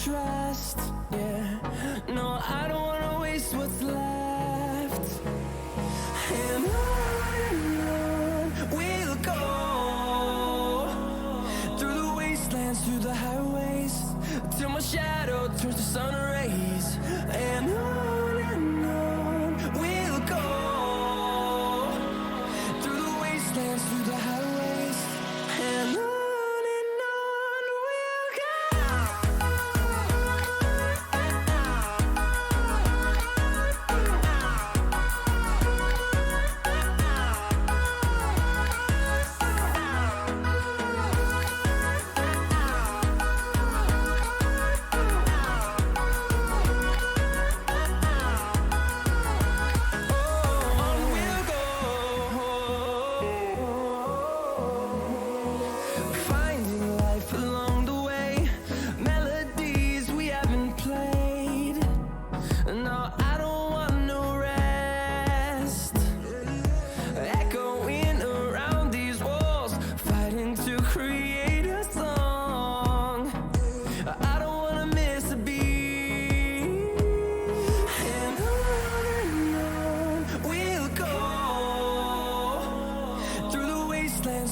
trust, yeah. No, I don't wanna waste what's left. And on we'll go, through the wastelands, through the highways, till my shadow turns to sun rays. And on we'll go, through the wastelands, through the highways, and on we'll go.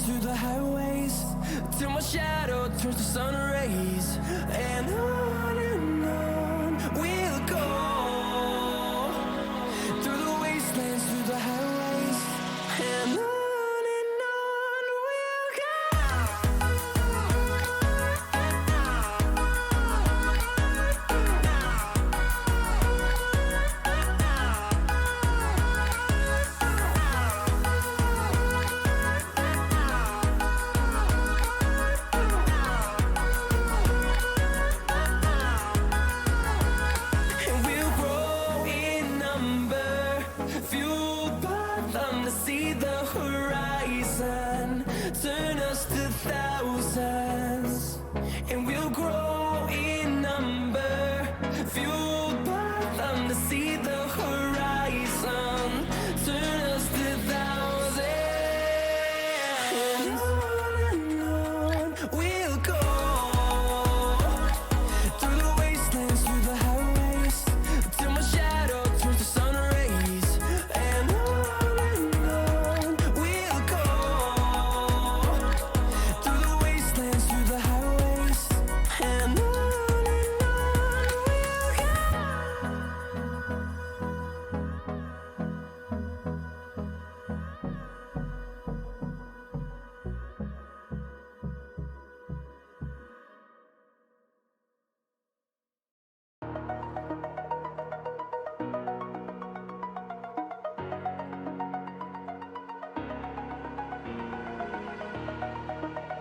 Through the highways, till my shadow turns to sun rays. And on we'll go, through the wastelands, through the highways, and on we'll go. See the horizon, turn us to thousands, and we'll grow in number, fueled by them to see the horizon, turn us to thousands. And on we'll go, through the wastelands, through the highways, till my shadow turns to sun rays. And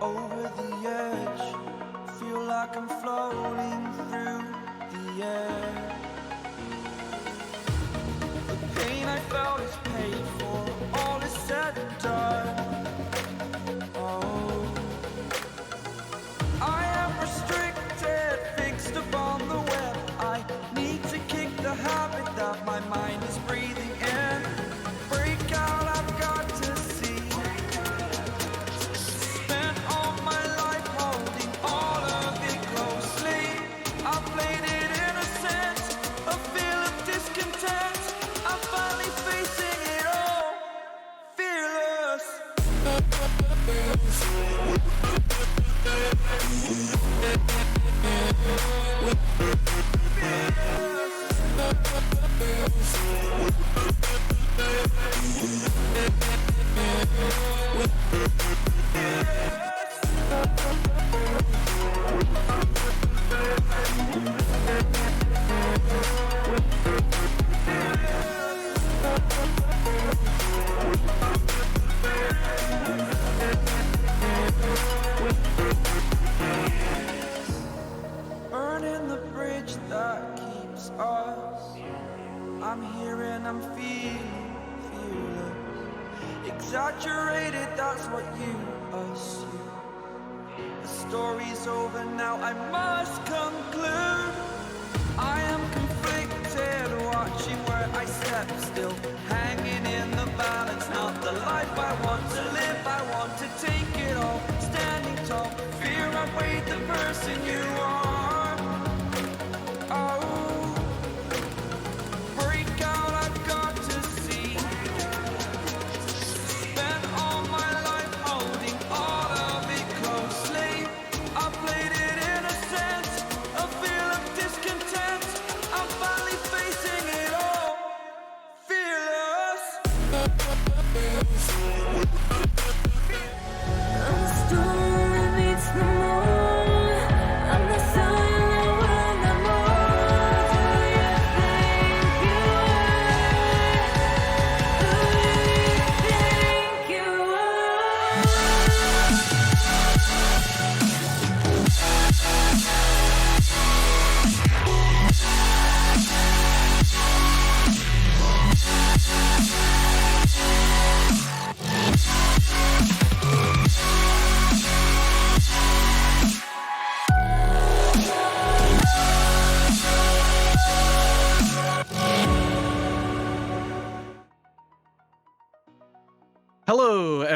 over the edge, feel like I'm floating through the air. The pain I felt is paid for, all is said and done. Oh, I am restricted, fixed upon the web. I need to kick the habit that my mind is breathing in. Break out, I've got to see. Burning the bridge that keeps us. I'm here and I'm feeling fearless. Exaggerated, that's what you assume. The story's over now, I must conclude. I am conflicted, watching where I step still, hanging in the balance. Not the life I want to live, I want to take it all. Standing tall, fear I weighed the person you are.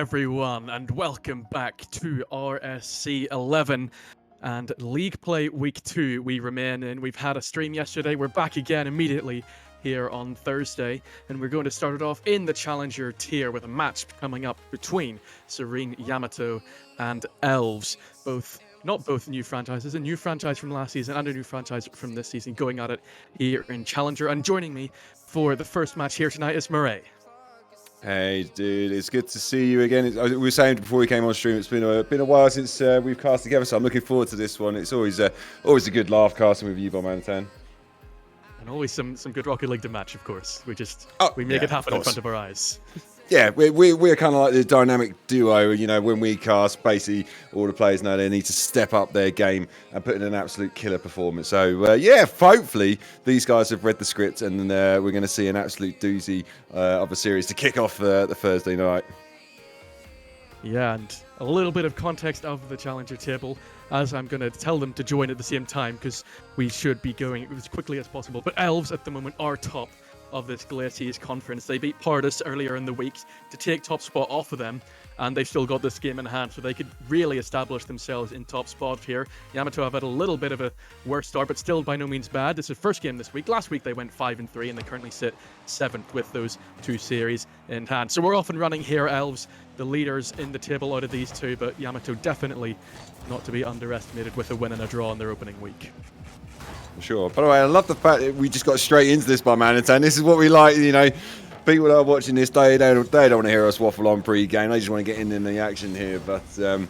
everyone, and welcome back to RSC11 and League Play Week 2 we remain in. We've had a stream yesterday, we're back again immediately here on Thursday, and we're going to start it off in the Challenger tier with a match coming up between Serene Yamato and Elves. Not both new franchises, a new franchise from last season and a new franchise from this season going at it here in Challenger. And joining me for the first match here tonight is Murray. Hey, dude, it's good to see you again. We were saying before we came on stream, it's been a while since we've cast together, so I'm looking forward to this one. It's always a good laugh casting with you, Bob-Man10. And always some good Rocket League to match, of course. We make it happen in front of our eyes. Yeah, we're kind of like the dynamic duo. You know, when we cast, basically all the players know they need to step up their game and put in an absolute killer performance. So hopefully these guys have read the script, and we're going to see an absolute doozy of a series to kick off the Thursday night. Yeah, and a little bit of context of the Challenger table, as I'm going to tell them to join at the same time, because we should be going as quickly as possible. But Elves at the moment are top of this Glaciers conference. They beat Pardus earlier in the week to take top spot off of them, and they've still got this game in hand, so they could really establish themselves in top spot here. Yamato have had a little bit of a worse start, but still by no means bad. This is first game this week. Last week they went 5-3, and they currently sit 7th with those two series in hand. So we're off and running here. Elves, the leaders in the table out of these two, but Yamato definitely not to be underestimated with a win and a draw in their opening week. Sure. By the way, I love the fact that we just got straight into this by Manitan. This is what we like, you know. People that are watching this, they don't want to hear us waffle on pre-game. They just want to get in the action here. But so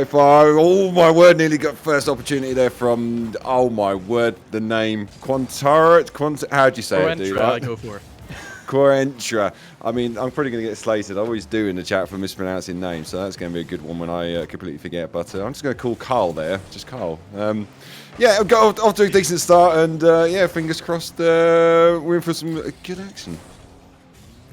far, oh my word, nearly got first opportunity there from, oh my word, the name how do you say it, dude? I go for. Corentra. I mean, I'm probably going to get slated. I always do in the chat for mispronouncing names, so that's going to be a good one when I completely forget. But I'm just going to call Carl there, just Carl. I've got off to a decent start, and fingers crossed we're in for some good action.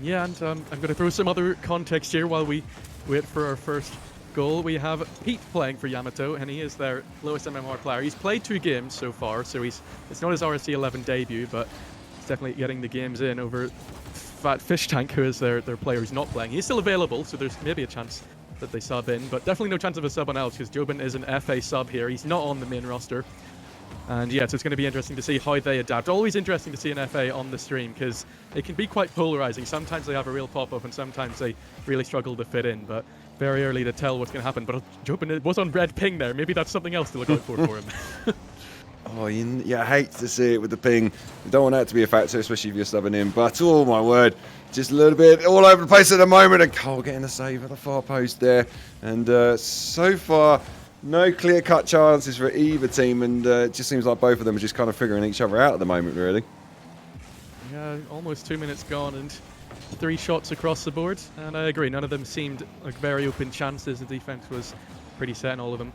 Yeah, and I'm going to throw some other context here while we wait for our first goal. We have Pete playing for Yamato, and he is their lowest MMR player. He's played 2 games so far, so it's not his RSC11 debut, but he's definitely getting the games in over Fat Fish Tank, who is their player who's not playing. He's still available, so there's maybe a chance that they sub in, but definitely no chance of a sub on Elves, because Jobin is an FA sub here. He's not on the main roster. And yeah, so it's going to be interesting to see how they adapt. Always interesting to see an FA on the stream, because it can be quite polarizing. Sometimes they have a real pop-up, and sometimes they really struggle to fit in, but very early to tell what's going to happen. But Jobin was on red ping there. Maybe that's something else to look out for him. Oh, I hate to see it with the ping. You don't want that to be a factor, especially if you're subbing in. But, oh, my word, just a little bit all over the place at the moment. And Cole getting a save at the far post there. And so far, no clear-cut chances for either team. And it just seems like both of them are just kind of figuring each other out at the moment, really. Yeah, almost 2 minutes gone and 3 shots across the board. And I agree, none of them seemed like very open chances. The defense was pretty set in all of them.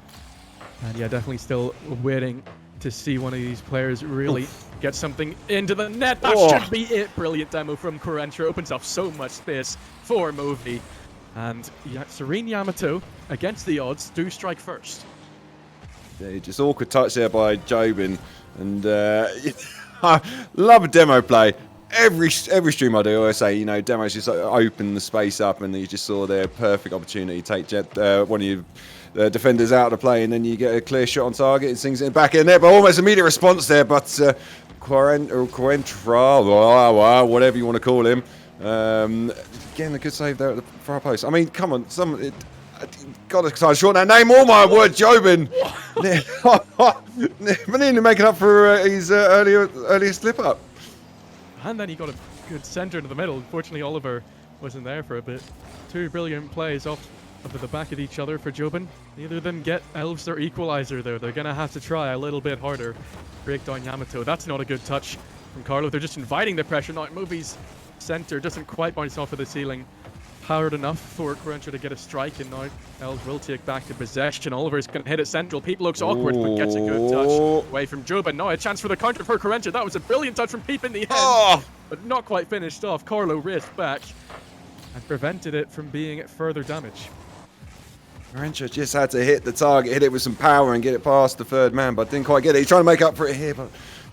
And yeah, definitely still waiting to see one of these players really get something into the net. That should be it. Brilliant demo from Corentra. Opens up so much space for Movi. And Serene Yamato, against the odds, do strike first. Yeah, just awkward touch there by Jobin. And I love a demo play. Every stream I do, I always say, you know, demos just open the space up, and you just saw their perfect opportunity. Take one of you defenders out of play, and then you get a clear shot on target. It sings it back in there, but almost immediate response there. But Corentra, whatever you want to call him, getting a good save there at the far post. I mean, come on, got to shorten that name. Oh my word, Jobin, nearly making up for his earlier slip up. And then he got a good centre into the middle. Unfortunately, Oliver wasn't there for a bit. 2 brilliant plays off of the back of each other for Jobin. Neither of them get Elves their equalizer, though. They're going to have to try a little bit harder. Break down Yamato. That's not a good touch from Carlo. They're just inviting the pressure. Now, Movi's centre doesn't quite bounce off of the ceiling. Powered enough for Corentra to get a strike, and now Elves will take back the possession. Oliver's going to hit it central. Peep looks awkward, but gets a good touch away from Jobin. Now a chance for the counter for Corentra. That was a brilliant touch from Peep in the end, but not quite finished off. Carlo raced back and prevented it from being further damage. Corentra just had to hit the target, hit it with some power and get it past the third man, but didn't quite get it. He's trying to make up for it here, but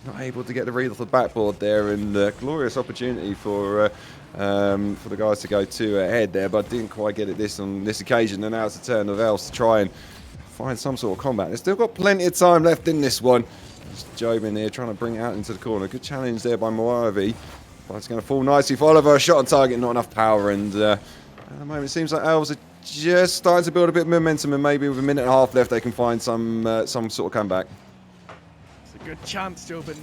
not able to get the read off the backboard there, and glorious opportunity for the guys to go 2 ahead there, but didn't quite get it on this occasion. And now it's a turn of Elves to try and find some sort of combat. They've still got plenty of time left in this one. Just Job in there trying to bring it out into the corner. Good challenge there by Moavi, but it's going to fall nicely for Oliver. A shot on target, not enough power, and at the moment it seems like Elves are just starting to build a bit of momentum, and maybe with a minute and a half left they can find some sort of comeback. It's a good chance, Jobin,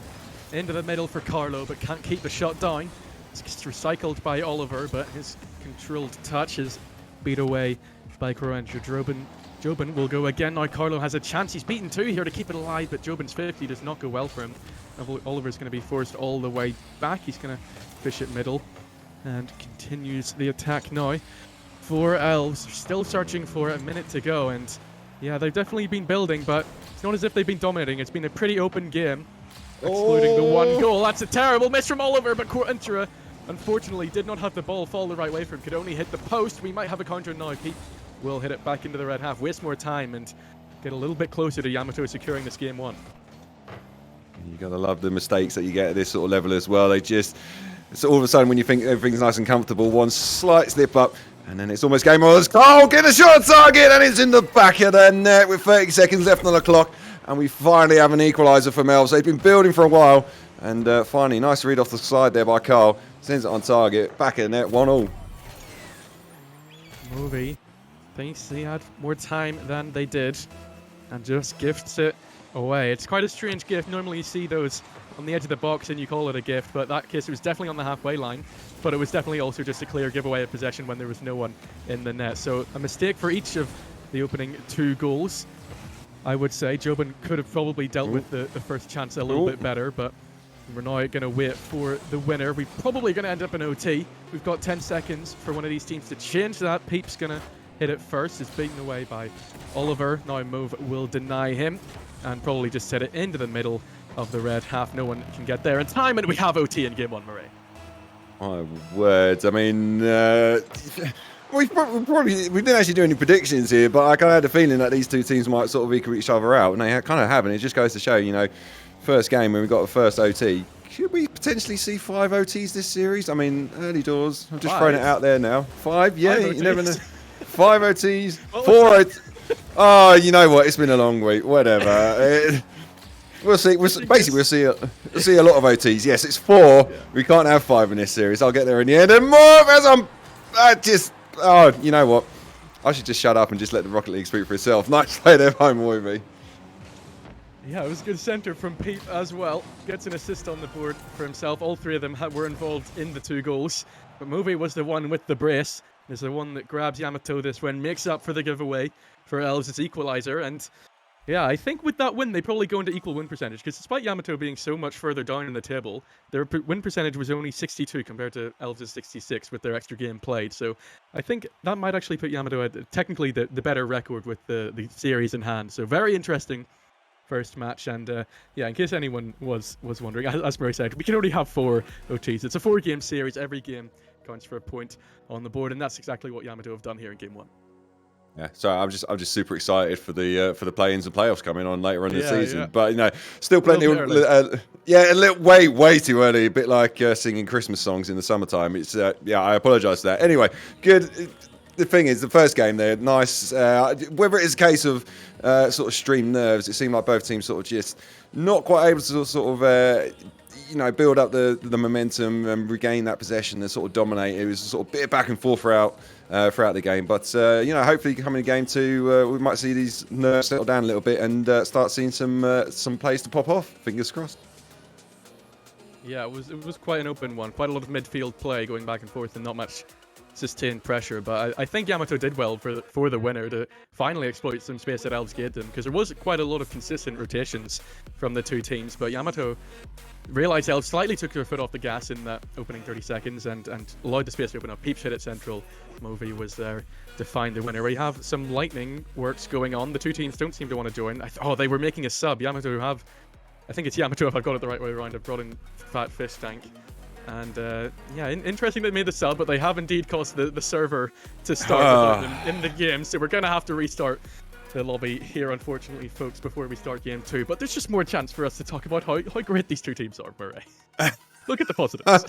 into the middle for Carlo, but can't keep the shot down. It's recycled by Oliver, but his controlled touch is beat away by Correntio. Jobin will go again. Now Carlo has a chance. He's beaten 2 here to keep it alive, but Jobin's 50 does not go well for him. Oliver's going to be forced all the way back. He's going to fish it middle and continues the attack now for Elves. They're still searching for a minute to go, and yeah, they've definitely been building, but it's not as if they've been dominating. It's been a pretty open game, excluding the 1 goal. That's a terrible miss from Oliver, but Correntio unfortunately did not have the ball fall the right way for him. Could only hit the post. We might have a counter now. Pete will hit it back into the red half, waste more time, and get a little bit closer to Yamato securing this game 1. You gotta love the mistakes that you get at this sort of level as well. It's all of a sudden when you think everything's nice and comfortable, one slight slip up, and then it's almost game on. Oh, get a shot on target, and it's in the back of the net with 30 seconds left on the clock, and we finally have an equaliser from Elves. They've been building for a while, and finally, nice read off the side there by Carl. Sends it on target, back of the net, 1-1. Movie thinks he had more time than they did, and just gifts it away. It's quite a strange gift. Normally you see those on the edge of the box and you call it a gift, but that case it was definitely on the halfway line, but it was definitely also just a clear giveaway of possession when there was no one in the net. So a mistake for each of the opening 2 goals. I would say Jobin could have probably dealt with the first chance a little bit better, but we're now going to wait for the winner. We're probably going to end up in OT. We've got 10 seconds for one of these teams to change that. Peep's going to hit it first. It's beaten away by Oliver. Now Move will deny him and probably just set it into the middle of the red half. No one can get there in time, and we have OT in game 1, Murray. My words. I mean, we didn't actually do any predictions here, but I kind of had a feeling that these 2 teams might sort of equal each other out, and they kind of have, and it just goes to show, you know, first game when we got the first OT. Could we potentially see 5 OTs this series? I mean, early doors. I'm just throwing it out there now. 5, yeah, 5 you never know. 5 OTs, 4 OTs. Oh, you know what? It's been a long week. Whatever. We'll see. Basically, we'll see a lot of OTs. Yes, it's 4. Yeah. We can't have 5 in this series. I'll get there in the end. And more as oh, you know what? I should just shut up and just let the Rocket League speak for itself. Nice play there by Moivi. Yeah, it was a good centre from Pete as well. Gets an assist on the board for himself. All 3 of them were involved in the 2 goals. But Movi was the one with the brace. Is the one that grabs Yamato this win, makes up for the giveaway for Elves' equaliser. And yeah, I think with that win, they probably go into equal win percentage, because despite Yamato being so much further down in the table, their win percentage was only 62 compared to Elves' 66 with their extra game played. So I think that might actually put Yamato at technically the better record with the series in hand. So very interesting first match. And yeah, in case anyone was wondering, as Murray said, we can only have 4 OTs. It's a 4-game series. Every game counts for a point on the board, and that's exactly what Yamato have done here in game 1. Yeah, so I'm just super excited for the play-ins and playoffs coming on later on in the season. Yeah. But you know, still plenty. A little way too early. A bit like singing Christmas songs in the summertime. It's yeah, I apologise for that. Anyway, good. The thing is, the first game there, nice. Whether it is a case of sort of streamed nerves, it seemed like both teams sort of just not quite able to sort of you know, build up the momentum and regain that possession and sort of dominate. It was sort of a bit back and forth throughout the game. But, you know, hopefully coming in game 2, we might see these nerves settle down a little bit and start seeing some plays to pop off. Fingers crossed. Yeah, it was quite an open one. Quite a lot of midfield play going back and forth and not much sustained pressure. But I think Yamato did well for the winner to finally exploit some space that Elves gave them, because there was quite a lot of consistent rotations from the 2 teams. But Yamato realised Elves slightly took their foot off the gas in that opening 30 seconds and allowed the space to open up. Peeps hit it central. Movi was there to find the winner. We have some lightning works going on. The 2 teams don't seem to want to join. Oh, they were making a sub. I think it's Yamato, if I've got it the right way around. I've brought in Fat Fish Tank. And yeah, interesting they made the sub, but they have indeed caused the server to start in the game, so we're going to have to restart the lobby here, unfortunately, folks, before we start game 2. But there's just more chance for us to talk about how great these two teams are, Murray. Look at the positives.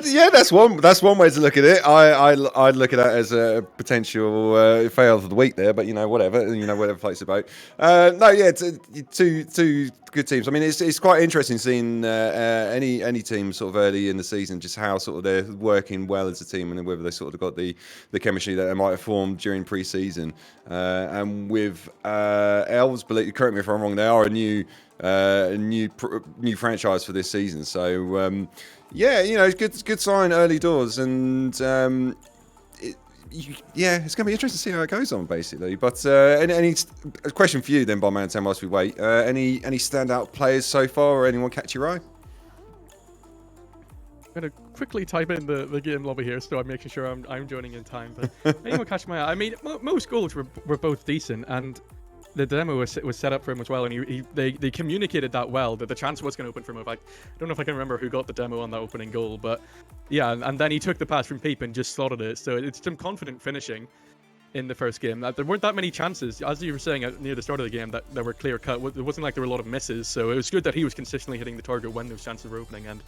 Yeah, that's one way to look at it. I'd look at that as a potential fail of the week there, but whatever floats the boat. No, yeah, two good teams. I mean, it's quite interesting seeing any team sort of early in the season, just how sort of they're working well as a team, and whether they sort of got the chemistry that they might have formed during pre-season. And with Elves, correct me if I'm wrong, they are a new franchise for this season. So yeah, it's good sign early doors, and it's going to be interesting to see how it goes on, basically. But any question for you then, Bomb Man, whilst we wait? Any standout players so far, or anyone catch your eye? I'm going to quickly type in the game lobby here, so I'm making sure I'm joining in time. But anyone catch my eye? I mean, most goals were both decent, and the demo was set up for him as well, and they communicated that well, that the chance was going to open for him. I don't know if I can remember who got the demo on that opening goal, but yeah, and then he took the pass from Peep and just slotted it. So it's some confident finishing in the first game. There weren't that many chances, as you were saying near the start of the game, that were clear cut. It wasn't like there were a lot of misses, so it was good that he was consistently hitting the target when those chances were opening, and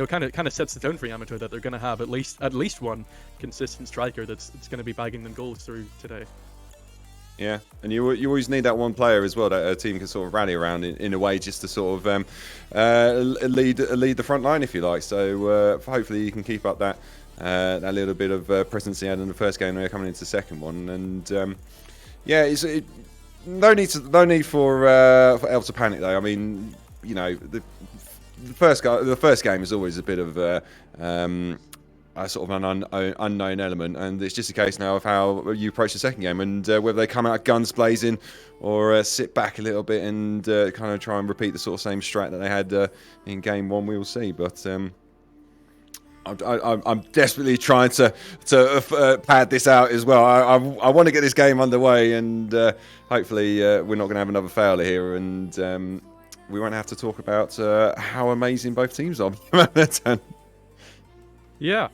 kind of sets the tone for Yamato that they're going to have at least one consistent striker that's going to be bagging them goals through today. Yeah, and you always need that one player as well that a team can sort of rally around in a way, just to sort of lead the front line, if you like. So hopefully you can keep up that little bit of presence he had in the first game. They're coming into the second one, and no need for Elves to panic though. I mean, the first game is always a bit of a sort of an unknown element, and it's just a case now of how you approach the second game, and whether they come out guns blazing or sit back a little bit and kind of try and repeat the sort of same strat that they had in game 1. We will see, but I'm desperately trying to pad this out as well. I want to get this game underway, and hopefully we're not going to have another failure here, and we won't have to talk about how amazing both teams are. Yeah.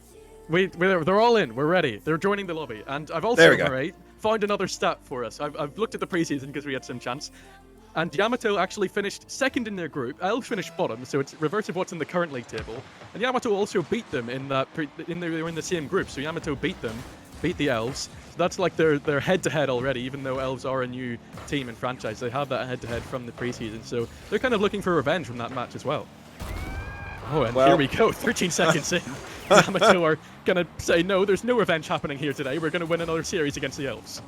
They're all in. We're ready. They're joining the lobby. And I've also, found another stat for us. I've looked at the preseason because we had some chance. And Yamato actually finished second in their group. Elves finished bottom, so it's reverse of what's in the current league table. And Yamato also beat them they were in the same group. So Yamato beat the Elves. So that's like their head-to-head already, even though Elves are a new team and franchise. They have that head-to-head from the preseason. So they're kind of looking for revenge from that match as well. Oh, and here we go. 13 seconds in. Yamato are going to say, no, there's no revenge happening here today. We're going to win another series against the Elves.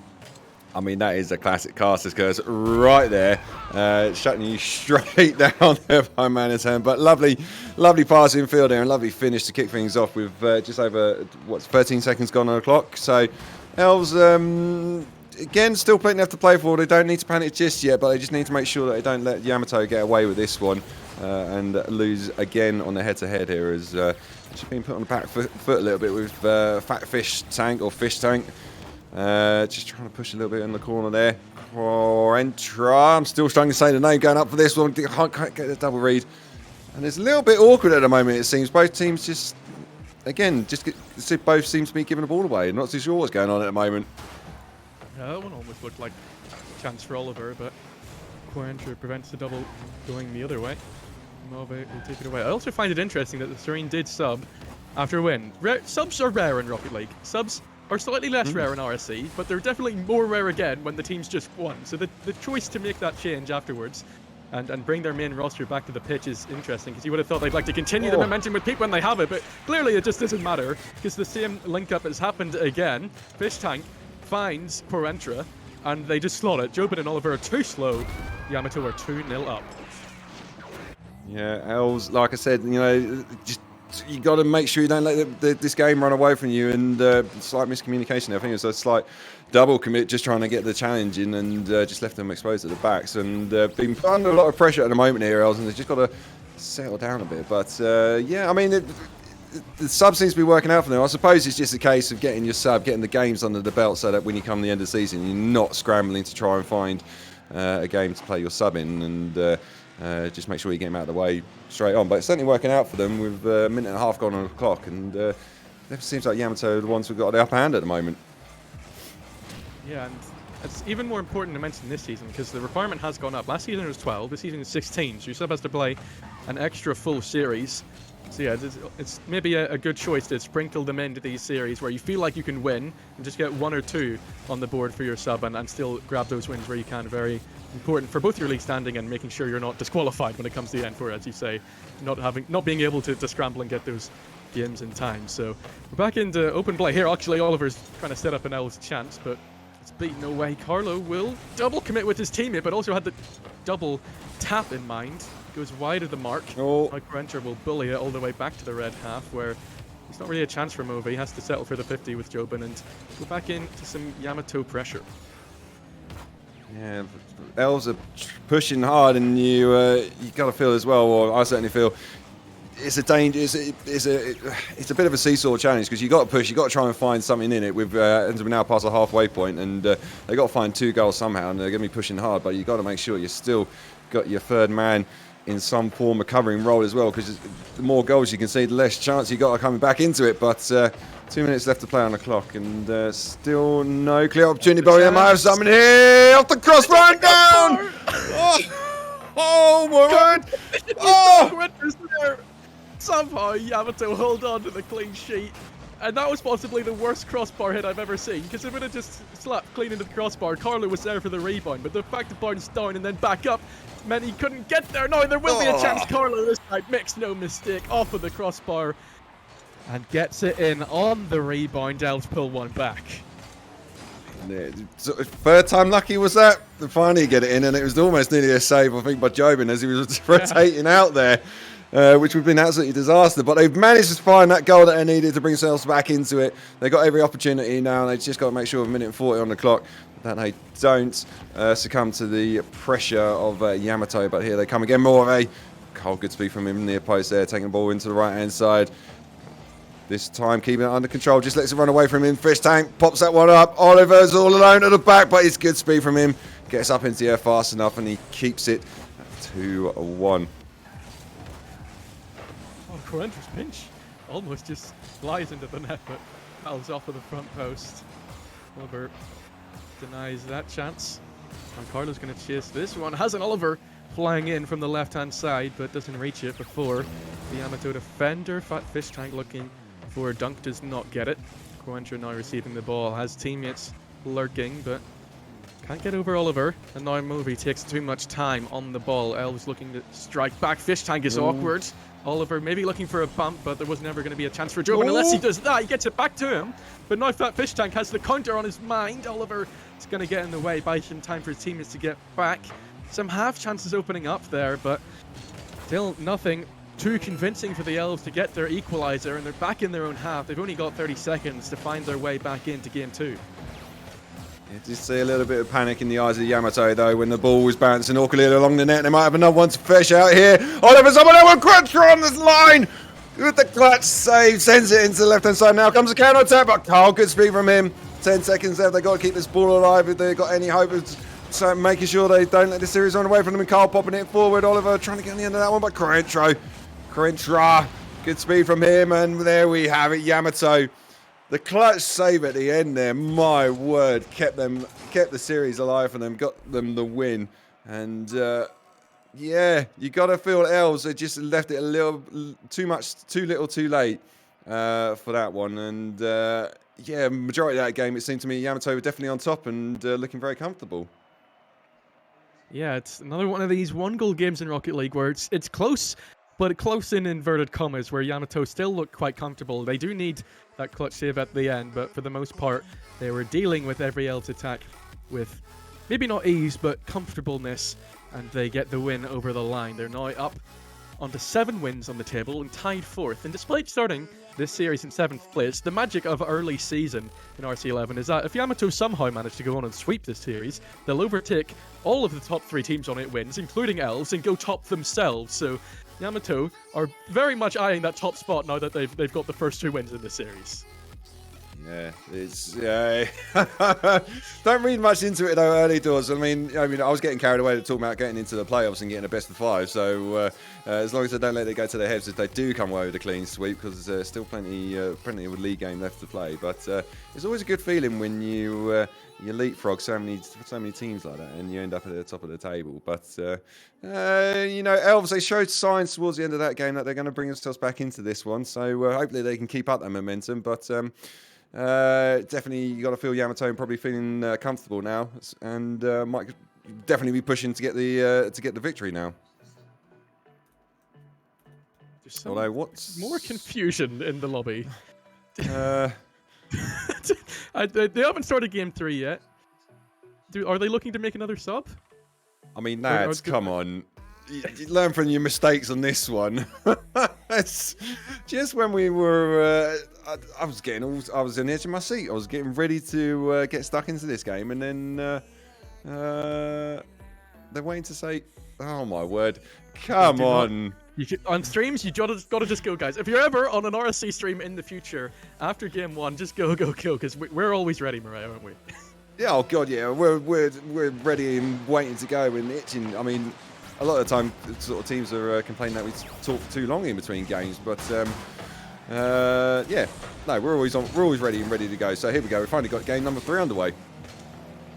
I mean, that is a classic Casters curse right there. Shutting you straight down there by Manhattan. But lovely passing field there, and lovely finish to kick things off with just over, 13 seconds gone on the clock. So Elves, again, still plenty left to play for. They don't need to panic just yet, but they just need to make sure that they don't let Yamato get away with this one and lose again on the head-to-head here, as she's been put on the back foot a little bit with Fat Fish Tank or Fish Tank. Just trying to push a little bit in the corner there. Entra. I'm still struggling to say the name going up for this one. Can't get the double read. And it's a little bit awkward at the moment, it seems. Both teams both seem to be giving the ball away. I'm not too sure what's going on at the moment. Yeah, that one almost looked like a chance for Oliver, but Entra prevents the double going the other way. Move will take it away. I also find it interesting that the Serene did sub after a win. Subs are rare in Rocket League. Subs are slightly less rare in RSC, but they're definitely more rare again when the team's just won. So the choice to make that change afterwards and bring their main roster back to the pitch is interesting, because you would have thought they'd like to continue the momentum with Peep when they have it, but clearly it just doesn't matter, because the same link-up has happened again. Fish Tank finds Entra, and they just slot it. Jobin and Oliver are too slow. Yamato are 2-0 up. Yeah, Elves, like I said, just you got to make sure you don't let this game run away from you, and slight miscommunication there. I think it was a slight double commit, just trying to get the challenge in, and just left them exposed at the backs, and been put under a lot of pressure at the moment here, Elves, and they've just got to settle down a bit. But yeah, I mean, the sub seems to be working out for them. I suppose it's just a case of getting your sub, getting the games under the belt, so that when you come to the end of the season, you're not scrambling to try and find a game to play your sub in, and just make sure you get him out of the way straight on. But it's certainly working out for them with a minute and a half gone on the clock, and it seems like Yamato are the ones who've got the upper hand at the moment. Yeah, and it's even more important to mention this season because the requirement has gone up. Last season it was 12, this season is 16, so you still have to play an extra full series. So yeah, it's maybe a good choice to sprinkle them into these series where you feel like you can win and just get 1 or 2 on the board for your sub and still grab those wins where you can. Very important for both your league standing and making sure you're not disqualified when it comes to the N4, as you say, not being able to scramble and get those games in time. So we're back into open play here. Actually, Oliver's trying to set up an Elves chance, but it's beaten away. Carlo will double commit with his teammate, but also had the double tap in mind. Goes wide of the mark. Oh. Cruncher will bully it all the way back to the red half, where it's not really a chance for Movi. He has to settle for the 50 with Jobin and go back into some Yamato pressure. Yeah, Elves are pushing hard, and you got to feel as well, or I certainly feel, it's a danger. It's a bit of a seesaw challenge because you got to push. You got to try and find something in it. We're now past the halfway point, and they got to find 2 goals somehow, and they're going to be pushing hard. But you got to make sure you still got your third man in some form of covering role as well, because the more goals you can see, the less chance you got of coming back into it. But 2 minutes left to play on the clock, and still no clear opportunity. But we might have something here off the crossbar and down. Oh my word! Oh! Somehow Yamato hold on to the clean sheet, and that was possibly the worst crossbar hit I've ever seen, because if it had just slapped clean into the crossbar, Carlo was there for the rebound, but the fact that Barnes down and then back up meant he couldn't get there. No, there will be a chance. Carlo this time makes no mistake, off of the crossbar and gets it in on the rebound. Elves pull one back. Yeah, third time lucky was that? To finally get it in, and it was almost nearly a save, I think, by Jobin as he was rotating out there, which would have been absolutely disaster. But they've managed to find that goal that they needed to bring themselves back into it. They've got every opportunity now, and they've just got to make sure with 1:40 on the clock that they don't succumb to the pressure of Yamato. But here they come again. More of a cold good speed from him near post there, taking the ball into the right-hand side. This time keeping it under control, just lets it run away from him. Fish Tank pops that one up. Oliver's all alone at the back, but it's good speed from him. Gets up into the air fast enough, and he keeps it at 2-1. Oh, Corentra's pinch almost just flies into the net, but fouls off of the front post. Oliver denies that chance. And Carlo's going to chase this one. Has an Oliver flying in from the left-hand side, but doesn't reach it before the Yamato defender. Fish Tank looking for a dunk, does not get it. Coentra now receiving the ball, has teammates lurking, but can't get over Oliver. And now Movi takes too much time on the ball. Elves looking to strike back. Fish Tank is awkward. Oliver maybe looking for a bump, but there was never going to be a chance for Jobin unless he does that. He gets it back to him. But now Fat Fish Tank has the counter on his mind. Oliver is going to get in the way, buy some time for his teammates to get back. Some half chances opening up there, but still nothing too convincing for the Elves to get their equalizer, and they're back in their own half. They've only got 30 seconds to find their way back into game 2. You just see a little bit of panic in the eyes of Yamato though when the ball was bouncing awkwardly along the net. They might have another one to fish out here. Oliver's up and Cruncher on this line with the clutch save, sends it into the left hand side. Now comes a counter attack, but Carl, good speed from him. 10 seconds left. They've got to keep this ball alive if they've got any hope of making sure they don't let the series run away from them. And Carl popping it forward. Oliver trying to get on the end of that one, but Coentra, good speed from him, and there we have it. Yamato, the clutch save at the end there, my word, kept the series alive for them, got them the win. And yeah, you got to feel Elves, they just left it a little too much, too little, too late for that one. And yeah, majority of that game, it seemed to me Yamato were definitely on top and looking very comfortable. Yeah, it's another one of these one-goal games in Rocket League where it's close, but close in inverted commas, where Yamato still look quite comfortable. They do need that clutch save at the end, but for the most part, they were dealing with every Elves attack with maybe not ease, but comfortableness, and they get the win over the line. They're now up onto 7 wins on the table and tied 4th. And despite starting this series in 7th place, the magic of early season in RSC11 is that if Yamato somehow manage to go on and sweep this series, they'll overtake all of the top 3 teams on 8 wins, including Elves, and go top themselves. So Yamato are very much eyeing that top spot now that they've got the first 2 wins in the series. Yeah, it's don't read much into it though early doors. I mean, I was getting carried away talking about getting into the playoffs and getting a best of 5. So as long as they don't let it go to their heads, if they do come away with a clean sweep, because there's still plenty of a league game left to play. But it's always a good feeling when you leapfrog so many teams like that, and you end up at the top of the table. But Elves, they showed signs towards the end of that game that they're going to bring themselves back into this one. So hopefully they can keep up that momentum. But definitely, you got to feel Yamato probably feeling comfortable now, and might definitely be pushing to get the victory now. Although, what's more confusion in the lobby? They haven't started game 3 yet. Are they looking to make another sub? I mean, lads, come on. You learn from your mistakes on this one. It's just when we were, I was on the edge of my seat. I was getting ready to get stuck into this game, and then they're waiting to say, "Oh my word, come on!" On streams, you gotta just go, guys. If you're ever on an RSC stream in the future after game 1, just go kill, because we're always ready, Mariah, aren't we? Yeah, oh god, yeah, we're ready and waiting to go and itching. I mean, a lot of the time, sort of teams are complaining that we talk for too long in between games, but yeah, no, we're always ready to go. So here we go. We finally got game number 3 underway.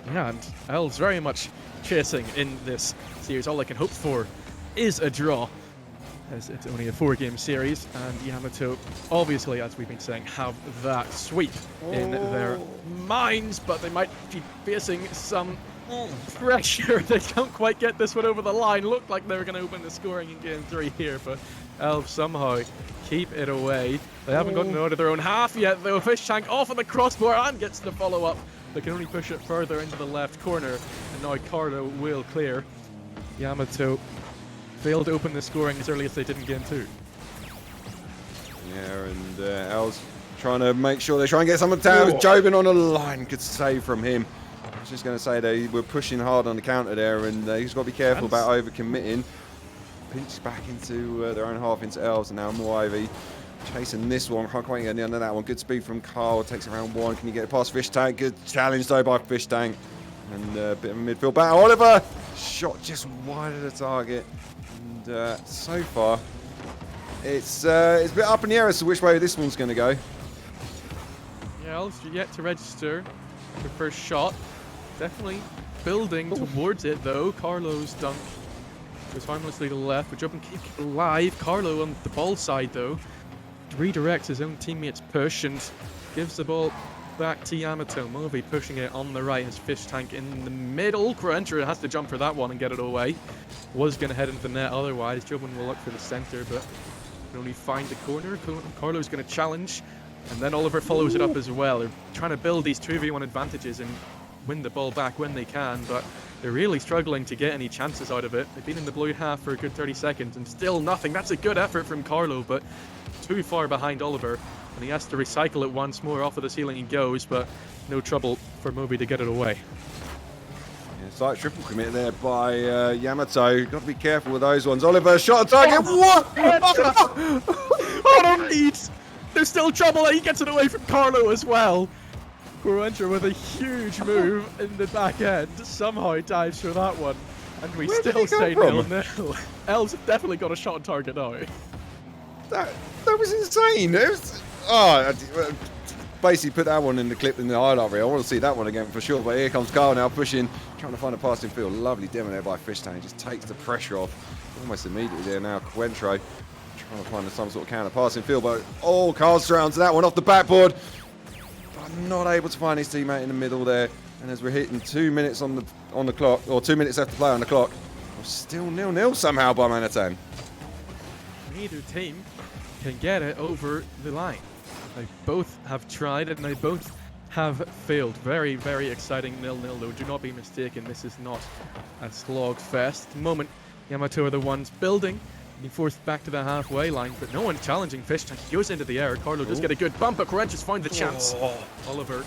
Yeah, and Elves very much chasing in this series. All I can hope for is a draw, as it's only a 4-game series, and Yamato, obviously, as we've been saying, have that sweep in their minds, but they might be facing some pressure. They can't quite get this one over the line. Looked like they were going to open the scoring in game 3 here, but Elves somehow keep it away. They haven't gotten out of their own half yet, though. Fish Tank off of the crossbar and gets the follow-up. They can only push it further into the left corner, and now Carlo will clear. Yamato failed to open the scoring as early as they did in game 2. Yeah, and Elves trying to make sure they try and get someone down. Jobin on the line. Good save from him. I was just going to say they were pushing hard on the counter there, and he's got to be careful about overcommitting. Pinch back into their own half into Elves, and now Moivy chasing this one. Can't quite get the end of that one. Good speed from Carl. Takes around 1. Can you get it past Fish Tank? Good challenge though by Fish Tank. And a bit of a midfield battle. Oliver! Shot just wide of the target. And so far, it's a bit up in the air as to which way this one's going to go. Yeah, Elves yet to register their first shot. Definitely building towards it though. Carlo's dunk goes harmlessly to the left, but Jobin keeps it alive. Carlo on the ball side though redirects his own teammates' push and gives the ball back to Yamato. Movi pushing it on the right, his Fish Tank in the middle. Croentra has to jump for that one and get it away. Was going to head into the net otherwise. Jobin will look for the center, but can only find the corner. Carlo's going to challenge, and then Oliver follows it up as well. They're trying to build these 2v1 advantages and win the ball back when they can, but they're really struggling to get any chances out of it. They've been in the blue half for a good 30 seconds and still nothing. That's a good effort from Carlo, but too far behind Oliver, and he has to recycle it once more. Off of the ceiling he goes, but no trouble for Moby to get it away. Yeah, slight triple commit there by Yamato. Got to be careful with those ones. Oliver, shot on target. What? Oh, no need. There's still trouble. He gets it away from Carlo as well. Croentra with a huge move in the back end. Somehow dives for that one. And we still stay 0-0. Elves have definitely got a shot on target now. That was insane. It was, basically put that one in the clip in the highlight reel. I want to see that one again for sure. But here comes Carl now pushing, trying to find a passing field. Lovely demo there by Fish Tank. Just takes the pressure off almost immediately there now. Coentro trying to find some sort of counter passing field. But Carl surrounds that one off the backboard. But not able to find his teammate in the middle there. And as we're hitting 2 minutes on the clock, or 2 minutes left to play on the clock, we're still 0-0 somehow by Manhattan. Neither team can get it over the line. They both have tried and they both have failed. Very, very exciting 0-0 though. Do not be mistaken, this is not a slog fest. At the moment, Yamato are the ones building, being forced back to the halfway line, but no one challenging Fish Tank. He goes into the air. Carlo does get a good bump, but Corentra's found the chance. Oliver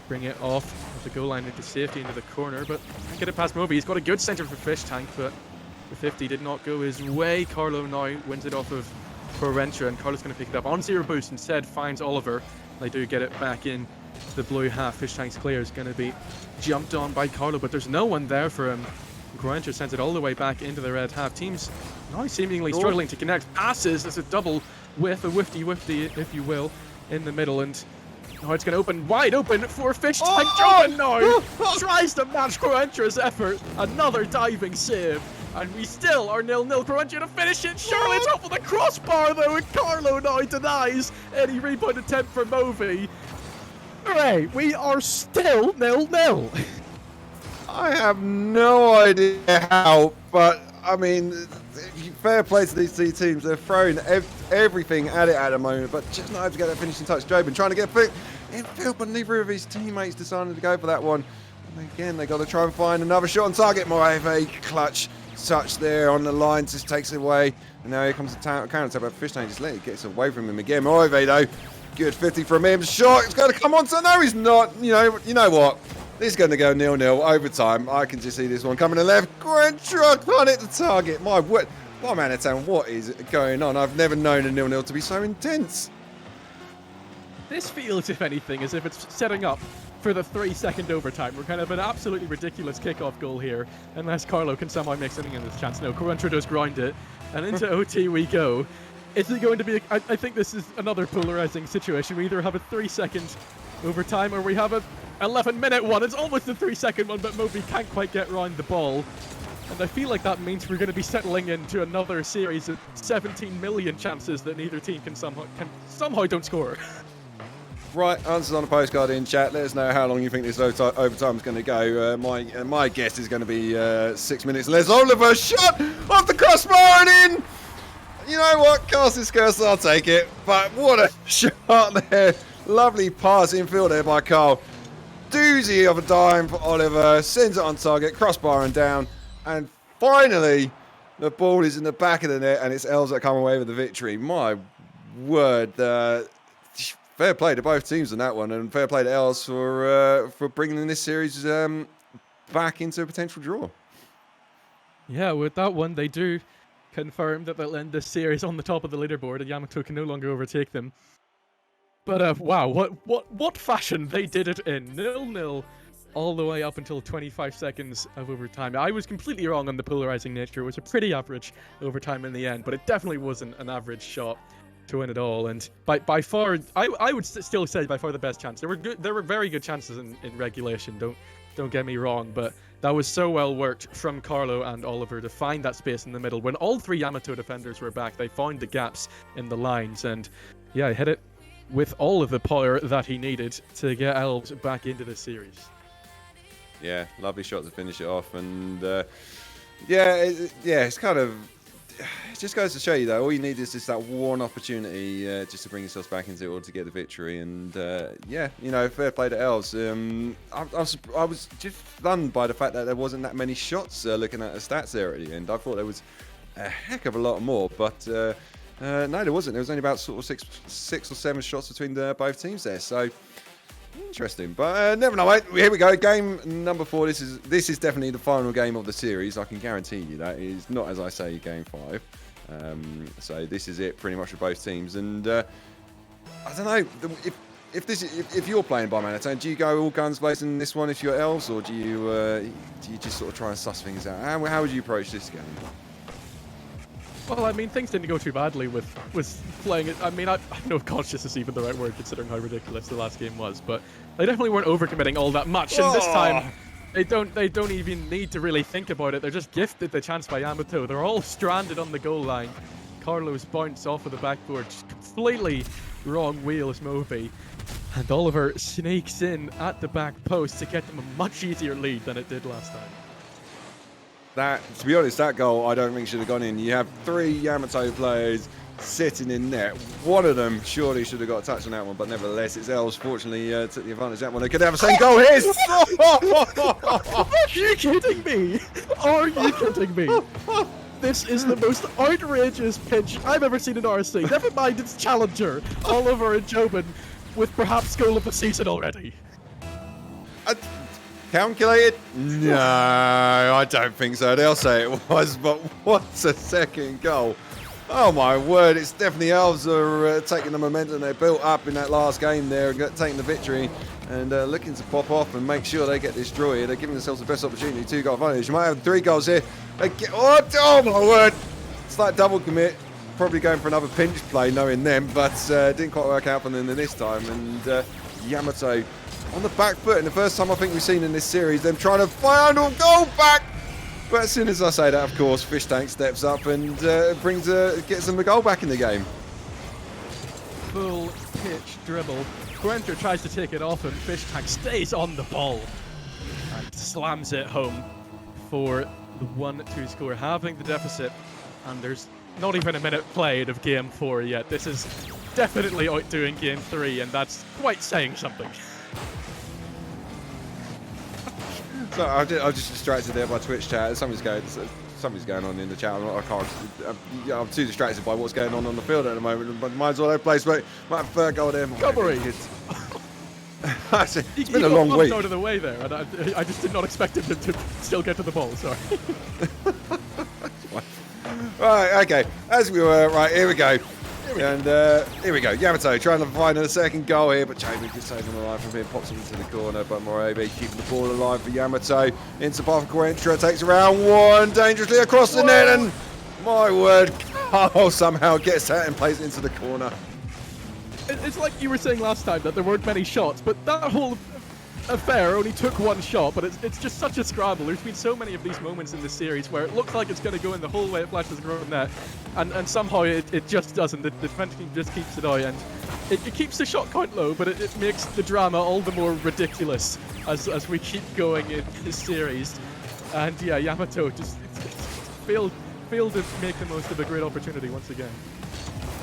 bring it off of the goal line into safety into the corner, but can't get it past Moby. He's got a good centre for Fish Tank, but the 50 did not go his way. Carlo now wins it off of Corentra, and Carlo's going to pick it up on zero boost. Instead finds Oliver. They do get it back in the blue half. Fish Tank's clear is going to be jumped on by Carlo, but there's no one there for him. Gruencher sends it all the way back into the red half. Teams now seemingly struggling to connect passes. There's a double with a wifty, if you will, in the middle, and now it's going to open wide open for Fish Tank. Jobin now tries to match Gruencher's effort. Another diving save, and we still are 0-0. Gruencher to finish it. Surely it's off with the crossbar though, and Carlo now denies any rebound attempt for Movi. Hooray, we are still 0-0. I have no idea how, but I mean, fair play to these two teams. They're throwing everything at it at the moment, but just not able to get that finishing touch. Jobin trying to get a pick in field, but neither of his teammates decided to go for that one. And again, they got to try and find another shot on target. Moeve, clutch touch there on the line, just takes it away. And now here comes the counter attack, but Fish Tank just let it get away from him again. Moeve though, good 50 from him. Shot, it's going to come on. So no, he's not. You know what? This is going to go 0-0 overtime. I can just see this one coming to the left. Gruencher can't hit the target. My word. Oh man, what is going on? I've never known a 0-0 to be so intense. This feels, if anything, as if it's setting up for the 3-second overtime. We're kind of an absolutely ridiculous kickoff goal here, unless Carlo can somehow make something in this chance. No, Gruencher does grind it, and into OT we go. Is it going to be? I think this is another polarizing situation. We either have a 3-second overtime or we have a 11-minute one. It's almost a 3-second one, but Movi can't quite get round the ball. And I feel like that means we're going to be settling into another series of 17 million chances that neither team can somehow don't score. Right, answers on the postcard in chat. Let us know how long you think this overtime is going to go. My guess is going to be 6 minutes. Les Oliver shot off the crossbar and in. You know what? Cast his curse, I'll take it. But what a shot there. Lovely pass infield there by Carl. Doozy of a dime for Oliver. Sends it on target, crossbar and down. And finally, the ball is in the back of the net, and it's Els that come away with the victory. My word. Fair play to both teams on that one, and fair play to Els for bringing this series back into a potential draw. Yeah, with that one, they do confirm that they'll end this series on the top of the leaderboard, and Yamato can no longer overtake them. But wow, what fashion they did it in. 0-0 all the way up until 25 seconds of overtime. I was completely wrong on the polarizing nature. It was a pretty average overtime in the end, but it definitely wasn't an average shot to win it all. And by far, I would still say by far the best chance. There were very good chances in regulation. Don't get me wrong, but that was so well worked from Carlo and Oliver to find that space in the middle. When all three Yamato defenders were back, they found the gaps in the lines, and yeah, hit it with all of the power that he needed to get Elves back into the series. Yeah, lovely shot to finish it off, and it's kind of. It just goes to show you that all you need is just that one opportunity just to bring yourselves back into it or to get the victory. And fair play to Els. I was just stunned by the fact that there wasn't that many shots looking at the stats there at the end. I thought there was a heck of a lot more, but no, there wasn't. There was only about sort of six or seven shots between both teams there. So interesting, but never mind. Here we go. Game number 4. This is definitely the final game of the series. I can guarantee you that it is not, as I say, game 5. So this is it, pretty much for both teams. And I don't know if you're playing by Manhattan, do you go all guns blazing in this one if you're Elves, or do you just sort of try and suss things out? How would you approach this game? Well, I mean, things didn't go too badly with playing it. I mean, I don't know if conscious is even the right word considering how ridiculous the last game was, but they definitely weren't overcommitting all that much. And this time, they don't even need to really think about it. They're just gifted the chance by Yamato. They're all stranded on the goal line. Carlos bounced off of the backboard, just completely wrong wheels Movi. And Oliver sneaks in at the back post to get them a much easier lead than it did last time. To be honest, that goal I don't think should have gone in. You have 3 Yamato players sitting in net. One of them surely should have got a touch on that one, but nevertheless, it's Els. Fortunately, took the advantage of that one. They could have the same goal here. Are you kidding me? Are you kidding me? This is the most outrageous pitch I've ever seen in RSC. Never mind its challenger, Oliver and Jobin, with perhaps goal of the season already. Calculated? No, I don't think so. They'll say it was, but what's a second goal? Oh my word, it's definitely Elves are taking the momentum they built up in that last game there and taking the victory. and looking to pop off and make sure they get this draw here. They're giving themselves the best opportunity. 2-goal advantage. You might have 3 goals here. Oh my word! Slight double commit. Probably going for another pinch play, knowing them, but didn't quite work out for them this time. And Yamato on the back foot. And the first time I think we've seen in this series, them trying to find a goal back. But as soon as I say that, of course, Fish Tank steps up and gets them the goal back in the game. Full pitch dribble. Quentra tries to take it off, and Fish Tank stays on the ball and slams it home for the 1-2 score, having the deficit. And there's not even a minute played of Game 4 yet. This is definitely outdoing Game 3, and that's quite saying something. So I was just distracted there by Twitch chat. Something's going on in the chat. I'm too distracted by what's going on the field at the moment. But mine's all over the place. But might have third goal there. Covering. It's been a long week. Out of the way there, and I just did not expect him to still get to the ball. Sorry. Right. Okay. As we were. Right. Here we go. And here we go. Yamato trying to find a second goal here, but Jamie just saves him alive from being pops into the corner. But Morebe keeping the ball alive for Yamato. Into path of Quentra, takes around one, dangerously across the net, and my word, Carl somehow gets that and plays it into the corner. It's like you were saying last time that there weren't many shots, but that whole affair only took one shot, but it's just such a scramble. There's been so many of these moments in this series where it looks like it's going to go in the whole way it flashes across the net, and somehow it just doesn't. The defense team just keeps it out, and it keeps the shot count low, but it makes the drama all the more ridiculous as we keep going in this series. And yeah, Yamato just failed to make the most of a great opportunity once again.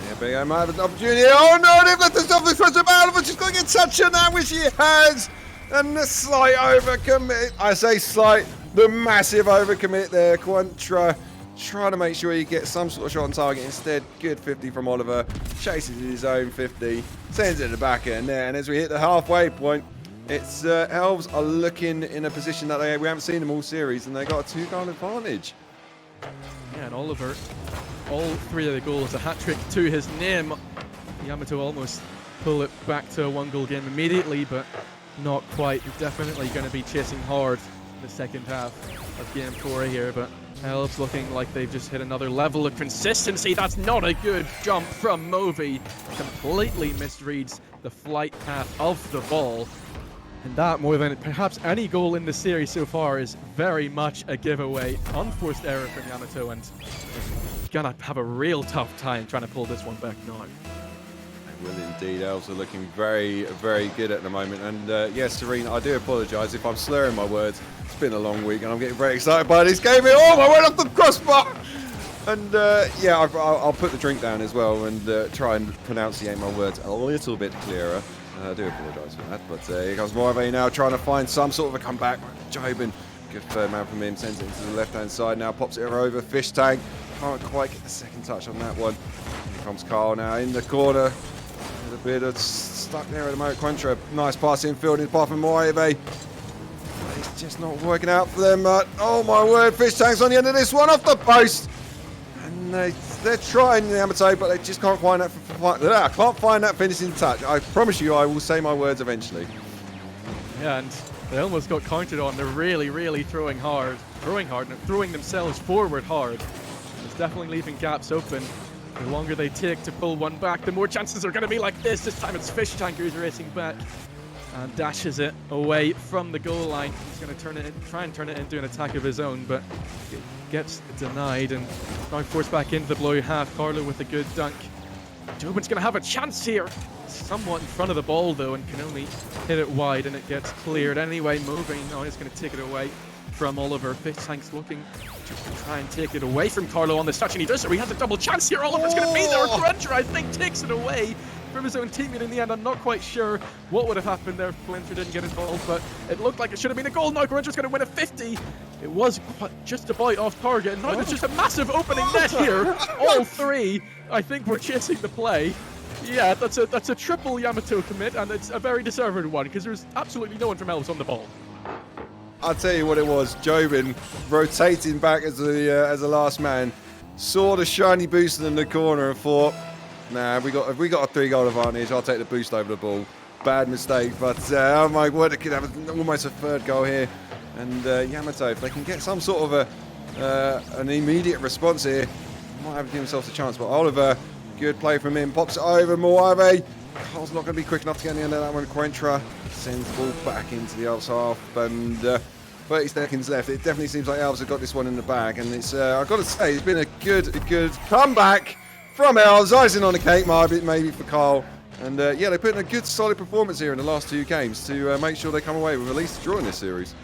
Yeah, Big O might have an opportunity. Oh no, they've left themselves in front of Alva, but she's going to get touch on that, which she has. And the slight overcommit. I say slight, the massive overcommit there. Quentra trying to make sure he gets some sort of shot on target. Instead, good 50 from Oliver. Chases his own 50. Sends it to the back end there. And as we hit the halfway point, it's Elves are looking in a position that we haven't seen them all series. And they got a 2-goal advantage. Yeah, and Oliver, all 3 of the goals, a hat-trick to his name. Yamato almost pull it back to a 1-goal game immediately, but not quite. You're definitely going to be chasing hard in the second half of Game 4 here, but Elves looking like they've just hit another level of consistency. That's not a good jump from Movi. Completely misreads the flight path of the ball. And that, more than perhaps any goal in the series so far, is very much a giveaway. Unforced error from Yamato, and he's going to have a real tough time trying to pull this one back now. Will indeed. Elves are looking very, very good at the moment. And yes, Serena, I do apologise if I'm slurring my words. It's been a long week and I'm getting very excited by this game. Oh, I went off the crossbar! And yeah, I'll put the drink down as well and try and pronunciate my words a little bit clearer. I do apologise for that. But here comes Morave now trying to find some sort of a comeback. Jobin, good third man from him, sends it into the left-hand side now, pops it over. Fish Tank can't quite get the second touch on that one. Here comes Carl now in the corner. A bit of stuck there at the moment. Quentra, nice pass infield in path from Morave. It's just not working out for them. Oh my word, Fish Tank's on the end of this one, off the post. And they're trying the Yamato, but they just can't find that finishing touch. I promise you I will say my words eventually. Yeah, and they almost got counted on. They're really, really throwing hard, and throwing themselves forward hard. It's definitely leaving gaps open. The longer they take to pull one back, the more chances are going to be like this. This time it's Fish Tank who's racing back and dashes it away from the goal line. He's going to try and turn it into an attack of his own, but it gets denied and now forced back into the blue half. Carlo with a good dunk. Jobin's going to have a chance here. Somewhat in front of the ball though, and can only hit it wide, and it gets cleared anyway. Moving now, he's going to take it away from Oliver. Fish Tank's looking to try and take it away from Carlo on this touch, and he does so. He has a double chance here. Oliver's going to be there. Quentra, I think, takes it away from his own teammate in the end. I'm not quite sure what would have happened there if Quentra didn't get involved, but it looked like it should have been a goal. Now Quentra's going to win a 50. It was just about off target, and now there's just a massive opening net here. All 3, I think, were chasing the play. Yeah, that's a triple Yamato commit, and it's a very deserved one because there's absolutely no one from Elves on the ball. I'll tell you what it was. Jobin rotating back as the last man, saw the shiny boost in the corner and thought, nah, we got a 3-goal advantage. I'll take the boost over the ball. bad mistake. But oh my word, it could have almost a third goal here. And Yamato, if they can get some sort of an immediate response here, might have given themselves a chance. But Oliver, good play from him, pops it over. Moave, Carl's not going to be quick enough to get the end of that one. Quentra sends the ball back into the Elves half, and 30 seconds left. It definitely seems like Elves have got this one in the bag, and it's I've got to say, it's been a good comeback from Elves. Icing on the cake, maybe for Carl. And yeah, they put in a good solid performance here in the last 2 games to make sure they come away with at least a draw in this series.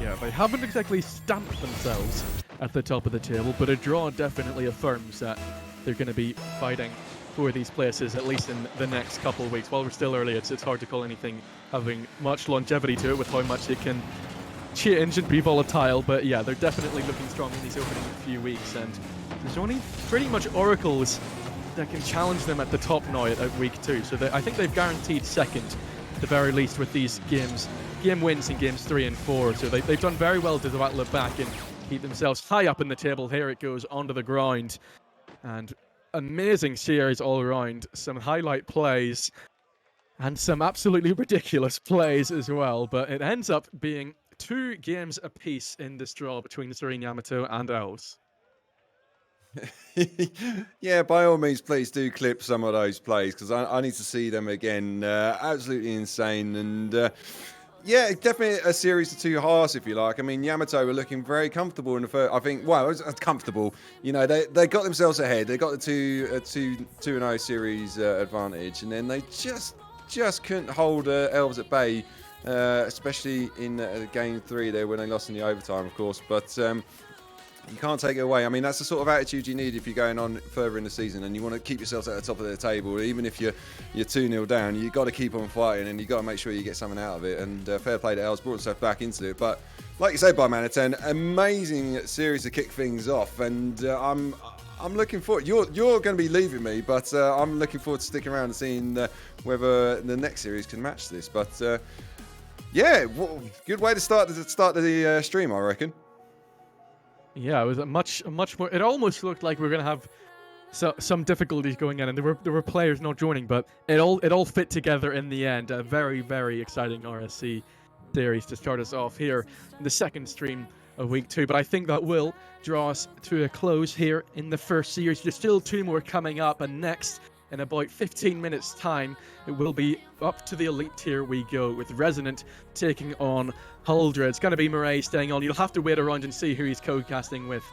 Yeah, they haven't exactly stamped themselves at the top of the table, but a draw definitely affirms that they're going to be fighting for these places, at least in the next couple of weeks. While we're still early, it's hard to call anything having much longevity to it with how much it can change and be volatile, but yeah, they're definitely looking strong in these opening few weeks, and there's only pretty much oracles that can challenge them at the top now at week 2, so I think they've guaranteed second, at the very least, with these game wins in games 3 and 4, so they've done very well to battle it back and keep themselves high up in the table. Here it goes onto the ground, and amazing series all around, some highlight plays and some absolutely ridiculous plays as well, but it ends up being 2 games apiece in this draw between Serene Yamato and Elves. Yeah, by all means, please do clip some of those plays, because I need to see them again. Absolutely insane. And yeah, definitely a series of 2 halves, if you like. I mean, Yamato were looking very comfortable in the first. I think, well, it was comfortable. You know, they got themselves ahead. They got the 2-0 series advantage, and then they just couldn't hold Elves at bay, especially in game 3 there when they lost in the overtime, of course. But you can't take it away. I mean, that's the sort of attitude you need if you're going on further in the season and you want to keep yourselves at the top of the table. Even if you're 2-0 down, you've got to keep on fighting and you've got to make sure you get something out of it. And fair play to Els, brought himself back into it. But like you say, by man of 10, amazing series to kick things off. And I'm looking forward. You're going to be leaving me, but I'm looking forward to sticking around and seeing whether the next series can match this. But yeah, good way to start the stream, I reckon. Yeah, it was a much more. It almost looked like we were going to have some difficulties going in, and there were players not joining, but it all fit together in the end. A very, very exciting RSC series to start us off here in the second stream of week 2. But I think that will draw us to a close here in the first series. There's still 2 more coming up, and next, in about 15 minutes' time, it will be up to the elite tier we go, with Resonant taking on Huldra. It's going to be Murray staying on. You'll have to wait around and see who he's co-casting with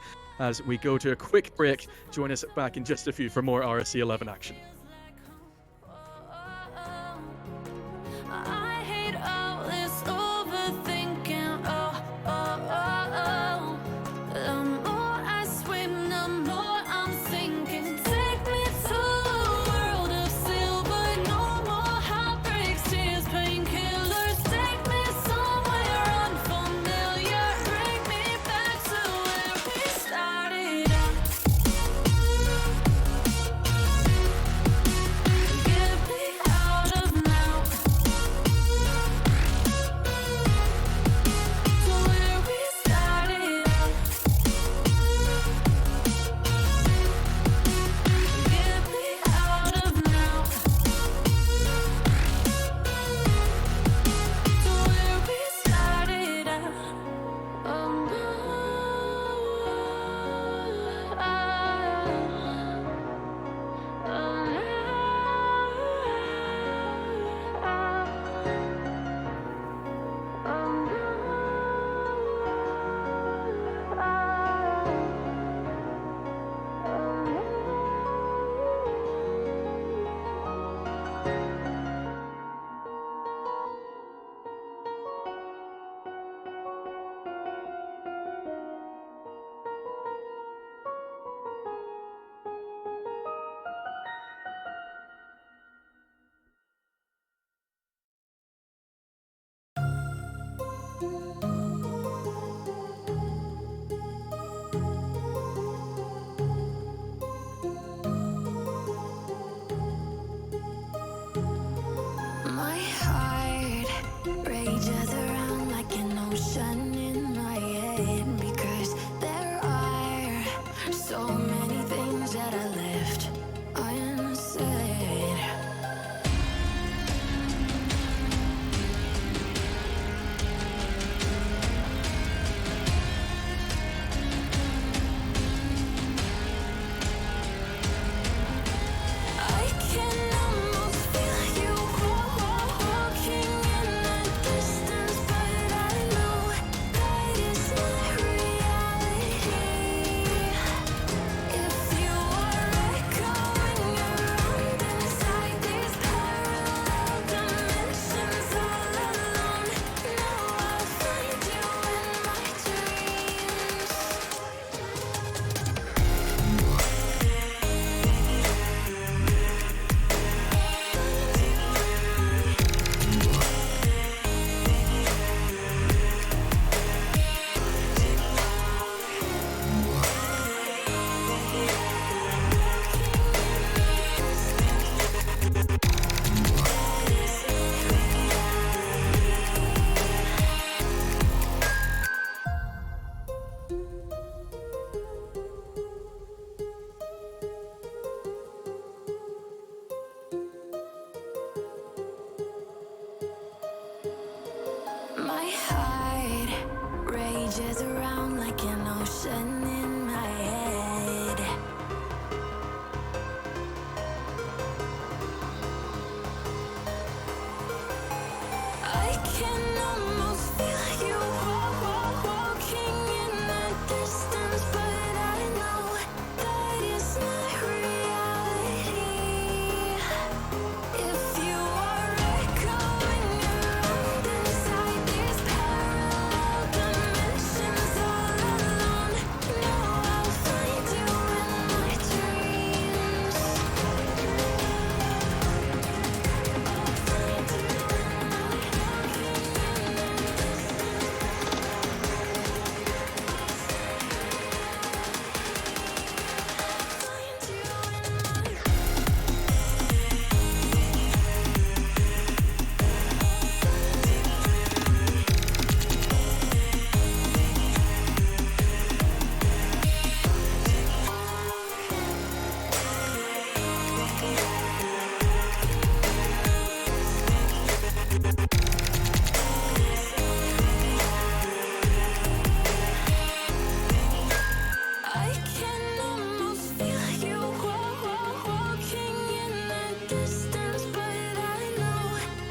as we go to a quick break. Join us back in just a few for more RSC11 action. I hate all this overthinking. The more I swim, the more I'm sinking. Take me to a world of silver. No more heartbreaks, tears, painkillers. Take me somewhere unfamiliar. Bring me back to where we started. can almost feel you walking in the distance, but I know that it's not reality. If you are echoing around inside these parallel dimensions all alone, know I'll find you in my dreams. I can almost feel you walking in the distance, but I know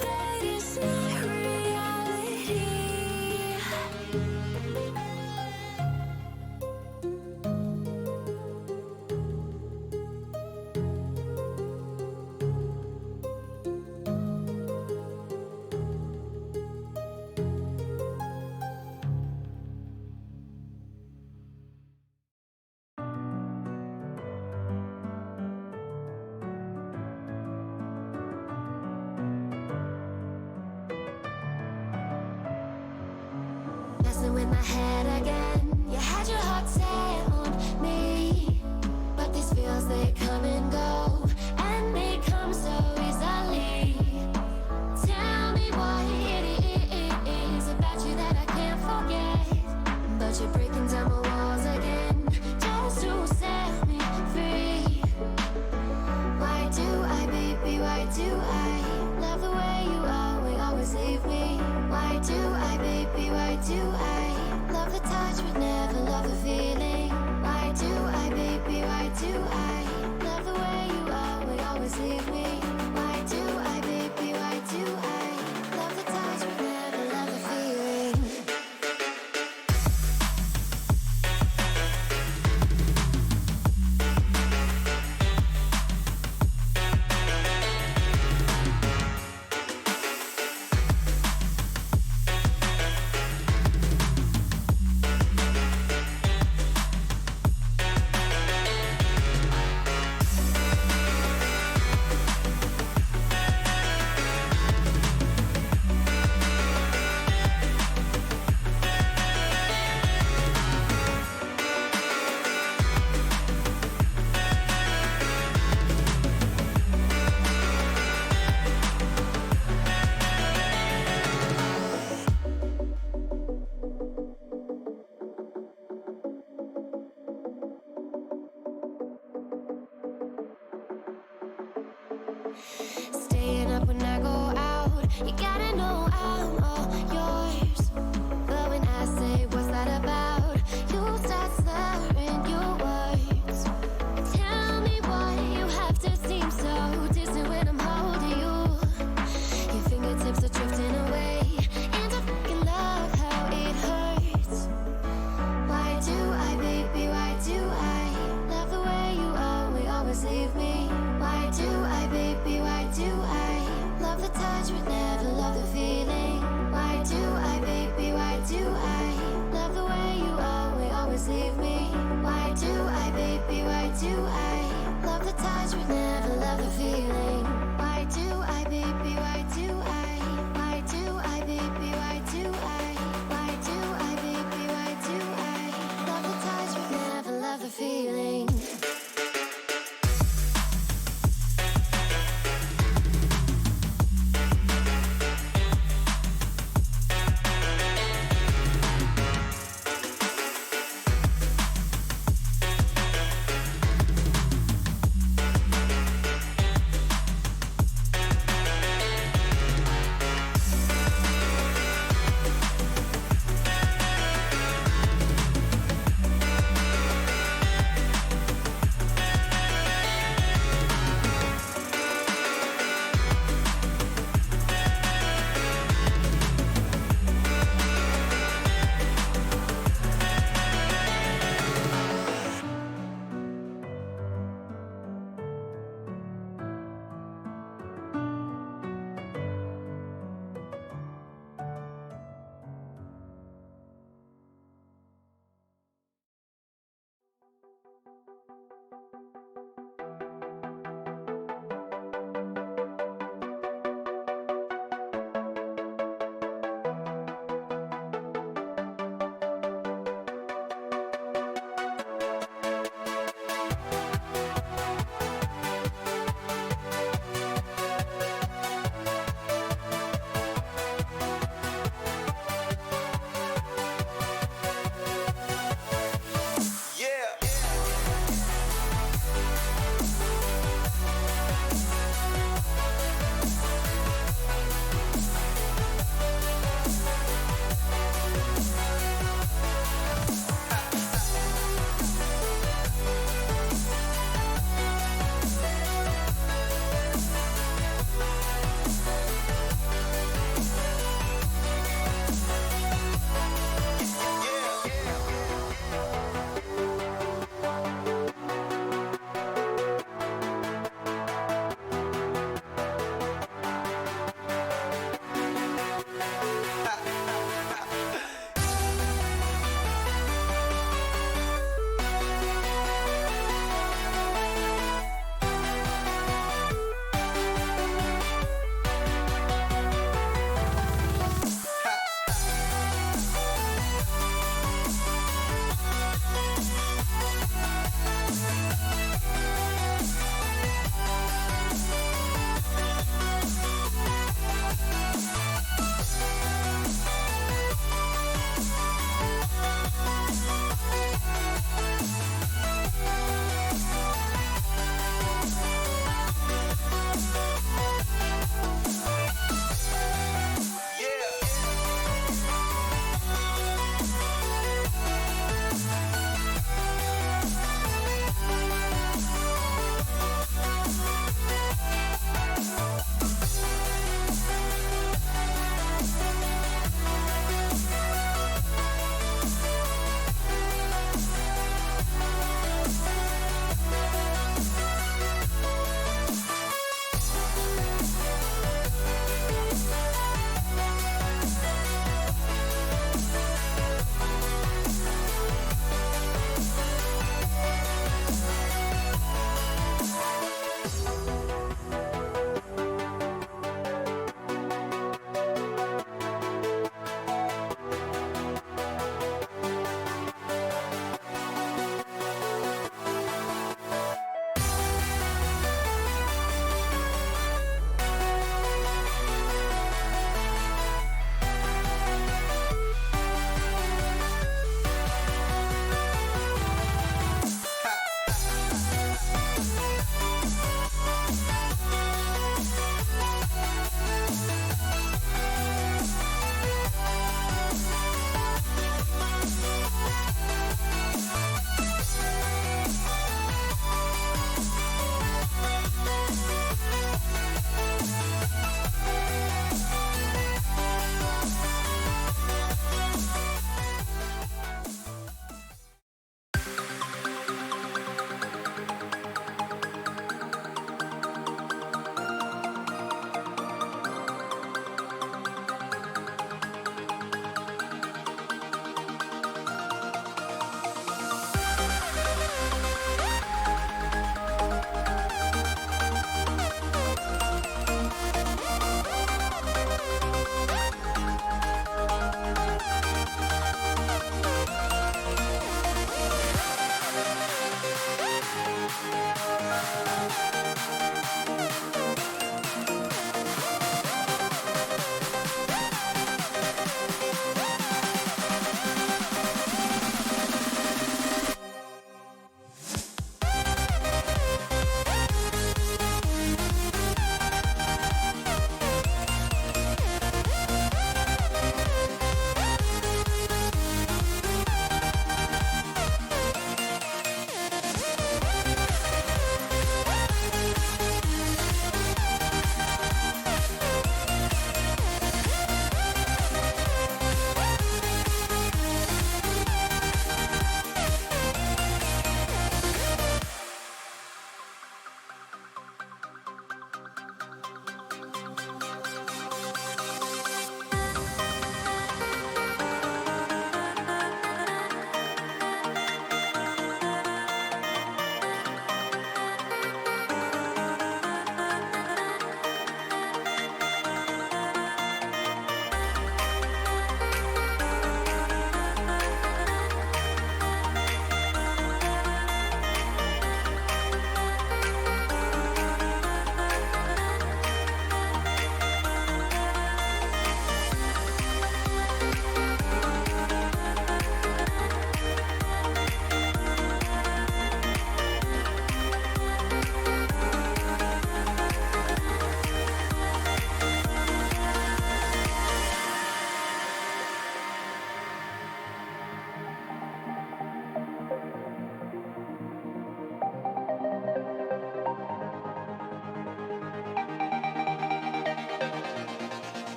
that it's not reality. Messing with my head again. You had your heart set on me, but these feels, they come and go, and they come so easily. Tell me what it is about you that I can't forget, but you're breaking down my walls again just to set me free. Why do I, baby, why do I love the way you always leave me? Why do I, baby, why do I love the touch but never love the feeling? Why do I, baby, why do I love the way you always leave me? Why do I, baby, why do I love the touch but never love the feeling? Staying up when I go out, you gotta know I'm all yours. But when I say what's that about, you start slurring your words. Tell me why you have to seem so distant when I'm holding you. Your fingertips are drifting away, and I fucking love how it hurts. Why do I, baby, why do I love the way you always leave me? Why do I, baby, why do I love the touch but never love the feeling? Why do I, baby, why do I love the way you always leave me? Why do I, baby, why do I love the touch but never love the feeling? Why do I, baby, why do I? Why do I, baby, why do I? Why do I, baby, why do I love the touch but never love the feeling?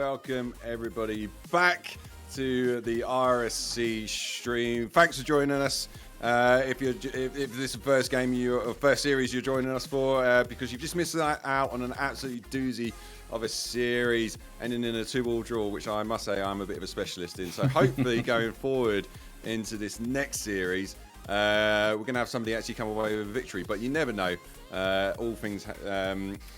welcome everybody back to the RSC stream. Thanks for joining us. If this is the first game first series you're joining us for, because you've just missed out on an absolute doozy of a series ending in a 2-all draw, which I must say I'm a bit of a specialist in. So hopefully going forward into this next series, we're going to have somebody actually come away with a victory, but you never know. All things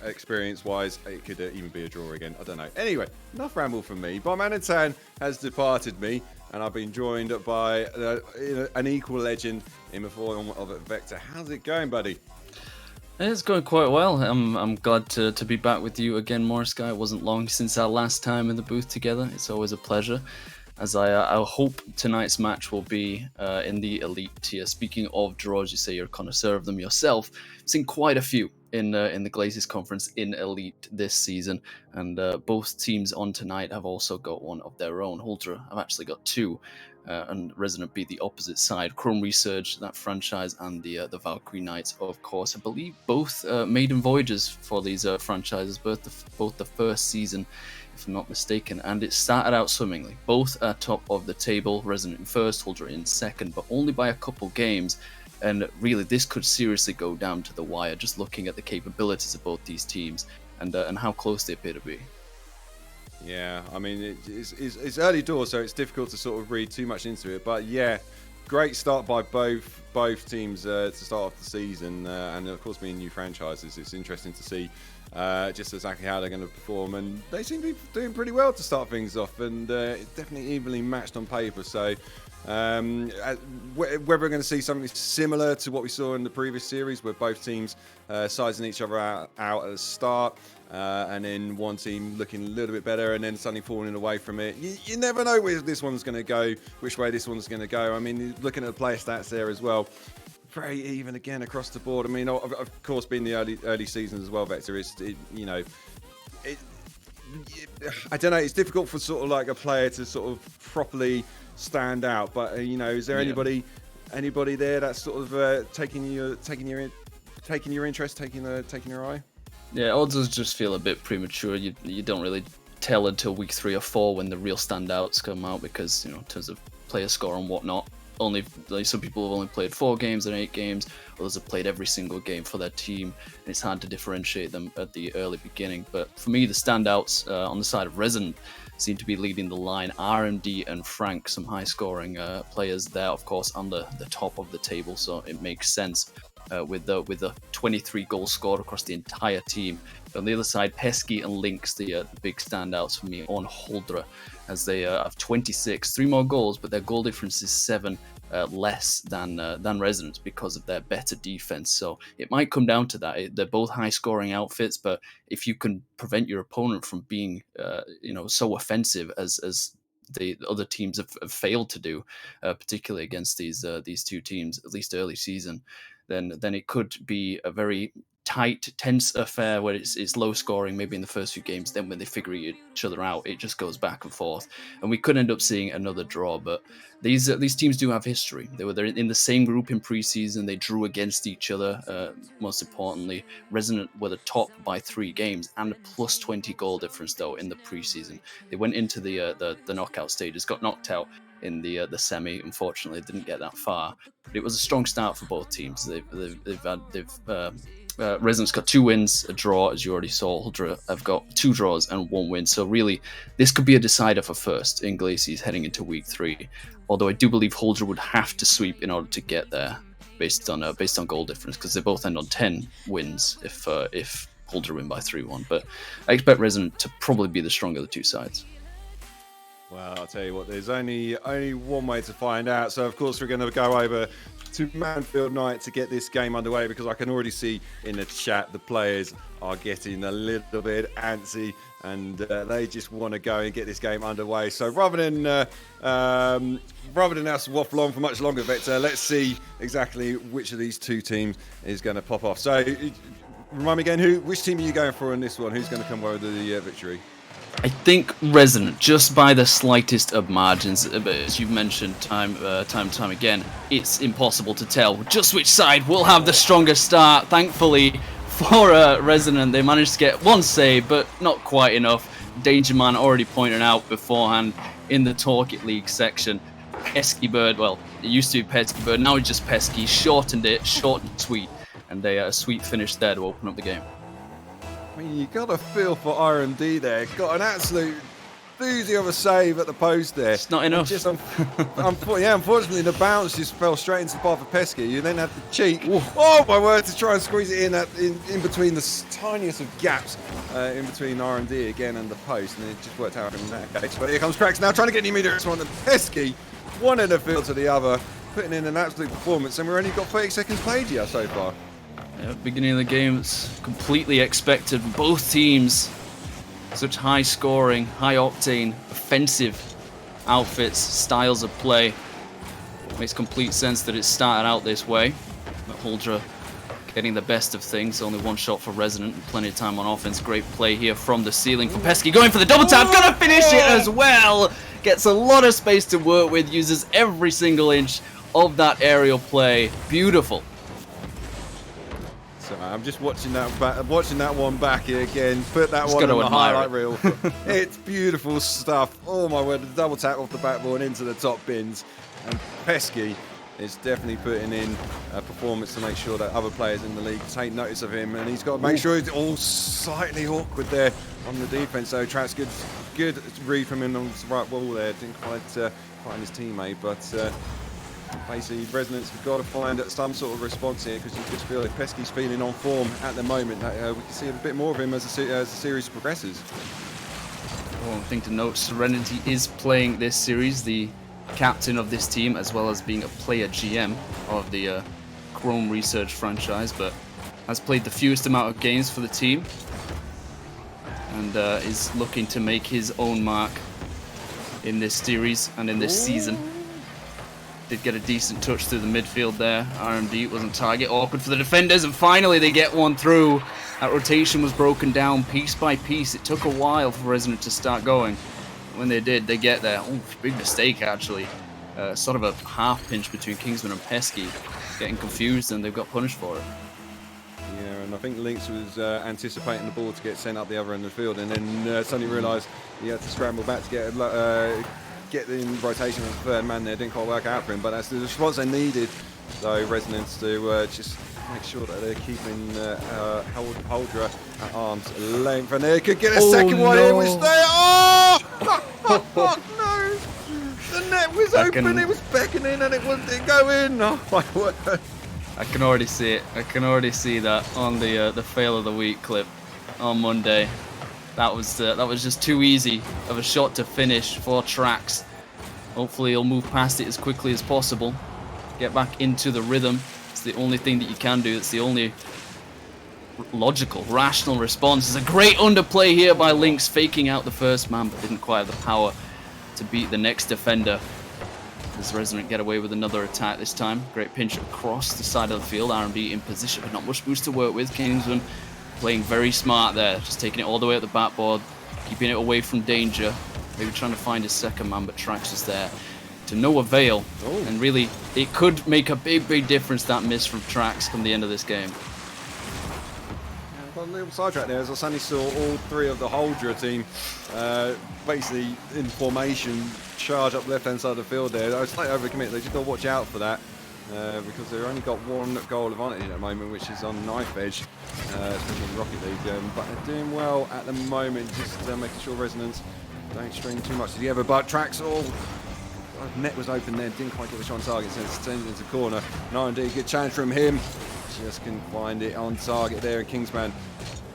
experience-wise, it could even be a draw again. I don't know. Anyway, enough ramble from me. Bomanitan has departed me, and I've been joined by an equal legend in the form of Vector. How's it going, buddy? It's going quite well. I'm glad to be back with you again, Morrisky. It wasn't long since our last time in the booth together. It's always a pleasure. As I hope tonight's match will be in the elite tier. Speaking of draws, you say you're a connoisseur of them yourself. I've seen quite a few in the Glazes Conference in elite this season, and both teams on tonight have also got one of their own. Huldra have actually got two, and Resonant be the opposite side. Chrome Research, that franchise, and the Valkyrie Knights, of course. I believe both maiden voyages for these franchises, both the first season, if I'm not mistaken, and it started out swimmingly. Both at top of the table, Resonant in first, Huldra in second, but only by a couple games. And really, this could seriously go down to the wire, just looking at the capabilities of both these teams and how close they appear to be. Yeah, I mean, it's early doors, so it's difficult to sort of read too much into it. But yeah, great start by both teams to start off the season, and of course, being new franchises, it's interesting to see just exactly how they're going to perform. And they seem to be doing pretty well to start things off, and it's definitely evenly matched on paper. So whether we're going to see something similar to what we saw in the previous series, where both teams sizing each other out at the start, and then one team looking a little bit better and then suddenly falling away from it. You never know where this one's going to go, which way this one's going to go. I mean, looking at the player stats there as well, very even again across the board. I mean, of course, being the early seasons as well, Vector, I don't know, it's difficult for sort of like a player to sort of properly stand out, but is there anybody there that's sort of taking your interest, taking your eye? Yeah, odds just feel a bit premature. You don't really tell until week 3 or 4 when the real standouts come out, because in terms of player score and whatnot, only some people have only played 4 games and 8 games, others have played every single game for their team, and it's hard to differentiate them at the early beginning. But for me, the standouts on the side of Resonant seem to be leading the line. RMD and Frank, some high-scoring players there, of course, on the top of the table, so it makes sense with the 23 goals scored across the entire team. On the other side, Pesky and Lynx, the big standouts for me on Huldra, as they have 26, 3 more goals, but their goal difference is 7 less than Resonance because of their better defense. So it might come down to that. They're both high-scoring outfits, but if you can prevent your opponent from being, so offensive as the other teams have failed to do, particularly against these two teams, at least early season, then it could be a very tight, tense affair where it's low scoring maybe in the first few games. Then when they figure each other out, it just goes back and forth, and we could end up seeing another draw. But these teams do have history. They're in the same group in preseason. They drew against each other. Most importantly, Resonant were the top by 3 games and a plus 20 goal difference though in the preseason. They went into the knockout stages, got knocked out in the semi. Unfortunately, didn't get that far. But it was a strong start for both teams. Resonant's got 2 wins, a draw, as you already saw. Huldra have got 2 draws and 1 win. So really, this could be a decider for first in Glazes heading into week 3. Although I do believe Huldra would have to sweep in order to get there, based on goal difference, because they both end on 10 wins if Huldra win by 3-1. But I expect Resonant to probably be the stronger of the 2 sides. Well, I'll tell you what, there's only one way to find out. So, of course, we're going to go over to Manfield Night to get this game underway, because I can already see in the chat the players are getting a little bit antsy, and they just want to go and get this game underway. So rather than us waffle on for much longer, Vector, let's see exactly which of these 2 teams is going to pop off. So remind me again, which team are you going for in this one? Who's going to come away with the victory? I think Resonant, just by the slightest of margins. But as you've mentioned time and time again, it's impossible to tell just which side will have the strongest start. Thankfully for Resonant, they managed to get 1 save, but not quite enough. Danger Man already pointed out beforehand in the Rocket League section. Pesky Bird, well, it used to be Pesky Bird, now it's just Pesky. Shortened it, short and sweet, and a sweet finish there to open up the game. I mean, you got a feel for RMD there. Got an absolute doozy of a save at the post there. It's not enough. Just, unfortunately, the bounce just fell straight into the path of Pesky. You then had the cheek, oh my word, to try and squeeze it in between the tiniest of gaps in between RMD again and the post, and it just worked out in that case. But here comes Cracks now, trying to get the immediate response. And Pesky, one end of the field to the other, putting in an absolute performance, and we've only got 30 seconds played here so far. Yeah, beginning of the game, it's completely expected. Both teams, such high scoring, high octane, offensive outfits, styles of play. Makes complete sense that it started out this way. But Huldra getting the best of things. Only one shot for Resonant and plenty of time on offense. Great play here from the ceiling from Pesky. Going for the double tap, gonna finish it as well. Gets a lot of space to work with, uses every single inch of that aerial play. Beautiful. So I'm just watching that one back here again. Put that Just one on gotta the admire highlight it. reel. It's beautiful stuff. Oh my word, the double tap off the backboard into the top bins. And Pesky is definitely putting in a performance to make sure that other players in the league take notice of him. And he's got to make sure it's all slightly awkward there on the defense. So Track's good read from him on the right wall there. Didn't quite find his teammate, but basically, Resonance have got to find some sort of response here, because you just feel like Pesky's feeling on form at the moment. We can see a bit more of him as the series progresses. One thing to note, Serenity is playing this series, the captain of this team, as well as being a player GM of the Chrome Research franchise, but has played the fewest amount of games for the team, and is looking to make his own mark in this series and in this season. Did get a decent touch through the midfield there. RMD wasn't target, awkward for the defenders, and finally they get one through. That rotation was broken down piece by piece. It took a while for Resonant to start going. When they did, they get there. Oh, big mistake actually. Sort of a half pinch between Kingsman and Pesky. Getting confused, and they've got punished for it. Yeah, and I think Lynx was anticipating the ball to get sent up the other end of the field, and then suddenly realised he had to scramble back to get in rotation with the third man there. Didn't quite work out for him, but that's the response they needed. So Resonance to just make sure that they're keeping Huldra at arm's length, and they could get a second one in, which they no! The net was open, it was beckoning, and it didn't go in. Oh my word! I can already see it. I can already see that on the fail of the week clip on Monday. That was just too easy of a shot to finish for Trax. Hopefully he'll move past it as quickly as possible. Get back into the rhythm. It's the only thing that you can do. It's the only logical, rational response. It's a great underplay here by Lynx, faking out the first man, but didn't quite have the power to beat the next defender. Does Resonant get away with another attack this time? Great pinch across the side of the field. R&B in position, but not much boost to work with. Kingsman playing very smart there, just taking it all the way up the backboard, keeping it away from danger, maybe trying to find his second man, but Trax is there to no avail. And really, it could make a big difference, that miss from Trax come the end of this game. A little sidetrack there, as I suddenly saw all three of the Huldra team basically in formation charge up left hand side of the field there. I was slightly overcommitted. They just got to watch out for that. Because they've only got one goal advantage at the moment, which is on Knife Edge, especially in Rocket League. But they're doing well at the moment, just making sure Resonance don't string too much together. But Trax, net was open there, didn't quite get the shot on target, so it's turned into the corner. And R&D, good challenge from him, just couldn't find it on target there. And Kingsman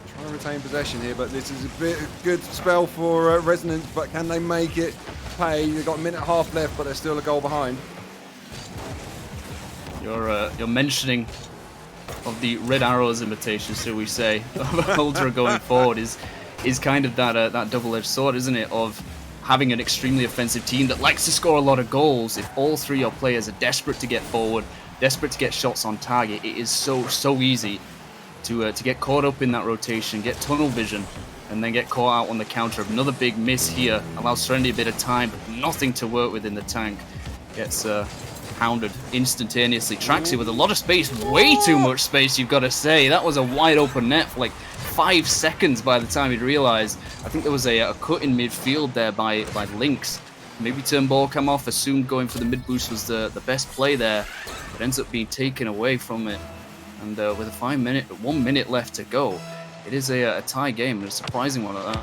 trying to retain possession here, but this is a good spell for Resonance. But can they make it pay? They've got a minute and a half left, but they're still a goal behind. Your mentioning of the Red Arrows imitation, so we say, of Ultra going forward is kind of that double-edged sword, isn't it? Of having an extremely offensive team that likes to score a lot of goals. If all three of your players are desperate to get forward, desperate to get shots on target, it is so easy to get caught up in that rotation, get tunnel vision, and then get caught out on the counter. Another big miss here allows Serenity a bit of time, but nothing to work with in the tank. Gets pounded instantaneously. Traxy with a lot of space, way too much space, you've got to say. That was a wide open net for like 5 seconds by the time he'd realised. I think there was a cut in midfield there by Lynx. Maybe turn ball cam off, assumed going for the mid boost was the best play there, but ends up being taken away from it. And with a 1 minute left to go, it is a tie game, and a surprising one at that.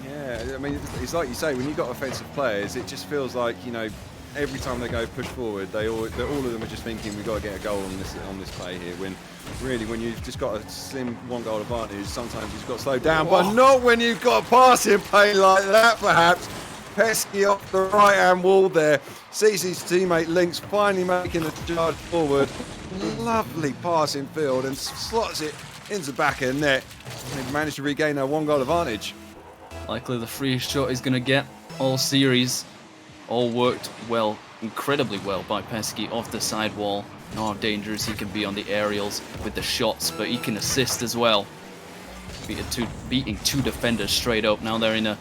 Yeah, I mean, it's like you say, when you've got offensive players, it just feels like, you know, every time they go push forward, all of them are just thinking we've got to get a goal on this play here. When really, when you've just got a slim 1 goal advantage, sometimes you've got to slow down, but not when you've got a passing play like that. Perhaps Pesky off the right-hand wall there. Sees his teammate Lynx finally making a charge forward. Lovely passing field and slots it into the back of the net. And they've managed to regain their 1 goal advantage. Likely the freest shot he's going to get all series. All worked well, incredibly well by Pesky off the sidewall. Know how dangerous he can be on the aerials with the shots, but he can assist as well. Beating 2 defenders straight up. Now they're in a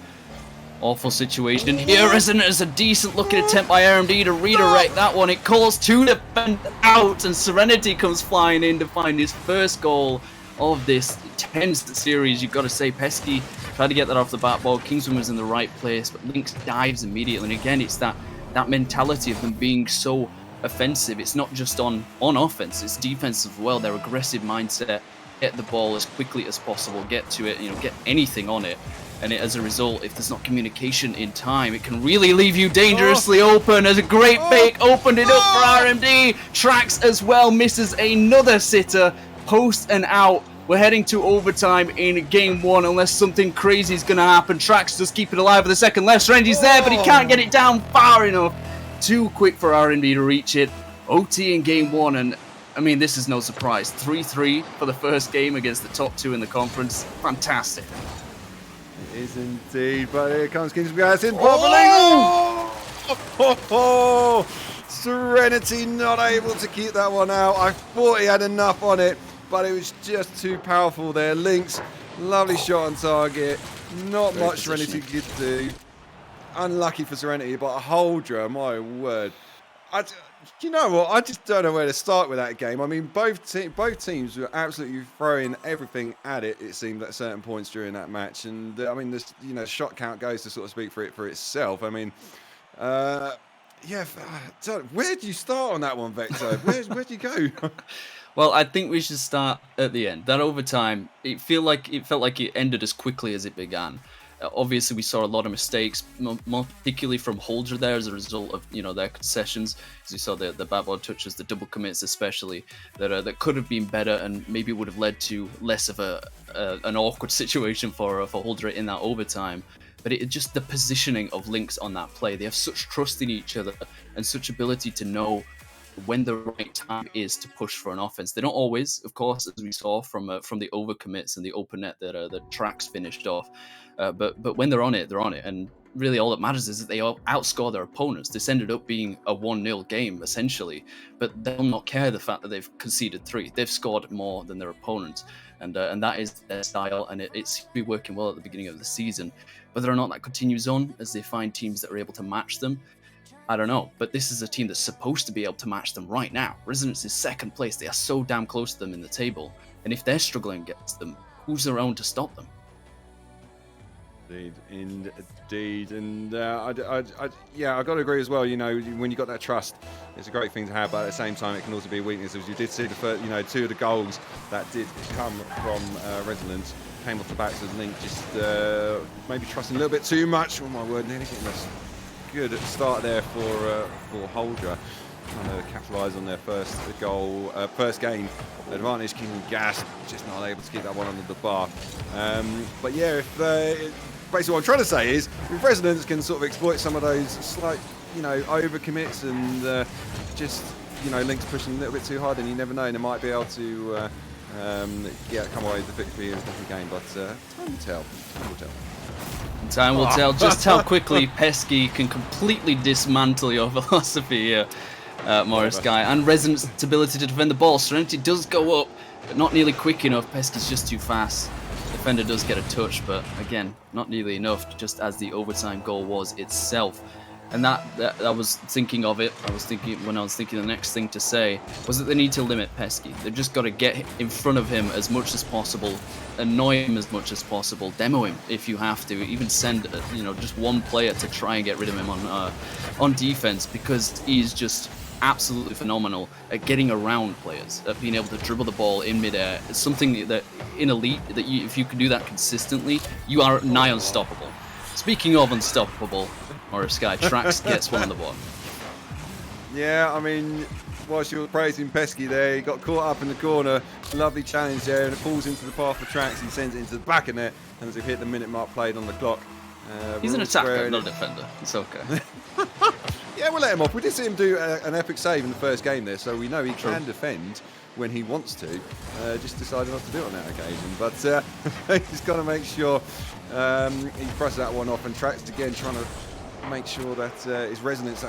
awful situation. Here is a decent looking attempt by RMD to redirect that one. It calls 2 defenders out, and Serenity comes flying in to find his first goal of this tense series. You've got to say, Pesky tried to get that off the back ball. Kingsman was in the right place, but Lynx dives immediately. And again, it's that mentality of them being so offensive. It's not just on offense, it's defense as well. Their aggressive mindset, get the ball as quickly as possible, get to it, you know, get anything on it. And as a result, if there's not communication in time, it can really leave you dangerously open. As a great fake opened it up for RMD. Trax as well misses another sitter. Post and out. We're heading to overtime in game 1 unless something crazy is going to happen. Trax does keep it alive with the second left. Serenity there, but he can't get it down far enough. Too quick for RMD to reach it. OT in game 1, and I mean, this is no surprise. 3-3 for the first game against the top 2 in the conference. Fantastic. It is indeed, but here comes Kingsman. It's in properly. Oh! Serenity not able to keep that one out. I thought he had enough on it, but it was just too powerful there. Lynx, lovely shot on target. Not Very much Serenity could do. Unlucky for Serenity, but a Holdra, my word. You know what? I just don't know where to start with that game. I mean, both teams were absolutely throwing everything at it. It seemed at certain points during that match, and I mean, this shot count goes to sort of speak for itself. I mean, yeah. Where do you start on that one, Vector? Where do you go? Well, I think we should start at the end. That overtime, it felt like it ended as quickly as it began. Obviously, we saw a lot of mistakes, more particularly from Holdra there as a result of their concessions. As we saw the bad touches, the double commits especially, that could have been better and maybe would have led to less of an awkward situation for Holdra in that overtime. But it just the positioning of Lynx on that play. They have such trust in each other and such ability to know when the right time is to push for an offense. They don't always, of course, as we saw from the overcommits and the open net that Trax finished off. But when they're on it, and really all that matters is that they outscore their opponents. This ended up being a 1-0 game essentially, but they'll not care the fact that they've conceded 3. They've scored more than their opponents, and that is their style, and it's been working well at the beginning of the season. Whether or not that continues on as they find teams that are able to match them, I don't know, but this is a team that's supposed to be able to match them right now. Resonance is second place. They are so damn close to them in the table, and if they're struggling against them, who's around to stop them? Indeed, and I got to agree as well. When you got that trust, it's a great thing to have, but at the same time, it can also be a weakness. As you did see, the first, 2 of the goals that did come from Resonance came off the backs of Link, just maybe trusting a little bit too much. Oh my word, nearly getting this good start there for Holdra, trying to capitalise on their first goal, first game advantage. King Gas just not able to keep that one under the bar. But yeah, basically what I'm trying to say is, if Resonance can sort of exploit some of those slight, overcommits and just, Link's pushing a little bit too hard, and you never know, they might be able to come away with the victory in the game. But time will tell. Time will tell just how quickly Pesky can completely dismantle your philosophy here, Morris Guy, and Resonance's ability to defend the ball. Serenity does go up, but not nearly quick enough. Pesky's just too fast. Defender does get a touch, but again, not nearly enough, just as the overtime goal was itself. And that I was thinking of it. I was thinking the next thing to say was that they need to limit Pesky. They've just got to get in front of him as much as possible, annoy him as much as possible, demo him if you have to, even send just one player to try and get rid of him on defense, because he's just absolutely phenomenal at getting around players, at being able to dribble the ball in midair. It's something that in Elite, that if you can do that consistently, you are nigh unstoppable. Speaking of unstoppable, or Sky Trax gets one on the board. Yeah, I mean, whilst you were praising Pesky there, he got caught up in the corner. Lovely challenge there, and it falls into the path of Trax. He sends it into the back of net, and as they hit the minute mark played on the clock. He's an attacker, not a defender. It's okay. Yeah, we'll let him off. We did see him do an epic save in the first game there, so we know he can defend when he wants to. Just decided not to do it on that occasion. But he's got to make sure he presses that one off, and Trax again trying to make sure that his Resonance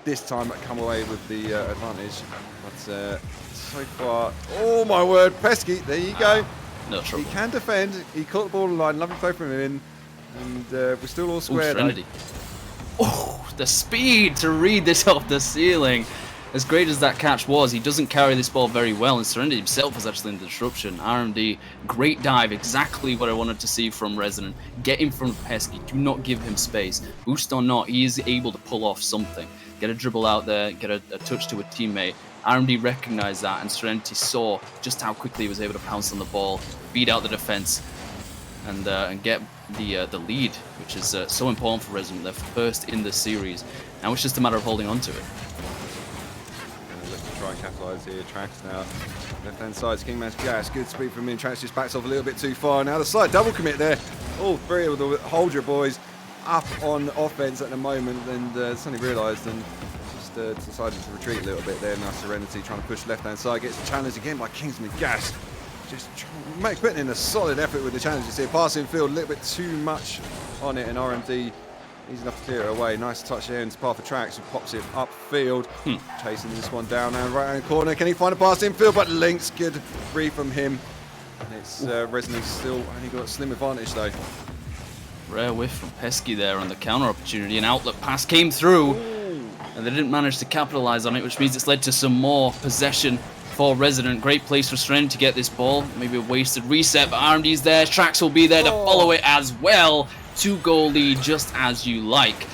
this time come away with the advantage. But so far, oh my word, Pesky, there you go. No trouble. He can defend. He caught the ball in the line. Lovely throw from him in. And we're still all square. Serenity. Oh, the speed to read this off the ceiling. As great as that catch was, he doesn't carry this ball very well, and Serenity himself was actually in the disruption. RMD, great dive, exactly what I wanted to see from Resonant. Get in front of Pesky, do not give him space. Boost or not, he is able to pull off something. Get a dribble out there, get a touch to a teammate. RMD recognized that, and Serenity saw just how quickly he was able to pounce on the ball, beat out the defense, and get the lead, which is so important for Resonant. They're first in the series. Now it's just a matter of holding on to it. Try and capitalise here. Trax now. Left hand side, Kingman's gas. Good speed from him. Trax just backs off a little bit too far. Now the slight double commit there. All three of the Holder boys up on offense at the moment, and suddenly realised and just decided to retreat a little bit there. Now Serenity trying to push left hand side. Gets challenged again by Kingsman Gas. Just putting in a solid effort with the challenges here. Passing field a little bit too much on it, and RMD easy enough to clear it away. Nice touch there into path of Trax, who pops it upfield. Chasing this one down now, right hand corner. Can he find a pass infield? But Lynx, good free from him. And it's Resonance still only got a slim advantage though. Rare whiff from Pesky there on the counter opportunity. An outlet pass came through, and they didn't manage to capitalise on it, which means it's led to some more possession for Resident. Great place for Serenity to get this ball. Maybe a wasted reset, but RMD's there. Trax will be there to follow it as well. 2-goal lead, just as you like.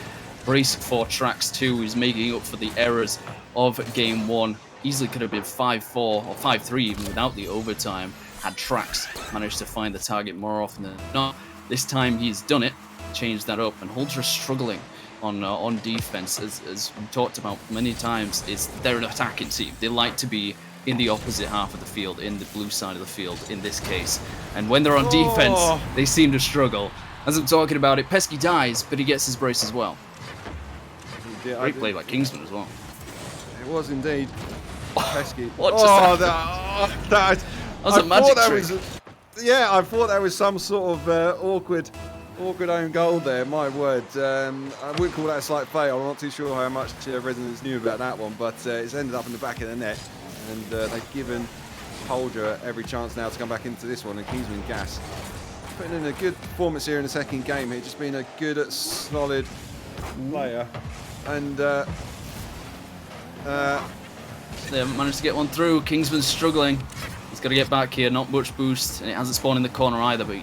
Brace for Trax 2, who's making up for the errors of game 1. Easily could have been 5-4 or 5-3 even without the overtime, had Trax managed to find the target more often than not. This time he's done it, changed that up, and Holder is struggling on defense, as we talked about many times. They're an attacking team. They like to be in the opposite half of the field, in the blue side of the field in this case. And when they're on defense, they seem to struggle. As I'm talking about it, Pesky dies, but he gets his brace as well. Great play by Kingsman as well. It was indeed. Pesky. What just happened? That was a magic trick. I thought that was some sort of awkward own goal there. My word. I wouldn't call that a slight fail. I'm not too sure how much Resonance knew about that one, but it's ended up in the back of the net, and they've given Holder every chance now to come back into this one, and Kingsman Gas putting in a good performance here in the second game here, just being a good, solid player. And they haven't managed to get one through. Kingsman's struggling. He's got to get back here, not much boost, and it hasn't spawned in the corner either, but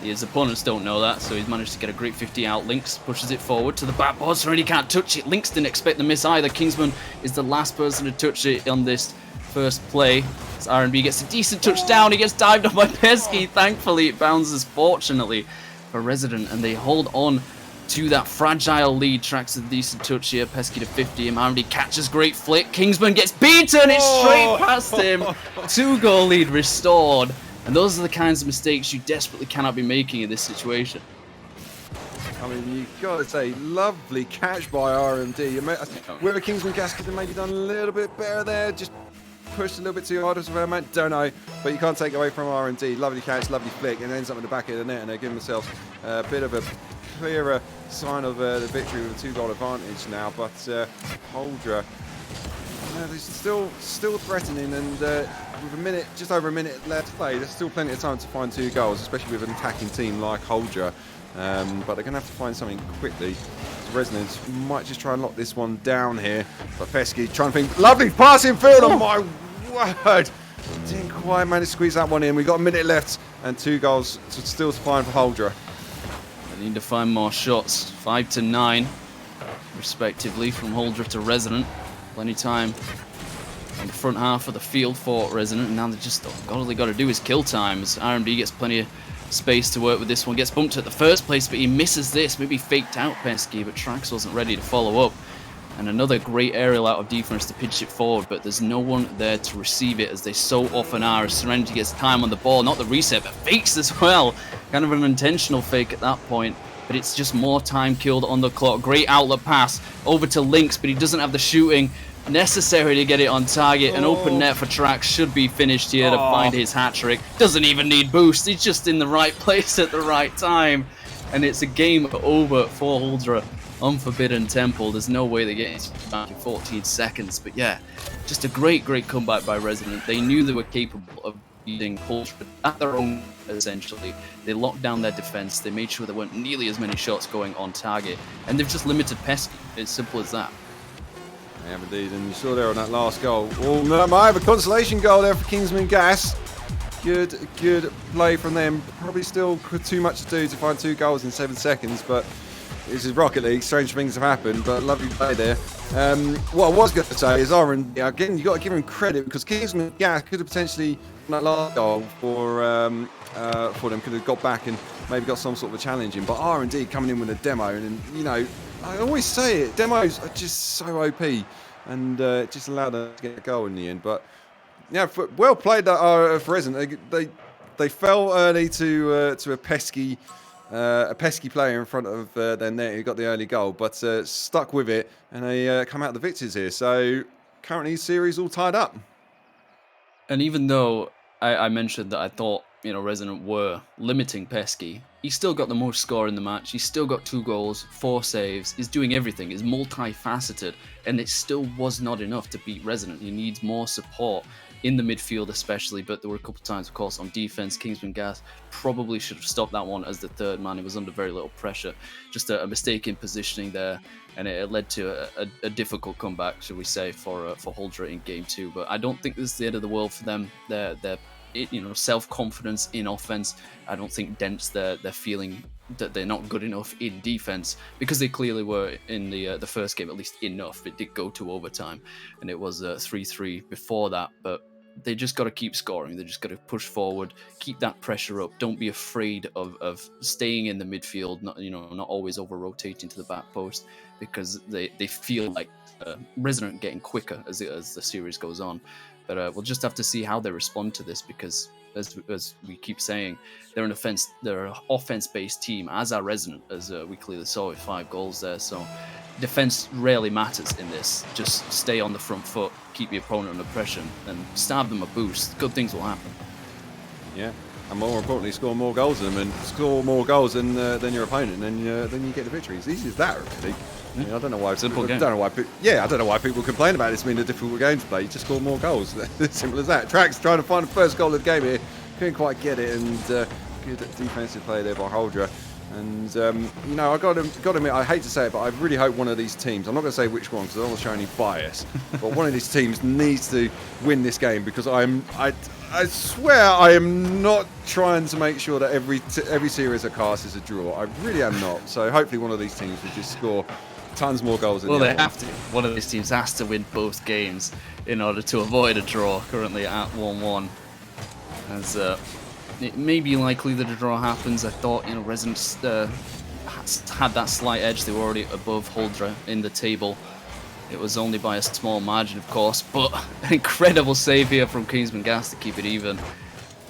his opponents don't know that, so he's managed to get a great 50 out. Lynx pushes it forward to the backboard, so he can't touch it. Lynx didn't expect the miss either. Kingsman is the last person to touch it on this first play. As R&B gets a decent touchdown, he gets dived on by Pesky. Thankfully, it bounces fortunately for Resident, and they hold on to that fragile lead. Trax a decent touch here. Pesky to 50 him. R&B catches, great flick. Kingsman gets beaten. It's straight past him. 2-goal lead restored. And those are the kinds of mistakes you desperately cannot be making in this situation. I mean, you've got to say, lovely catch by RMD. Whether Kingsman Gas could have maybe done a little bit better there, just pushed a little bit too hard as well, don't know. But you can't take it away from RMD. Lovely catch, lovely flick, and ends up in the back of the net, and they're giving themselves a bit of a clearer sign of the victory with a 2-goal advantage now. But Holdra, they're still threatening, and with just over a minute left to play, there's still plenty of time to find 2 goals, especially with an attacking team like Holdra. But they're going to have to find something quickly Resonance might just try and lock this one down here. But Pesky trying to think. Lovely passing field. Oh my word. Didn't quite manage to squeeze that one in. We've got a minute left and 2 goals still to find for Huldra. They need to find more shots. 5 to 9, respectively, from Huldra to Resonant. Plenty time on the front half of the field for Resonant. And now they just, all they got to do is kill time. As RMD gets plenty of space to work with this one. Gets bumped at the first place, but he misses this. Maybe faked out Pesky, but Trax wasn't ready to follow up. And another great aerial out of defense to pitch it forward, but there's no one there to receive it, as they so often are. As Serenity gets time on the ball, not the reset, but fakes as well. Kind of an intentional fake at that point, but it's just more time killed on the clock. Great outlet pass over to Lynx, but he doesn't have the shooting necessary to get it on target. An open net for Trax should be finished here to find his hat-trick. Doesn't even need boost, he's just in the right place at the right time. And it's a game over for Huldra. Unforbidden Temple. There's no way they get it back in 14 seconds. But yeah, just a great comeback by Resonant. They knew they were capable of beating Huldra at their own, essentially. They locked down their defense. They made sure there weren't nearly as many shots going on target. And they've just limited Pesky. It's simple as that. They have indeed. And you saw there on that last goal. Oh, no, I have a consolation goal there for Kingsman Gas. Good play from them. Probably still too much to do to find 2 goals in 7 seconds, but this is Rocket League, strange things have happened, but lovely play there. What I was going to say is, again, you got to give him credit, because Kingsman Gas could have potentially, that last goal for them, could have got back and maybe got some sort of a challenge in. But R&D coming in with a demo, and you know, I always say it, demos are just so OP, and just allowed them to get a goal in the end. But yeah, well played that for Resident. They fell early to a pesky player in front of their net who got the early goal, but stuck with it, and they come out the victors here. So currently series all tied up. And even though I mentioned that I thought, you know, Resonant were limiting Pesky, he still got the most score in the match. He's still got 2 goals, 4 saves. He's doing everything. He's multifaceted, and it still was not enough to beat Resonant. He needs more support in the midfield especially, but there were a couple of times, of course, on defense. Kingsman Gas probably should have stopped that one as the third man. He was under very little pressure. Just a mistake in positioning there, and it led to a difficult comeback, should we say, for Huldra in game 2. But I don't think this is the end of the world for them. They're self-confidence in offense, I don't think dents their feeling that they're not good enough in defense, because they clearly were in the first game, at least enough. It did go to overtime, and it was 3-3 before that, but they just got to keep scoring. They just got to push forward, keep that pressure up. Don't be afraid of staying in the midfield, not always over rotating to the back post, because they feel like Resonant getting quicker as the series goes on. But we'll just have to see how they respond to this, because as we keep saying, they're an offense-based team, as are Resonant, as we clearly saw with 5 goals there. So defense rarely matters in this. Just stay on the front foot, keep your opponent under pressure, and stab them a boost. Good things will happen. Yeah, and more importantly, score more goals than them, and score more goals than your opponent, and then you get the victory. It's easy as that, really. I mean, I don't know why. Simple game. I don't know why people complain about this being a difficult game to play. You just score more goals. Simple as that. Trax trying to find the first goal of the game here. Couldn't quite get it, and good defensive play there by Huldra. And I got to admit, I hate to say it, but I really hope one of these teams, I'm not going to say which one because I don't want to show any bias, but one of these teams needs to win this game, because I swear I am not trying to make sure that every series of cast is a draw. I really am not. So hopefully one of these teams will just score tons more goals than they have to. One of these teams has to win both games in order to avoid a draw, currently at 1-1. As it may be likely that a draw happens. I thought, Resonant had that slight edge. They were already above Huldra in the table. It was only by a small margin, of course, but an incredible save here from Kingsman Gas to keep it even.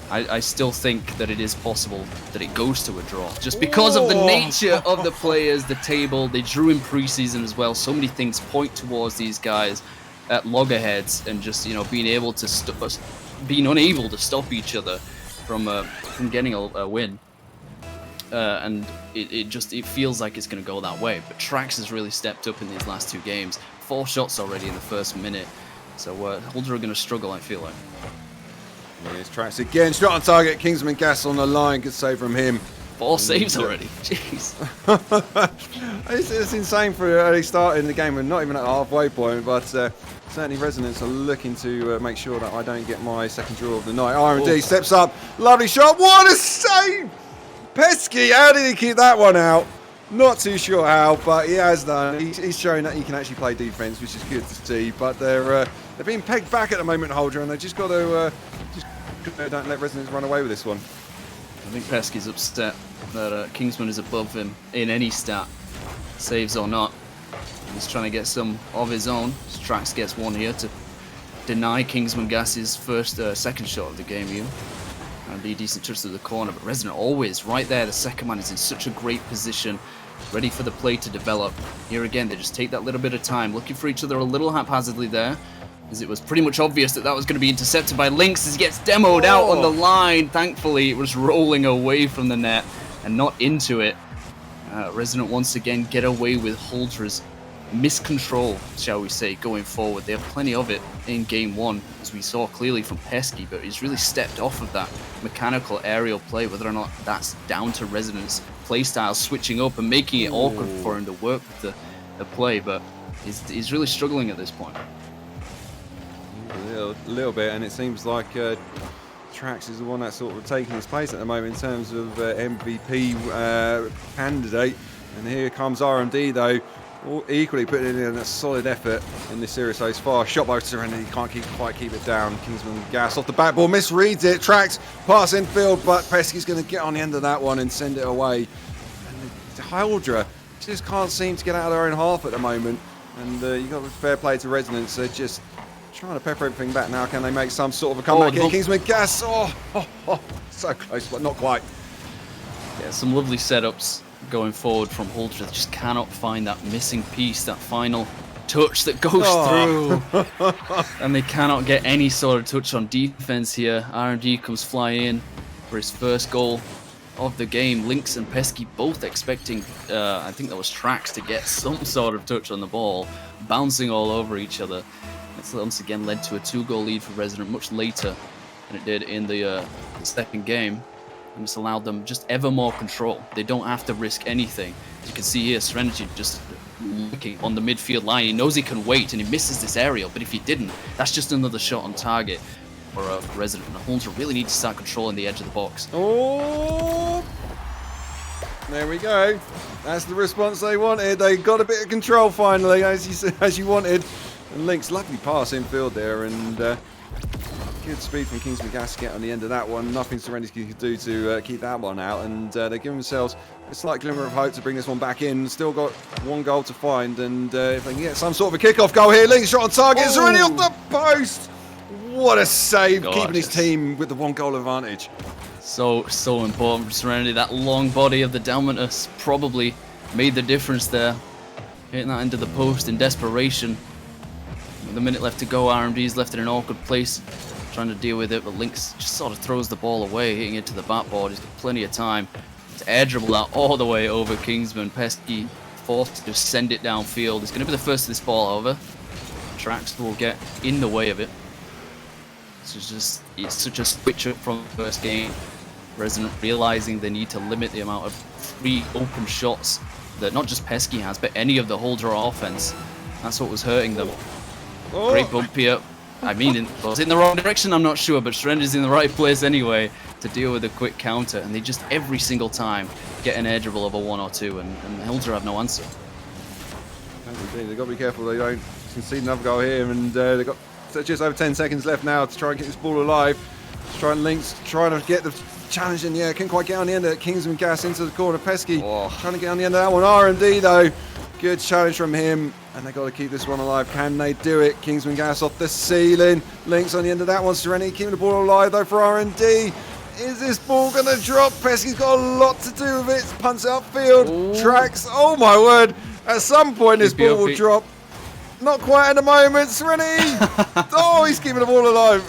I still think that it is possible that it goes to a draw, just because of the nature of the players, the table. They drew in preseason as well. So many things point towards these guys at loggerheads, and just being unable to stop each other from getting a win. And it feels like it's going to go that way. But Trax has really stepped up in these last 2 games. 4 shots already in the first minute. So Huldra are going to struggle, I feel like. Here's Trax again, shot on target. Kingsman Gas on the line, good save from him. 4 saves already. Jeez. It's insane for an early start in the game. We're not even at the halfway point, but certainly Resonance are looking to make sure that I don't get my second draw of the night. R&D steps up. Lovely shot. What a save! Pesky, how did he keep that one out? Not too sure how, but he has done. He's showing that he can actually play defense, which is good to see. But they're being pegged back at the moment, Holder, and they just got to don't let Resonance run away with this one. I think Pesky's upset that Kingsman is above him in any stat, saves or not. He's trying to get some of his own. Strax gets one here to deny Kingsman Gas's second shot of the game here. And be a decent touch to the corner, but Resident always right there. The second man is in such a great position, ready for the play to develop. Here again, they just take that little bit of time, looking for each other a little haphazardly there, as it was pretty much obvious that that was going to be intercepted by Lynx as he gets demoed out on the line. Thankfully, it was rolling away from the net and not into it. Resident once again get away with Holdra's miscontrol, shall we say, going forward. They have plenty of it in game 1, as we saw clearly from Pesky, but he's really stepped off of that mechanical aerial play, whether or not that's down to Resonance playstyle switching up and making it awkward for him to work with the play, but he's really struggling at this point. A little bit, and it seems like Trax is the one that's sort of taking his place at the moment in terms of MVP candidate. And here comes RMD though, equally putting in a solid effort in this series so far. Shot by Serenity, can't quite keep it down. Kingsman Gas off the backboard, misreads it. Trax pass infield, but Pesky's going to get on the end of that one and send it away. And Hyldra just can't seem to get out of their own half at the moment. And you got fair play to Resonance. They're just trying to pepper everything back now. Can they make some sort of a comeback here? Kingsman Gas, so close, but not quite. Yeah, some lovely setups going forward from Holder. They just cannot find that missing piece, that final touch that goes through. And they cannot get any sort of touch on defense here. R&D comes flying in for his first goal of the game. Lynx and Pesky both expecting, I think that was Trax, to get some sort of touch on the ball, bouncing all over each other. It's once again led to a 2-goal lead for Resident much later than it did in the second game. And it's allowed them just ever more control. They don't have to risk anything. As you can see here, Serenity just looking on the midfield line. He knows he can wait and he misses this aerial, but if he didn't, that's just another shot on target for Resident. And the Hunter really need to start controlling the edge of the box. Oh, there we go. That's the response they wanted. They got a bit of control finally, as you wanted. And Lynx, lovely pass infield there, and good speed from Kingsman Gas to get on the end of that one. Nothing Serenity can do to keep that one out, and they give themselves a slight glimmer of hope to bring this one back in. Still got 1 goal to find, and if they can get some sort of a kick-off goal here, Lynx shot on target, Serenity off the post! What a save, keeping his team with the 1 goal advantage. So important for Serenity. That long body of the Dalmatus probably made the difference there. Hitting that into the post in desperation. With a minute left to go, RMD's left in an awkward place, trying to deal with it, but Lynx just sort of throws the ball away, hitting it to the backboard. He's got plenty of time to air dribble that all the way over Kingsman. Pesky forced to just send it downfield. It's going to be the first of this ball over. Trax will get in the way of it. It's such a switch up from the first game. Resident realizing they need to limit the amount of free open shots that not just Pesky has, but any of the Holder offense. That's what was hurting them. Great bump here. I mean, was it in the wrong direction? I'm not sure, but Surrender's in the right place anyway to deal with a quick counter, and they just every single time get an air dribble of a 1 or 2, and Hilder have no answer. They've got to be careful they don't concede another goal here, and they've got just over 10 seconds left now to try and get this ball alive. Try and Lynx, trying to get the challenge in the air, couldn't quite get on the end of it. Kingsman Gas into the corner, Pesky trying to get on the end of that one. R&D though, good challenge from him. And they got to keep this one alive. Can they do it? Kingsman Gas off the ceiling. Lynx on the end of that one. Serenity keeping the ball alive though for R&D. Is this ball going to drop? Pesky's got a lot to do with it. Punts outfield. Trax. Oh my word. At some point this ball will drop. Not quite at the moment. Serenity. Oh, he's keeping the ball alive.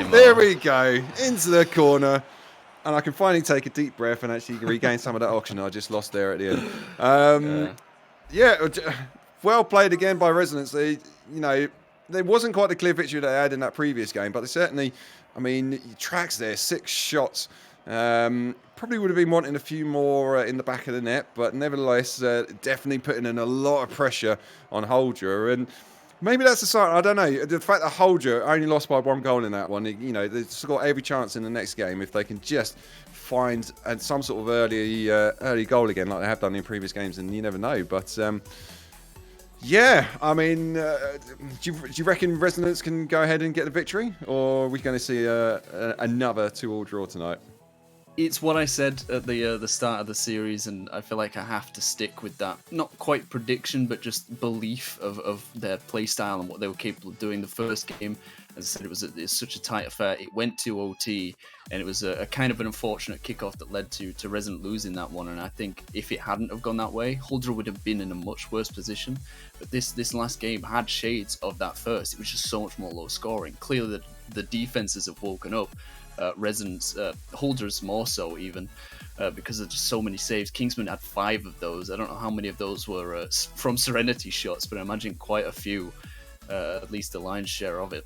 There we go. Into the corner. And I can finally take a deep breath and actually regain some of that oxygen I just lost there at the end. Yeah. Well played again by Resonance. They, there wasn't quite the clear picture they had in that previous game, but they certainly, I mean, Trax there, 6 shots Probably would have been wanting a few more in the back of the net, but nevertheless, definitely putting in a lot of pressure on Holdra. And maybe that's a sign. I don't know. The fact that Holdra only lost by 1 goal in that one, you know, they've got every chance in the next game if they can just find some sort of early goal again, like they have done in previous games. And you never know. But yeah, I mean, do you reckon Resonance can go ahead and get the victory, or are we going to see another 2-2 draw tonight? It's what I said at the start of the series, and I feel like I have to stick with that. Not quite prediction, but just belief of their playstyle and what they were capable of doing. The first game, as I said, it was such a tight affair. It went to OT, and it was a kind of an unfortunate kickoff that led to Resident losing that one. And I think if it hadn't have gone that way, Huldra would have been in a much worse position. But this last game had shades of that first. It was just so much more low scoring. Clearly, the defenses have woken up. Resonance, Holders more so even, because of just so many saves. Kingsman had 5 of those. I don't know how many of those were from Serenity shots, but I imagine quite a few, at least the lion's share of it.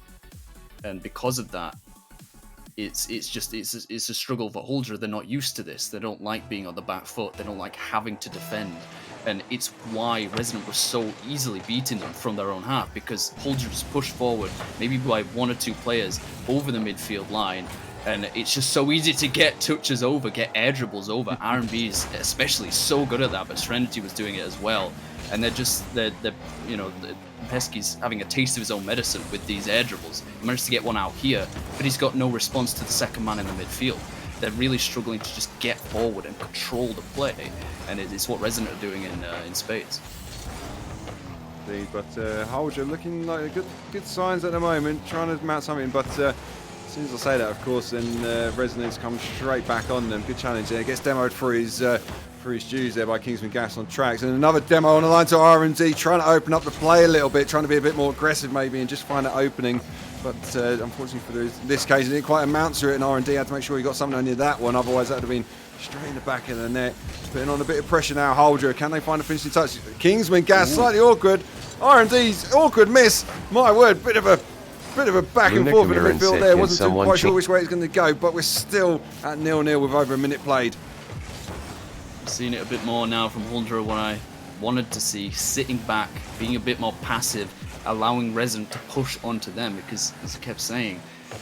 And because of that, it's a struggle for Holdra. They're not used to this. They don't like being on the back foot. They don't like having to defend. And it's why Resident was so easily beating them from their own half, because Holdra just pushed forward, maybe by 1 or 2 players over the midfield line. And it's just so easy to get touches over, get air dribbles over. R&B is especially so good at that, but Serenity was doing it as well. And they're you know, Pesky's having a taste of his own medicine with these air dribbles. He managed to get one out here, but he's got no response to the second man in the midfield. They're really struggling to just get forward and control the play, and it's what Resonant are doing in spades. Indeed, but Holdra looking like good signs at the moment, trying to mount something, but as soon as I say that, of course, then Resonance comes straight back on them. Good challenge there. Gets demoed for his dues there by Kingsman Gas on tracks. And another demo on the line to R&D, trying to open up the play a little bit, trying to be a bit more aggressive maybe and just find that opening. But unfortunately for this case, it didn't quite amount to it, and R&D had to make sure he got something under that one. Otherwise, that would have been straight in the back of the net. Putting on a bit of pressure now, Holdra. Can they find a finishing touch? Kingsman Gas, slightly awkward. R&D's awkward miss. My word, bit of a back and forth in the midfield there. Wasn't quite sure which way it's going to go, but we're still at 0-0 with over a minute played. Seeing it a bit more now from Huldra, what I wanted to see, sitting back, being a bit more passive, allowing Resident to push onto them, because as I kept saying,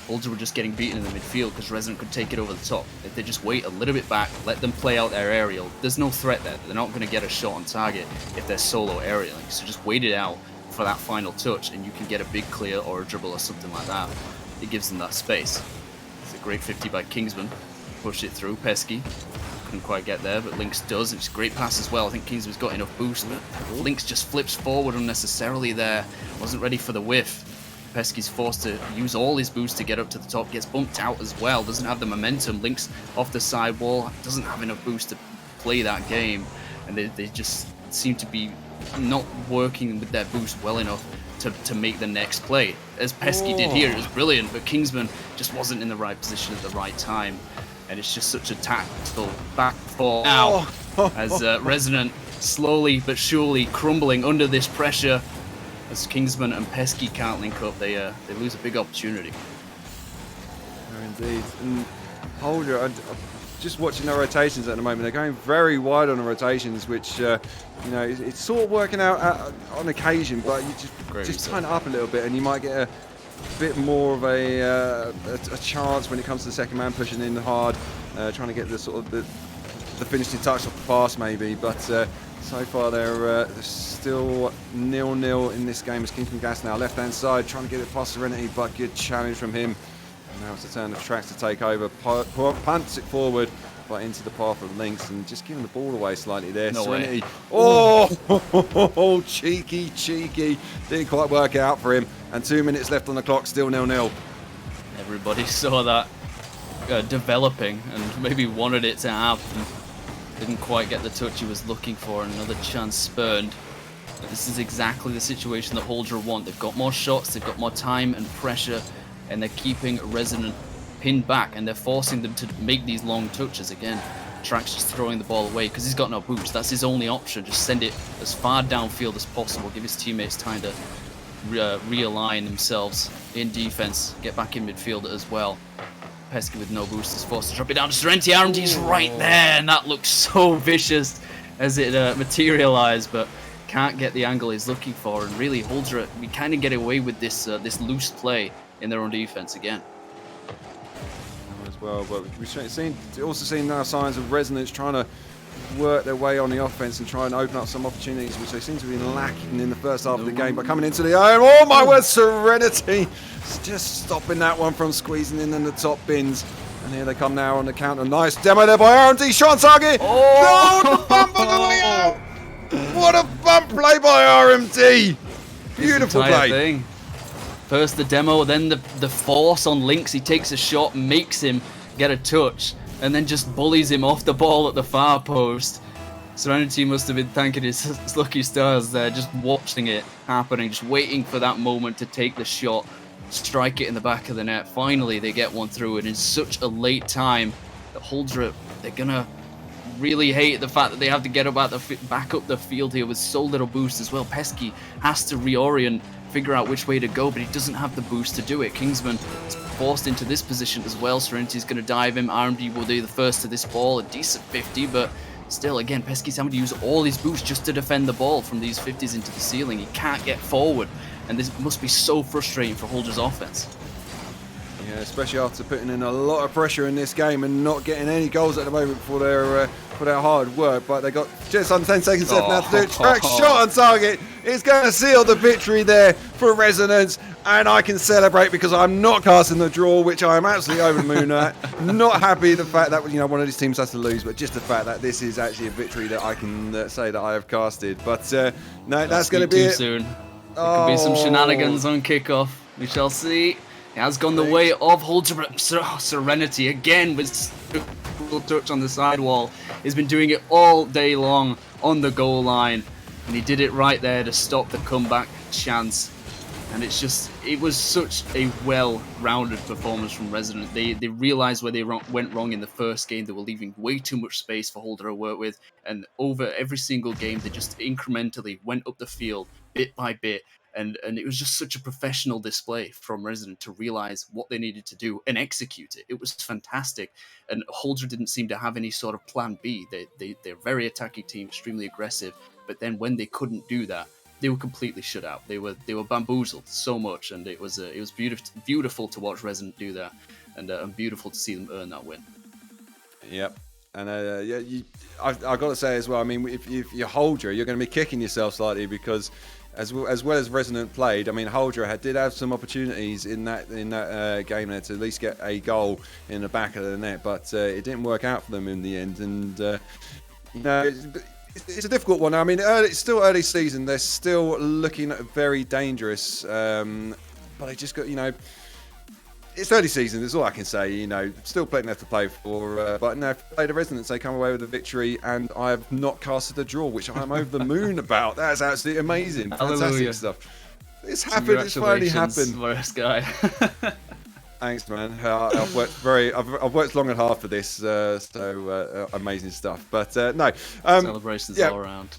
Huldra were just getting beaten in the midfield because Resident could take it over the top. If they just wait a little bit back, let them play out their aerial, there's no threat there. They're not going to get a shot on target if they're solo aerialing, so just wait it out for that final touch and you can get a big clear or a dribble or something like that. It gives them that space. It's a great 50 by Kingsman. Push it through, Pesky. Couldn't quite get there, but Lynx does. It's a great pass as well. I think Kingsman's got enough boost. Lynx just flips forward unnecessarily there. Wasn't ready for the whiff. Pesky's forced to use all his boost to get up to the top. Gets bumped out as well. Doesn't have the momentum. Lynx off the side wall. Doesn't have enough boost to play that game. And they just seem to be not working with their boost well enough to make the next play. As Pesky did here, it was brilliant, but Kingsman just wasn't in the right position at the right time. And it's just such a tactical back four now as Resonant slowly but surely crumbling under this pressure. As Kingsman and Pesky can't link up, they lose a big opportunity. Oh, indeed. And Holdra, just watching their rotations at the moment, they're going very wide on the rotations, which you know, it's sort of working out on occasion, but you just tighten it up a little bit, and you might get a bit more of a chance when it comes to the second man pushing in hard, trying to get the sort of the finishing touch off the pass maybe. But so far they're still 0-0 in this game as Kingsman Gas now left hand side trying to get it past Serenity, but good challenge from him. And now it's a turn of Tracks to take over, punts it forward, but into the path of Lynx and just giving the ball away slightly there. No Serenity. way. Oh, cheeky. Didn't quite work out for him. And 2 minutes left on the clock, still 0-0. Everybody saw that developing and maybe wanted it to happen. Didn't quite get the touch he was looking for, and another chance spurned. But this is exactly the situation that Holdra want. They've got more shots, they've got more time and pressure, and they're keeping Resonant pinned back, and they're forcing them to make these long touches again. Trax just throwing the ball away because he's got no boost. That's his only option. Just send it as far downfield as possible. Give his teammates time to realign themselves in defense. Get back in midfield as well. Pesky with no boost is forced to drop it down to Serenity. RMD's right there, and that looks so vicious as it materialized, but can't get the angle he's looking for. And really, Huldra, we kind of get away with this this loose play in their own defense again. As well, but we've also seen now signs of Resonance trying to work their way on the offense and try and open up some opportunities, which they seem to be lacking in the first half of the game. But coming into the oh my word, Serenity just stopping that one from squeezing in the top bins. And here they come now on the counter. Nice demo there by RMD. Shot on target. Oh, no, the bump on the way out. What a bump play by RMD. Beautiful play. Thing. First the demo, then the force on Lynx. He takes a shot, makes him get a touch, and then just bullies him off the ball at the far post. Serenity must have been thanking his lucky stars there, just watching it happening, just waiting for that moment to take the shot, strike it in the back of the net. Finally, they get one through, and in such a late time that Huldra, they're gonna really hate the fact that they have to get back up the field here with so little boost as well. Pesky has to reorient, figure out which way to go, but he doesn't have the boost to do it. Kingsman is forced into this position as well. Serenity's going to dive him. RMD will do the first to this ball, a decent 50, but still, again, Pesky's having to use all his boost just to defend the ball from these 50s into the ceiling. He can't get forward, and this must be so frustrating for Huldra's offense. Yeah, especially after putting in a lot of pressure in this game and not getting any goals at the moment for their hard work. But they got just under 10 seconds left now to do it. Track shot on target. It's going to seal the victory there for Resonance. And I can celebrate because I'm not casting the draw, which I am absolutely over the moon at. Not happy the fact that one of these teams has to lose, but just the fact that this is actually a victory that I can say that I have casted. But no, that's going to be too it. Soon. There could be some shenanigans on kickoff. We shall see. It has gone the way of Huldra, but Serenity again with a touch on the sidewall. He's been doing it all day long on the goal line, and he did it right there to stop the comeback chance. And it was such a well-rounded performance from Resident. They realized where they went wrong in the first game. They were leaving way too much space for Huldra to work with, and over every single game, they just incrementally went up the field bit by bit. And it was just such a professional display from Resident to realize what they needed to do and execute it. It was fantastic. And Huldra didn't seem to have any sort of plan B. They're a very attacking team, extremely aggressive. But then when they couldn't do that, they were completely shut out. They were bamboozled so much, and it was beautiful to watch Resident do that, and beautiful to see them earn that win. Yep. And I've got to say as well, I mean, if you Huldra, you're going to be kicking yourself slightly because as well as Resonant played, I mean, Huldra did have some opportunities in that game there to at least get a goal in the back of the net, but it didn't work out for them in the end. And it's a difficult one. I mean, it's still early season. They're still looking very dangerous, but they just got it's early season, that's all I can say. Still plenty left to play for. But no, if they play the Resonance, they come away with a victory, and I have not casted a draw, which I'm over the moon about. That's absolutely amazing. Fantastic stuff. It's happened. It's finally happened. Worst guy. Thanks, man. I've worked long and hard for this. So amazing stuff. But no. Celebrations all around.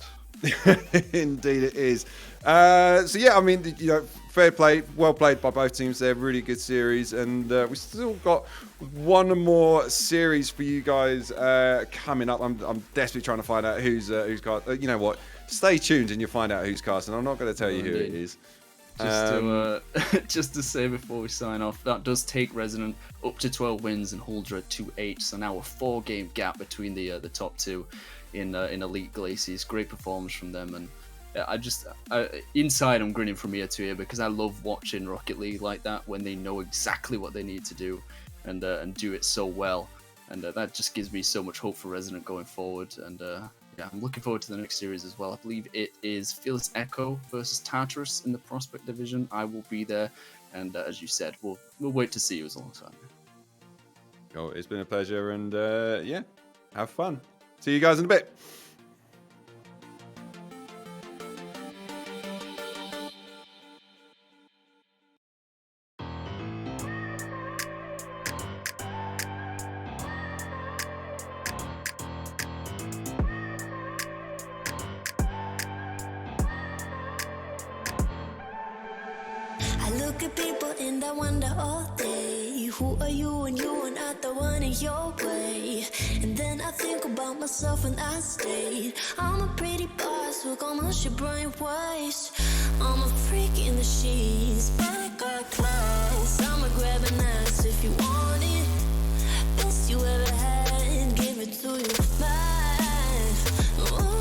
Indeed, it is. So yeah, I mean, fair play, well played by both teams there. Really good series, and we still got one more series for you guys coming up. I'm desperately trying to find out who's cast. You know what? Stay tuned, and you'll find out who's cast. And I'm not going to tell you who it is. Just to say before we sign off, that does take Resonant up to 12 wins and Huldra to 8. So now a 4-game gap between the top two in Elite Glaciers. Great performance from them, and inside I'm grinning from ear to ear because I love watching Rocket League like that when they know exactly what they need to do and do it so well, and that just gives me so much hope for Resonant going forward. And yeah, I'm looking forward to the next series as well. I believe it is Fearless Echo versus Tartarus in the Prospect Division. I will be there, and as you said, we'll wait to see you as long as I can. Cool. It's been a pleasure, and yeah, have fun. See you guys in a bit. I look at people and I wonder all day, who are you and you and I want it your way. And then I think about myself and I stayed. I'm a pretty boss, look almost your brain waves. I'm a freak in the sheets, but I got class. I'ma grab an ass if you want it. Best you ever had, give it to you back. Ooh.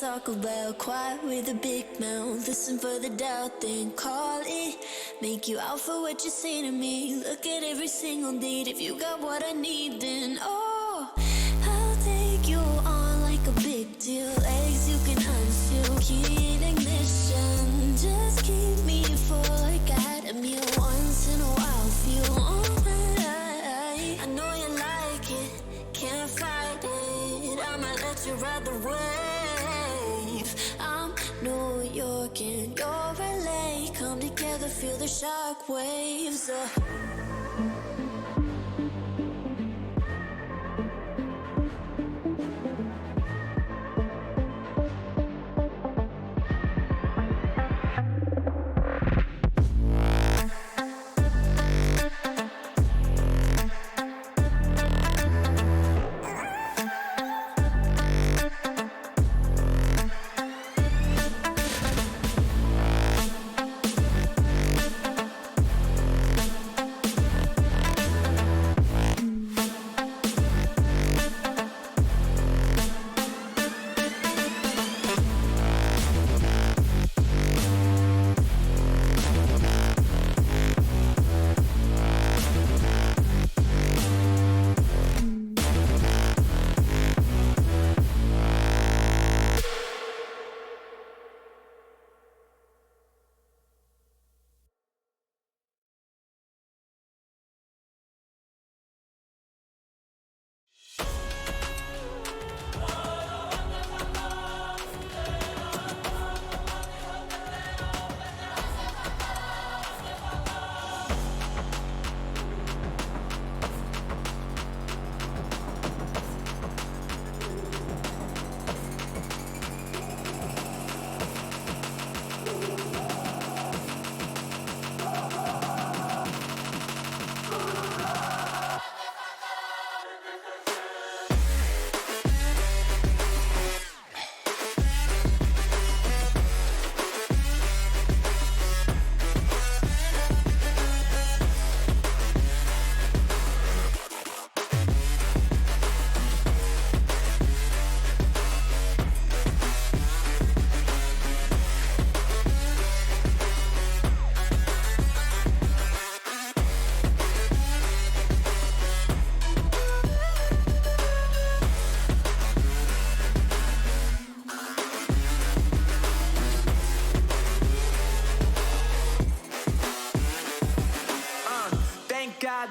Talk about quiet with a big mouth. Listen for the doubt, then call it. Make you out for what you say to me. Look at every single date. If you got what I need, then oh, I'll take you on like a big deal. Legs you can unseal, key in ignition. Just keep me full like I had a meal once in a while. Feel alright. I know you like it, can't fight it. I'ma let you ride the wave. I'm New York and you're LA. Come together, feel the shock waves.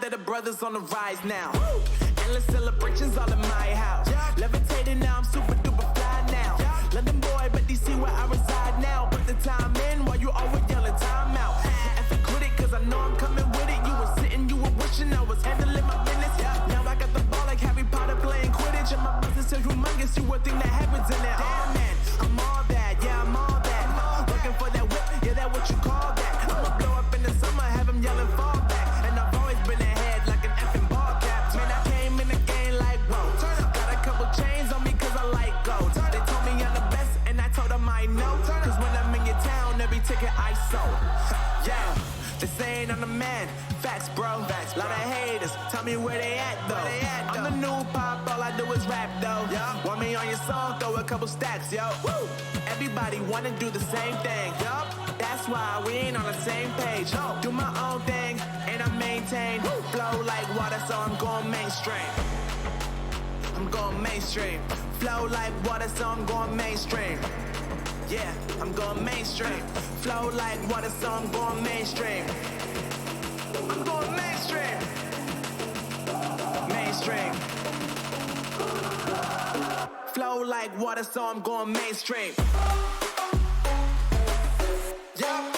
That the brothers on the rise now. Endless celebrations all in my house. Levitating now, I'm super duper fly now. London boy, but DC where I reside now. Put the time in while you always yelling time out. And for quit it, cause I know I'm coming with it. You were sitting, you were wishing I was handling my business. Now I got the ball like Harry Potter playing Quidditch. And my business is humongous, you would think that happens in it. Damn man, I'm all that, yeah I'm all that. Looking for that whip, yeah that what you call that. I'ma blow up in the summer, have them yelling fall back. And I've always been ahead like an effing ball cap. Man, I came in the game like whoa. Got a couple chains on me cause I like gold. They told me I'm the best and I told them I know. Cause when I'm in your town, every ticket I sold. Yeah, they saying I'm the man. Facts, bro. Lot of haters, tell me where they at though. I'm the new pop, all I do is rap though. Want me on your song, throw a couple stacks, yo. Woo! Everybody wanna do the same thing. Yup, that's why we ain't on the same page. Do my own thing, and I maintain. Flow like water, so I'm going mainstream. I'm going mainstream. Flow like water, so I'm going mainstream. Yeah, I'm going mainstream. Flow like water, so I'm going mainstream. I'm going mainstream. Mainstream. Flow like water, so I'm going mainstream. Yeah.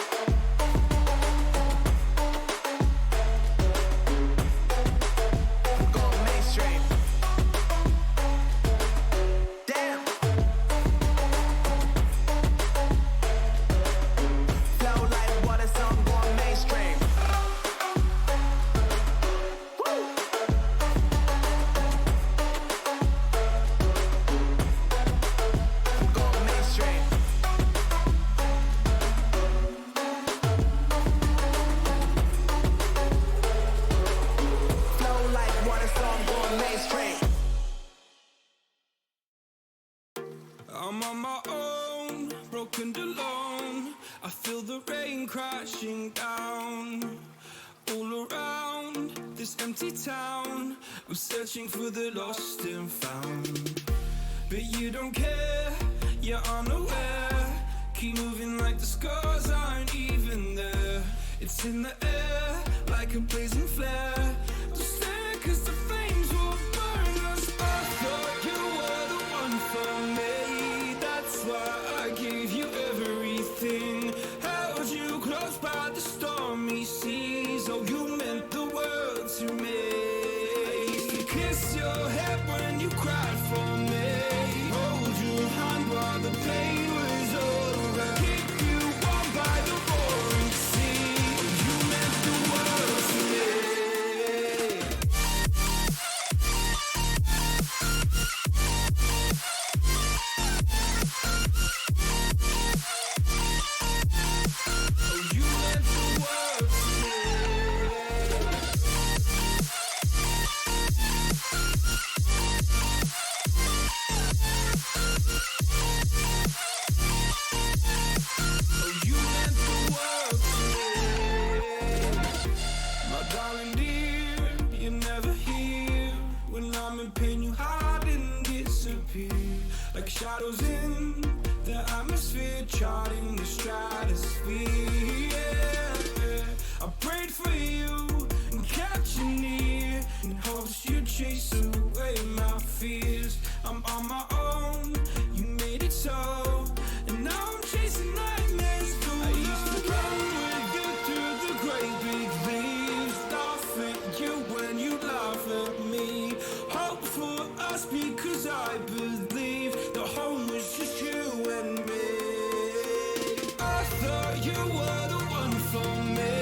I'm on my own, broken and alone. I feel the rain crashing down all around this empty town. I'm searching for the lost and found, but you don't care, you're unaware. Keep moving like the scars aren't even there. It's in the air like a blazing flare. Don't stare 'cause the flames will burn us. I thought you were the one for me, that's why I gave you everything. Held you close by the stormy seas. Oh, you meant the world to me. I used to kiss your head when you cried for me. Hold your hand while the pain was over. Keep you warm by the roaring sea. Oh, you meant the world to me. Like shadows in the atmosphere, charting the stratosphere. Yeah. I prayed for you and kept you near in hopes you'd chase away my fears. I'm on my own, you made it so, and now I'm chasing nightmares too. I used to run with you through the great big leaves, laugh at you when you laugh at me. Hope for us because I believe the home was just you and me. I thought you were the one for me,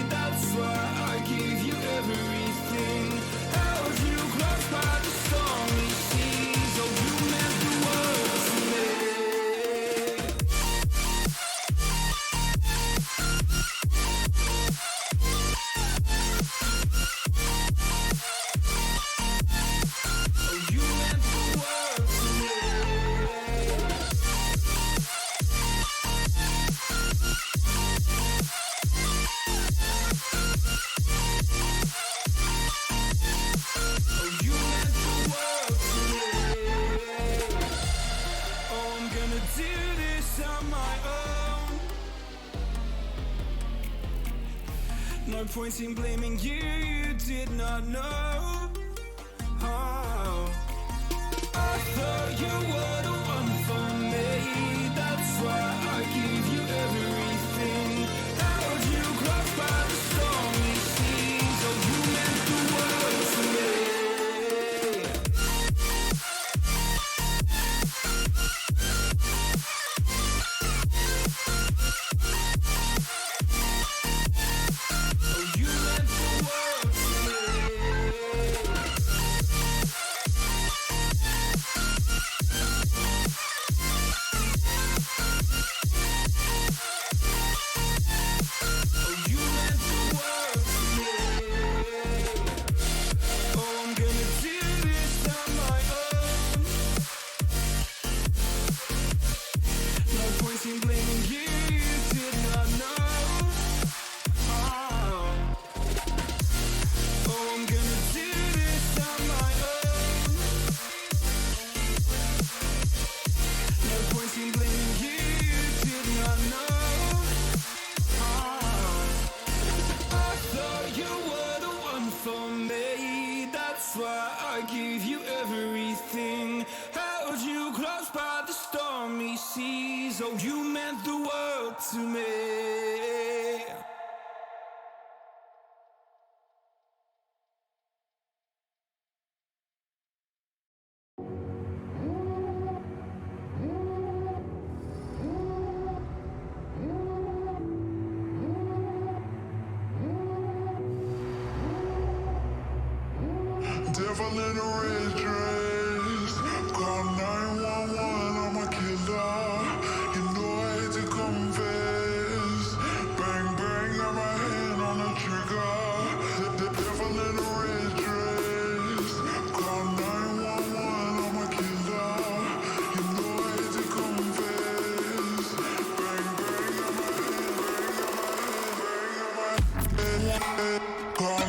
that's why I gave you everything. Held you close by the stormy seas. Oh, you meant the world to me. No point in blaming you, you did not know. Oh. I thought you were the one for me, that's why I gave you everything. Held you close by the stormy seas. Oh, you meant the world to me. Oh, you meant the world to me. tossed by the stormy seas. Oh, you meant the world to me. Devil in a red dress, call 911, I'm a killer. You know I hate to confess. Bang bang, got my hand on the trigger. The devil in a red dress, call 911, I'm a killer. You know I hate to confess. Bang bang, got my hand, bang got my hand, call.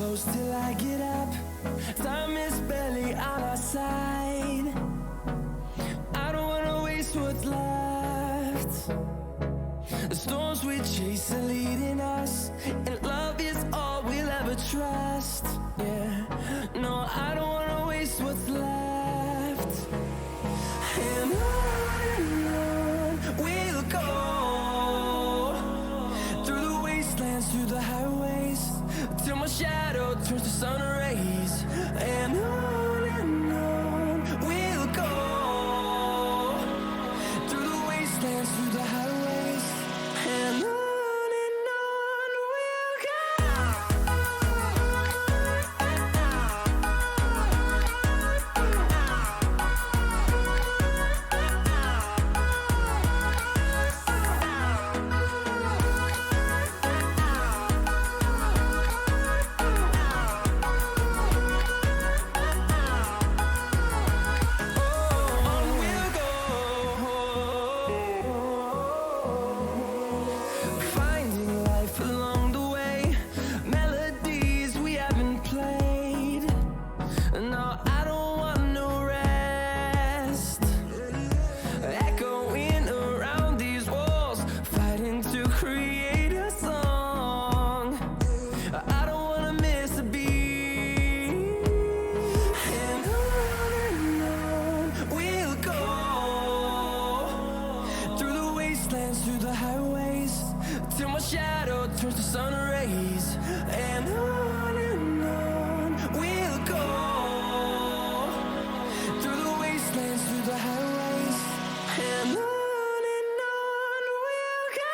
Close till I get up. Time is barely on our side. I don't wanna waste what's left. The storms we chase are leading us, and love is all we'll ever trust. Yeah, no, I don't wanna waste what's left. And on we'll go, through the wastelands, through the highways, till my shadow turns to sun rays. And on we'll go, through the wastelands, through the highways. And on we'll go. wastelands, through the highways, till my shadow turns to sun rays. And on we'll go, through the wastelands, through the highways, and on we'll go.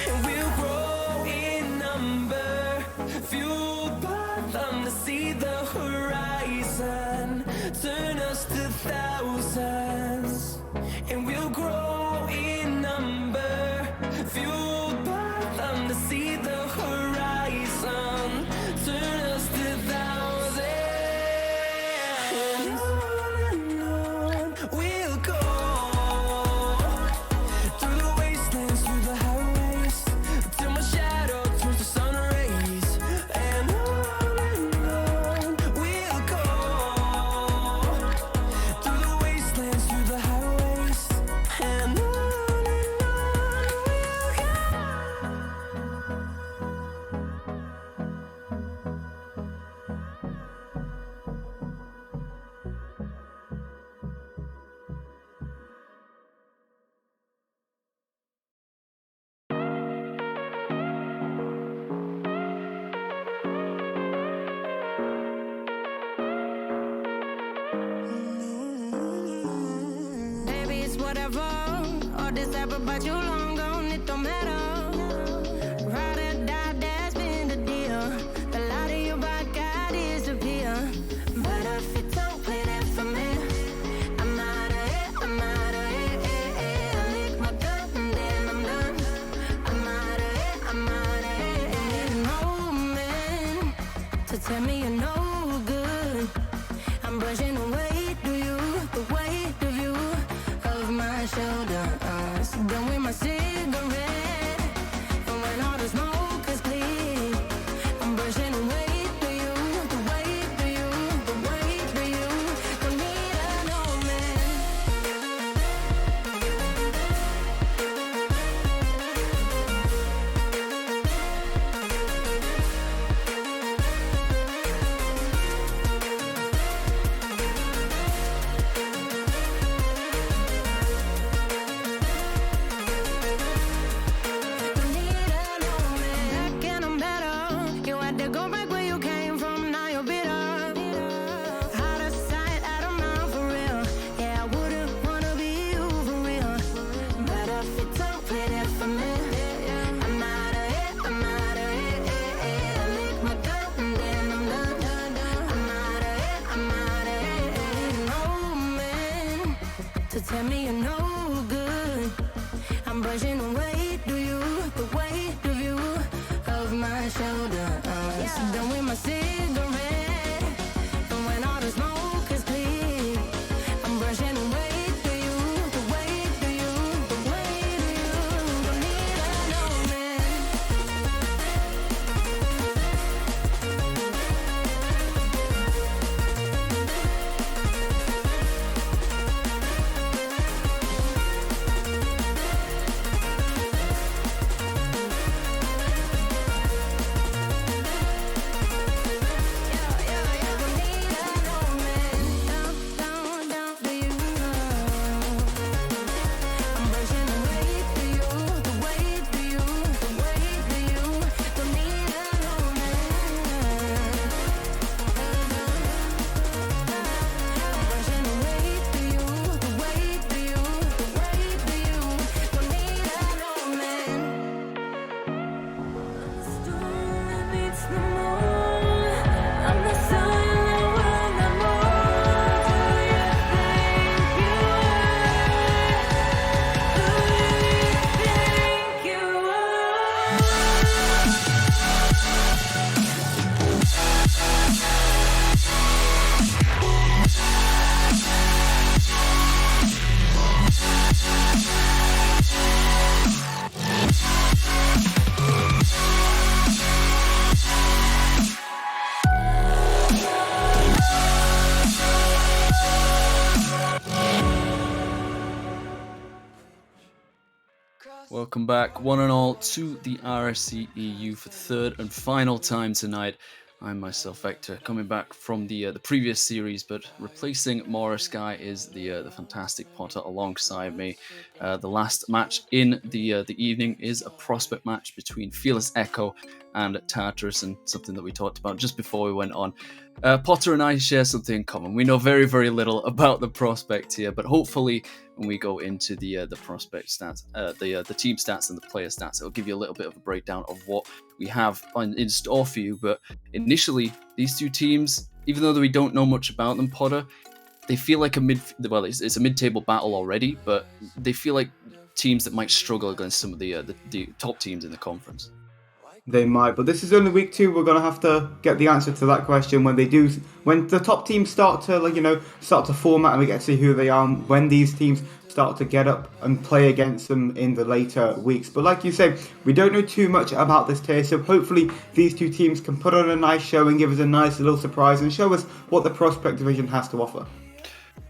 And we'll grow in number, fueled by them to see the horizon, turn us to thousands. And we'll grow in number, fueled by them to see the horizon, turn us to thousands. And on we'll go, through the wastelands, through the highways, till my shadow turns to sun rays. And on we'll go, through the wastelands, through the highways, and on we'll go. Baby, it's whatever. All this ever, but you long gone, it don't matter. Ride or die, that's been the deal. The light of your back, I disappear. But if you don't play that for me, I'm out of it, I'm out of it. I lick my gun and then I'm done. I'm out of it, I'm out of it. And hoping to tell me you're no good. I'm brushing away, do you, the weight of you, of my shoulders. Done with my cigarette, and when all the smoke is clear, I'm brushing away, do you, the weight of you, the weight of you. Don't need a no man. Don't need a no man. Back and I'm better. You had to go back where you came from, now you're bitter. Out of sight, out of mind for real. Yeah, I wouldn't wanna be you for real. But if you don't play that for me, I'm out of it, I'm out of it. I lick my gun and then I'm done. I'm out of it, I'm out of it. Oh man, to tell me you're no good. I'm brushing away, do you, the weight of you, of my shoulders. Done with my cigarette, and when all the smoke is clear, I'm brushing away, do you, the weight of you, the weight of you. Don't need a no man. Welcome back, one and all, to the RSC EU for the third and final time tonight. I'm myself, Vector, coming back from the previous series, but replacing Morris Guy is the fantastic Potter alongside me. The last match in the evening is a prospect match between Fearless Echo and Tartarus, and something that we talked about just before we went on. Potter and I share something in common. We know very, very little about the prospect here, but hopefully when we go into the prospect stats, the team stats and the player stats, it'll give you a little bit of a breakdown of what we have in store for you. But initially, these two teams, even though we don't know much about them, Potter, they feel like it's a mid-table battle already, but they feel like teams that might struggle against some of the top teams in the conference. They might, but this is only week 2. We're gonna have to get the answer to that question when the top teams start to format and we get to see who they are. When these teams start to get up and play against them in the later weeks. But like you say, we don't know too much about this tier, so hopefully these two teams can put on a nice show and give us a nice little surprise and show us what the prospect division has to offer.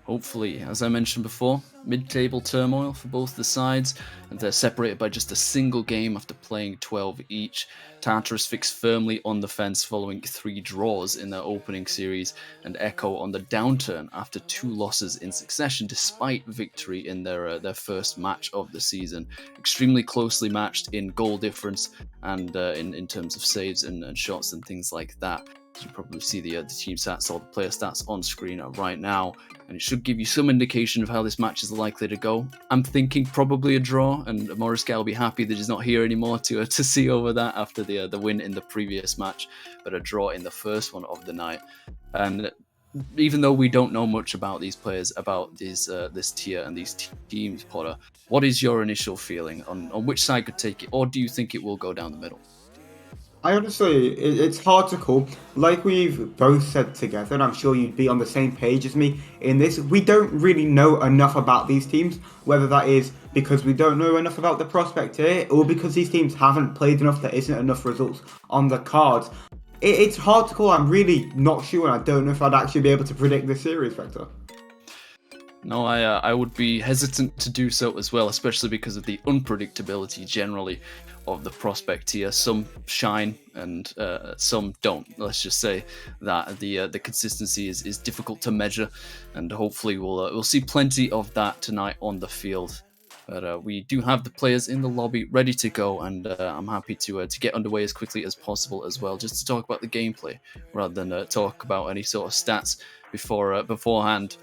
Hopefully, as I mentioned before, mid-table turmoil for both the sides, and they're separated by just a single game after playing 12 each. Tartarus fixed firmly on the fence following 3 draws in their opening series, and Echo on the downturn after 2 losses in succession despite victory in their first match of the season. Extremely closely matched in goal difference and in terms of saves and shots and things like that. You probably see the team stats or the player stats on screen right now, and it should give you some indication of how this match is likely to go. I'm thinking probably a draw, and Morris Guy will be happy that he's not here anymore to see over that after the win in the previous match, but a draw in the first one of the night. And even though we don't know much about these players, about this tier and these teams, Potter, what is your initial feeling on which side could take it, or do you think it will go down the middle? I honestly, it's hard to call. Like we've both said together, and I'm sure you'd be on the same page as me in this, we don't really know enough about these teams, whether that is because we don't know enough about the prospect here, or because these teams haven't played enough, there isn't enough results on the cards. It's hard to call. I'm really not sure, and I don't know if I'd actually be able to predict this series, Vector. No, I would be hesitant to do so as well, especially because of the unpredictability generally of the prospect here. Some shine and some don't. Let's just say that the consistency is difficult to measure, and hopefully we'll see plenty of that tonight on the field. But we do have the players in the lobby ready to go, and I'm happy to get underway as quickly as possible as well, just to talk about the gameplay rather than talk about any sort of stats beforehand.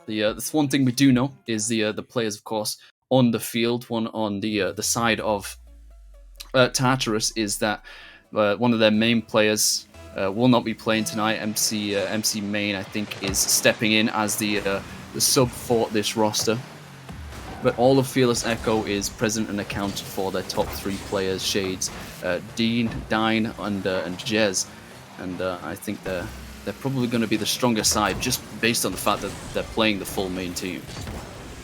The one thing we do know is the players, of course, on the field. One on the side of Tartarus is that one of their main players will not be playing tonight. MC Main, I think, is stepping in as the sub for this roster. But all of Fearless Echo is present and accounted for. Their top 3 players, Shades, Dean, Dine, and Jez. And I think they're probably going to be the stronger side just based on the fact that they're playing the full main team.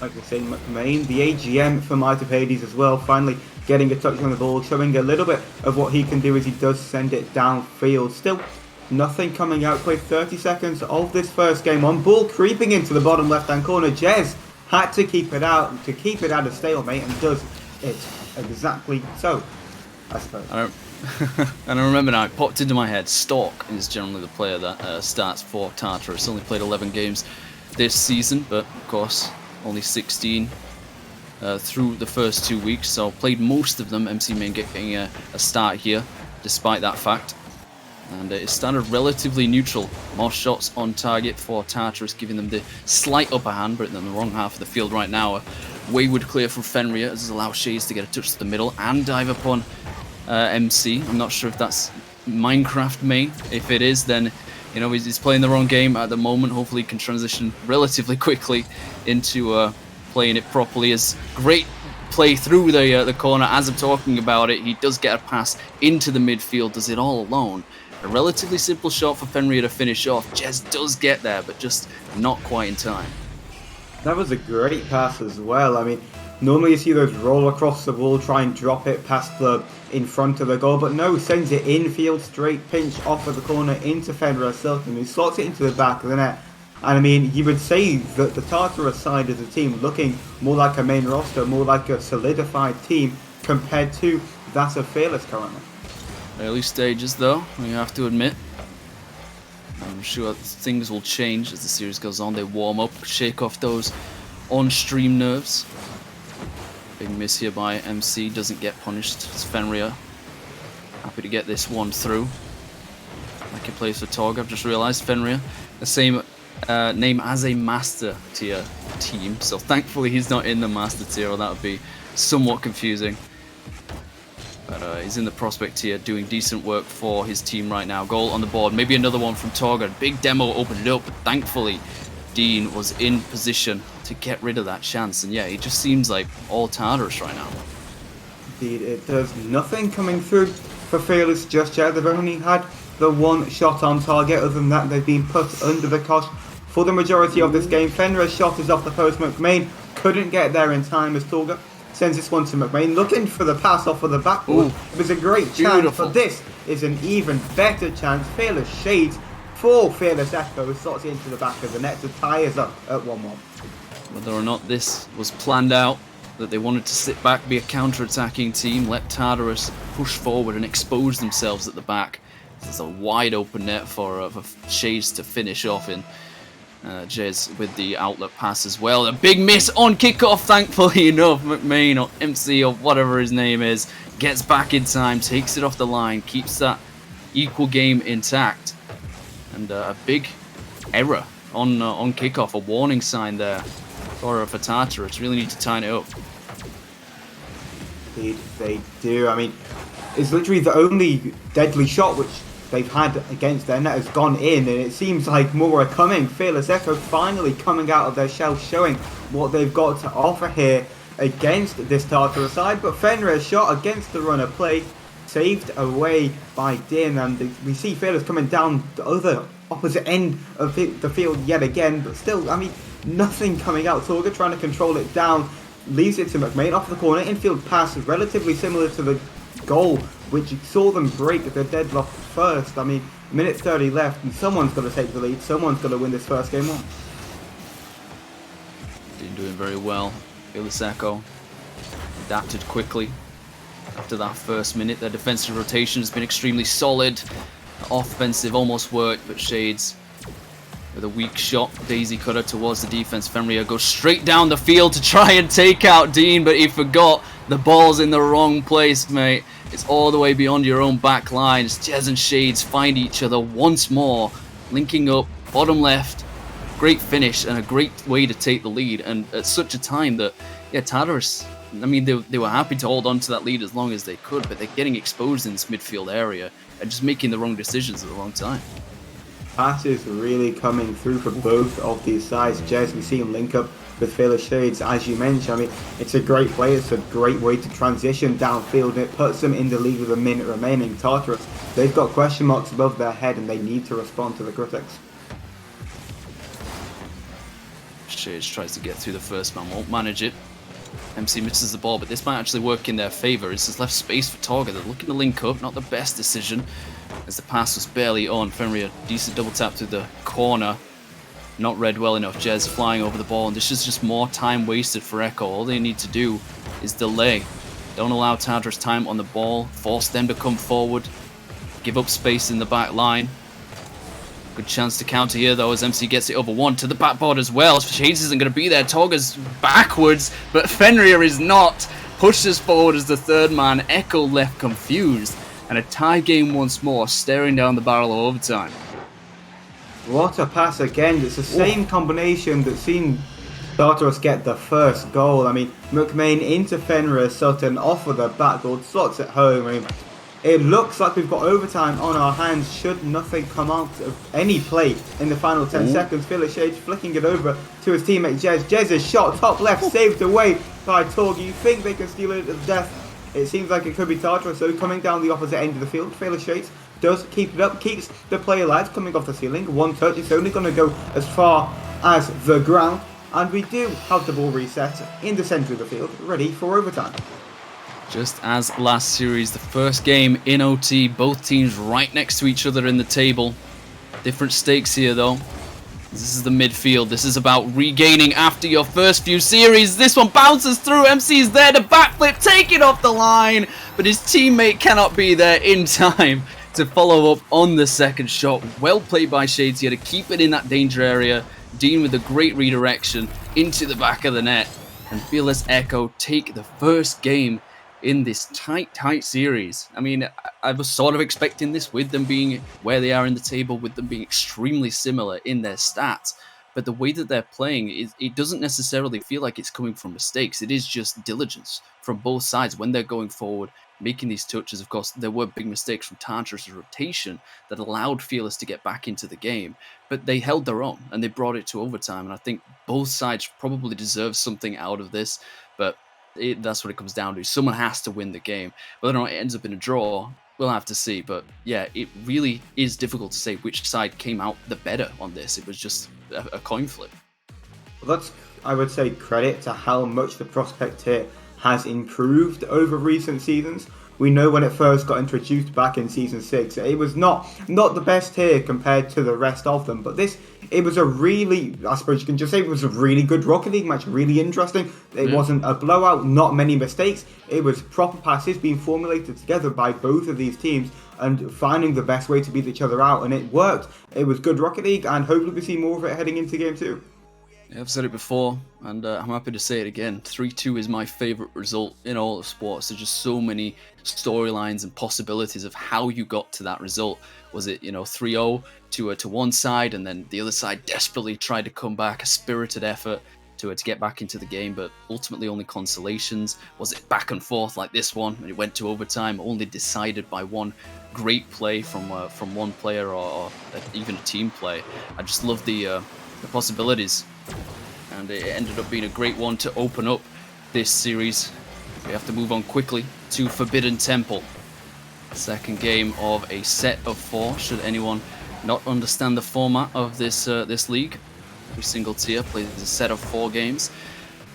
Like we say, Main, the AGM for Mitopades as well, finally getting a touch on the ball, showing a little bit of what he can do as he does send it downfield. Still, nothing coming out. Played 30 seconds of this first game on. Ball creeping into the bottom left-hand corner. Jez had to keep it out of stalemate, and does it exactly so, I suppose. And I remember now, it popped into my head, Stork is generally the player that starts for Tartarus. Only played 11 games this season, but of course only 16 through the first 2 weeks, so played most of them. MC Main getting a start here despite that fact, and it started relatively neutral. More shots on target for Tartarus, giving them the slight upper hand, but in the wrong half of the field right now. A wayward clear from Fenrir as allows Shades to get a touch to the middle and dive upon MC. I'm not sure if that's Minecraft Main. If it is, then he's playing the wrong game at the moment. Hopefully he can transition relatively quickly into playing it properly. As great play through the corner as I'm talking about it. He does get a pass into the midfield, does it all alone. A relatively simple shot for Fenrir to finish off. Jez does get there, but just not quite in time. That was a great pass as well. I mean, normally you see those roll across the wall, try and drop it past in front of the goal, but no, sends it infield, straight pinch off of the corner into Fenrir Silken, who slots it into the back of the net. And I mean, you would say that the Tartarus side as a team looking more like a main roster, more like a solidified team, compared to that of Fearless currently. Early stages though, we have to admit. I'm sure things will change as the series goes on. They warm up, shake off those on-stream nerves. Big miss here by MC, doesn't get punished. It's Fenrir. Happy to get this one through. Like he plays for Torg, I've just realised. Fenrir, the same name as a Master Tier team, so thankfully he's not in the Master Tier, or that would be somewhat confusing. But he's in the Prospect Tier, doing decent work for his team right now. Goal on the board, maybe another one from Torg. Big demo opened it up, but thankfully Dean was in position to get rid of that chance. And yeah, he just seems like all Tartarus right now. Indeed, it does. Nothing coming through for Fearless just yet. They've only had the one shot on target. Other than that, they've been put under the cosh for the majority of this game. Fenrir's shot is off the post. McMahon couldn't get there in time as Torga sends this one to McMahon, looking for the pass off of the backboard. It was a great chance, Beautiful. but this is an even better chance. Fearless Shades for Fearless Echo slots it into the back of the net to tie us up at 1-1. Whether or not this was planned out, that they wanted to sit back, be a counter-attacking team, let Tartarus push forward and expose themselves at the back. There's a wide open net for Shades to finish off in. Jez with the outlet pass as well. A big miss on kickoff, thankfully enough. McMahon or MC or whatever his name is gets back in time, takes it off the line, keeps that equal game intact. And a big error on kickoff, a warning sign there for Tartarus. Really need to tighten it up. Indeed, they do. I mean, it's literally the only deadly shot which they've had against their net has gone in, and it seems like more are coming. Fearless Echo finally coming out of their shell, showing what they've got to offer here against this Tartarus side. But Fenrir's shot against the runner play, saved away by Din, and we see Fearless coming down the other opposite end of the field yet again. But still, I mean, nothing coming out. Torga trying to control it down, leaves it to McMahon off the corner. Infield pass, relatively similar to the goal which saw them break the deadlock first. I mean, minute 30 left, and someone's got to take the lead. Someone's got to win this first game one. Didn't doing very well. Fearless Echo adapted quickly after that first minute. Their defensive rotation has been extremely solid. Offensive almost worked, but Shades with a weak shot, daisy cutter towards the defense. Fenrir goes straight down the field to try and take out Dean, but he forgot the ball's in the wrong place, mate. It's all the way beyond your own back line. Jez and Shades find each other once more, linking up, bottom left. Great finish and a great way to take the lead, and at such a time that, yeah, Tartarus, I mean, they were happy to hold on to that lead as long as they could, but they're getting exposed in this midfield area and just making the wrong decisions at the wrong time. Passes really coming through for both of these sides. Jez, we see him link up with Fearless Shades, as you mentioned. I mean, it's a great play. It's a great way to transition downfield, and it puts them in the lead with a minute remaining. Tartarus, they've got question marks above their head, and they need to respond to the critics. Shades tries to get through the first man, won't manage it. MC misses the ball, but this might actually work in their favour. It's just left space for Torga. They're looking to link up, not the best decision, as the pass was barely on. Fenrir, decent double tap to the corner. Not read well enough. Jez flying over the ball, and this is just more time wasted for Echo. All they need to do is delay. Don't allow Tartarus time on the ball. Force them to come forward. Give up space in the back line. Good chance to counter here, though, as MC gets it over one to the backboard as well. Shades isn't going to be there. Torga's backwards, but Fenrir is not. Pushes forward as the third man. Echo left confused. And a tie game once more, staring down the barrel of overtime. What a pass again. It's the same combination that seen Tartarus get the first goal. I mean, McMahon into Fenrir, Sutton off of the backboard, slots it home. I mean, it looks like we've got overtime on our hands should nothing come out of any play in the final 10 seconds. Fearless Shades flicking it over to his teammate Jez. Jez's shot, top left, saved away by Torg. You think they can steal it to death. It seems like it could be Tartarus, so coming down the opposite end of the field. Fearless Shades does keep it up, keeps the play alive, coming off the ceiling. One touch, it's only going to go as far as the ground. And we do have the ball reset in the centre of the field, ready for overtime. Just as last series, the first game in OT, both teams right next to each other in the table. Different stakes here though. This is the midfield. This is about regaining after your first few series. This one bounces through. MC's there to backflip, take it off the line, but his teammate cannot be there in time to follow up on the second shot. Well played by Shades here to keep it in that danger area. Dean with a great redirection into the back of the net. And Fearless Echo take the first game in this tight series. I mean, I was sort of expecting this with them being where they are in the table, with them being extremely similar in their stats. But the way that they're playing, it doesn't necessarily feel like it's coming from mistakes. It is just diligence from both sides when they're going forward, making these touches. Of course, there were big mistakes from Tartarus' rotation that allowed Fearless to get back into the game. But they held their own and they brought it to overtime. And I think both sides probably deserve something out of this. But that's what it comes down to. Someone has to win the game. Whether or not it ends up in a draw, we'll have to see. But yeah, it really is difficult to say which side came out the better on this. It was just a coin flip. Well, that's, I would say, credit to how much the prospect here has improved over recent seasons. We know when it first got introduced back in Season 6, it was not the best here compared to the rest of them. But it was a really, I suppose you can just say it was a really good Rocket League match, really interesting. It wasn't a blowout, not many mistakes. It was proper passes being formulated together by both of these teams and finding the best way to beat each other out. And it worked. It was good Rocket League, and hopefully we see more of it heading into Game 2. Yeah, I've said it before, and I'm happy to say it again. 3-2 is my favourite result in all of sports. There's just so many storylines and possibilities of how you got to that result. Was it, 3-0 to one side, and then the other side desperately tried to come back, a spirited effort to get back into the game, but ultimately only consolations? Was it back and forth like this one, and it went to overtime, only decided by one great play from one player or even a team play? I just love the possibilities. And it ended up being a great one to open up this series. We have to move on quickly to Forbidden Temple. Second game of a set of 4, should anyone not understand the format of this league. Every single tier plays a set of 4 games.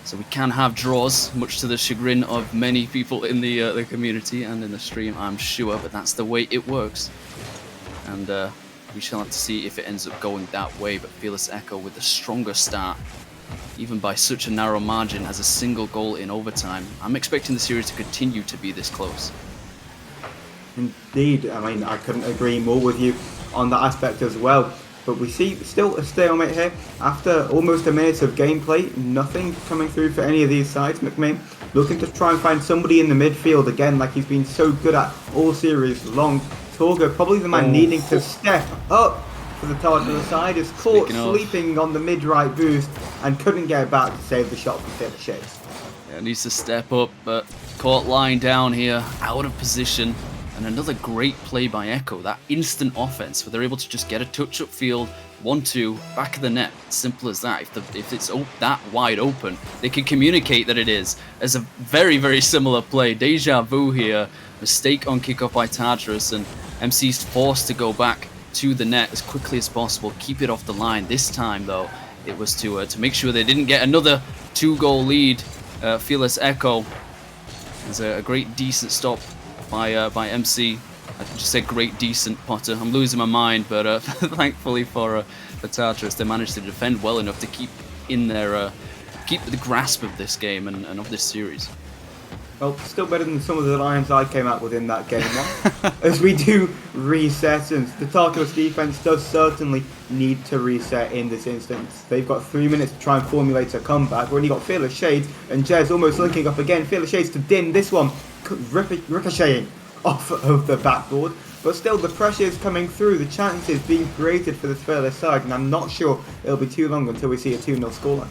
So we can have draws, much to the chagrin of many people in the community and in the stream, I'm sure, but that's the way it works. And we shall have to see if it ends up going that way, but Fearless Echo with the stronger start, even by such a narrow margin as a single goal in overtime. I'm expecting the series to continue to be this close. Indeed, I mean, I couldn't agree more with you on that aspect as well. But we see still a stalemate here. After almost a minute of gameplay, nothing coming through for any of these sides. McMahon looking to try and find somebody in the midfield again, like he's been so good at all series long. Torgo, probably the man needing to step up for the Tartarus side, is caught sleeping on the mid-right boost and couldn't get back to save the shot from Thur Shades. Yeah, needs to step up, but caught lying down here, out of position. And another great play by Echo, that instant offense where they're able to just get a touch upfield, 1-2, back of the net. Simple as that. If it's that wide open, they can communicate that it is. There's a very, very similar play. Deja vu here. Mistake on kickoff by Tartarus, and MC's forced to go back to the net as quickly as possible, keep it off the line. This time, though, it was to make sure they didn't get another 2-goal lead. Fearless Echo. There's a great, decent stop by MC. I just said great, decent, Potter. I'm losing my mind, but thankfully for Tartarus, they managed to defend well enough to keep in their keep the grasp of this game and of this series. Well, still better than some of the lines I came out with in that game. As we do reset, and the Tartarus defense does certainly need to reset in this instance. They've got 3 minutes to try and formulate a comeback. We've only got Fearless Shades and Jez almost linking up again. Fearless Shades to Din, this one ricocheting off of the backboard. But still, the pressure is coming through, the chances being created for the Fearless side, and I'm not sure it'll be too long until we see a 2-0 scoreline.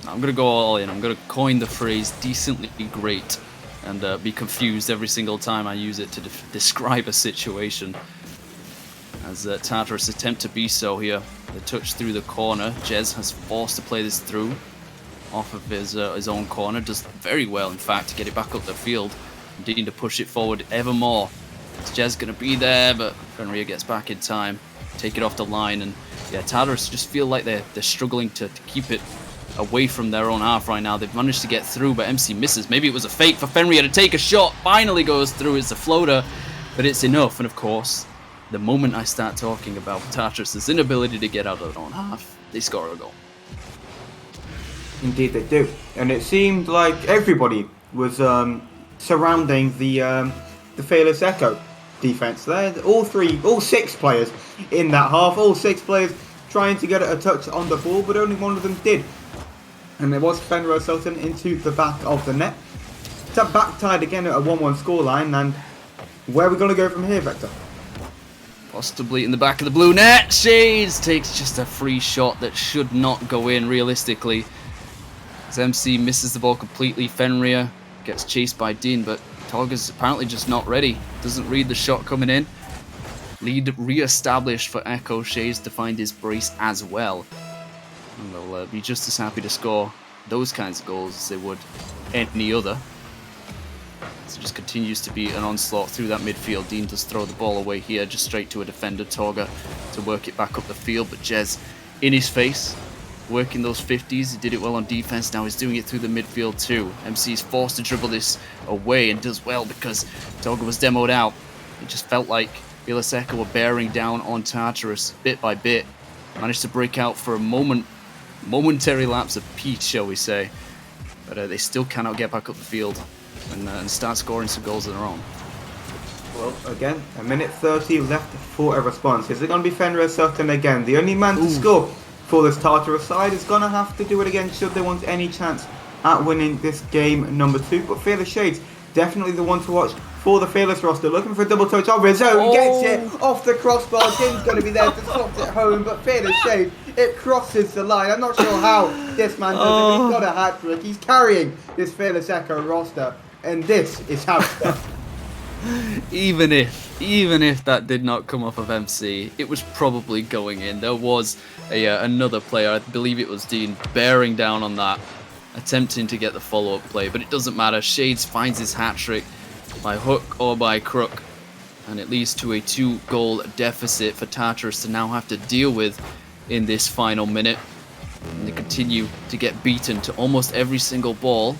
I'm going to go all in. I'm going to coin the phrase decently great and be confused every single time I use it to describe a situation. As Tartarus attempt to be so here. The touch through the corner. Jez has forced to play this through off of his own corner. Does very well, in fact, to get it back up the field. Needing to push it forward ever more. Is Jez going to be there? But Fenrir gets back in time. Take it off the line. And yeah, Tartarus just feel like they're struggling to keep it away from their own half right now. They've managed to get through, but MC misses. Maybe it was a fake for Fenrir to take a shot. Finally goes through. It's a floater, but it's enough. And of course, the moment I start talking about Tartarus' inability to get out of their own half, they score a goal. Indeed they do. And it seemed like everybody was surrounding the Fearless Echo defense there. All 6 players in that half, all 6 players trying to get a touch on the ball, but only one of them did. And it was Fenrir Sutton into the back of the net. It's back tied again at a 1-1 scoreline, and where are we going to go from here, Vector? Possibly in the back of the blue net. Shades takes just a free shot that should not go in realistically. As MC misses the ball completely, Fenrir gets chased by Dean, but Tolga's apparently just not ready. Doesn't read the shot coming in. Lead re-established for Echo. Shades to find his brace as well. And they'll be just as happy to score those kinds of goals as they would any other. So it just continues to be an onslaught through that midfield. Dean does throw the ball away here, just straight to a defender, Torga, to work it back up the field. But Jez in his face, working those 50s. He did it well on defense. Now he's doing it through the midfield too. MC is forced to dribble this away and does well because Torga was demoed out. It just felt like Vilaseka were bearing down on Tartarus bit by bit. Managed to break out for a momentary lapse of peace, shall we say. But they still cannot get back up the field and start scoring some goals of their own. Well, again, a minute 30 left for a response. Is it going to be Fenrir Sutton again? The only man to score for this Tartarus side is going to have to do it again should they want any chance at winning this game number 2. But Fearless Shades, definitely the one to watch for the Fearless roster. Looking for a double touch of his own. Gets it off the crossbar. Din's going to be there to slot it home. But Fearless Shades, it crosses the line. I'm not sure how this man does it. He's got a hat-trick. He's carrying this Fearless Echo roster. And this is how it's done. Even if that did not come off of MC, it was probably going in. There was another player, I believe it was Dean, bearing down on that, attempting to get the follow-up play, but it doesn't matter. Shades finds his hat-trick by hook or by crook, and it leads to a 2-goal deficit for Tartarus to now have to deal with in this final minute. And they continue to get beaten to almost every single ball.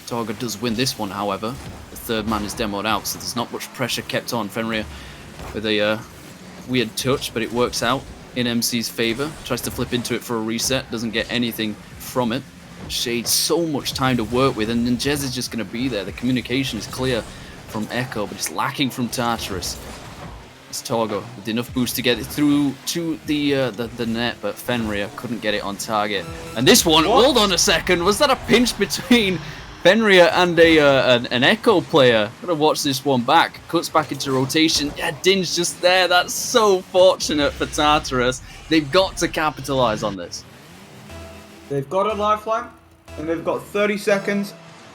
Torga does win this one, however. The third man is demoed out, so there's not much pressure kept on. Fenrir with a weird touch, but it works out in MC's favour. Tries to flip into it for a reset, doesn't get anything from it. Shades so much time to work with, and then Jez is just going to be there. The communication is clear from Echo, but it's lacking from Tartarus. It's Torgo with enough boost to get it through to the net, but Fenrir couldn't get it on target. And this one, hold on a second, was that a pinch between Fenrir and an Echo player? Gotta watch this one back. Cuts back into rotation. Yeah, Din's just there. That's so fortunate for Tartarus. They've got to capitalise on this. They've got a lifeline, and they've got 30 seconds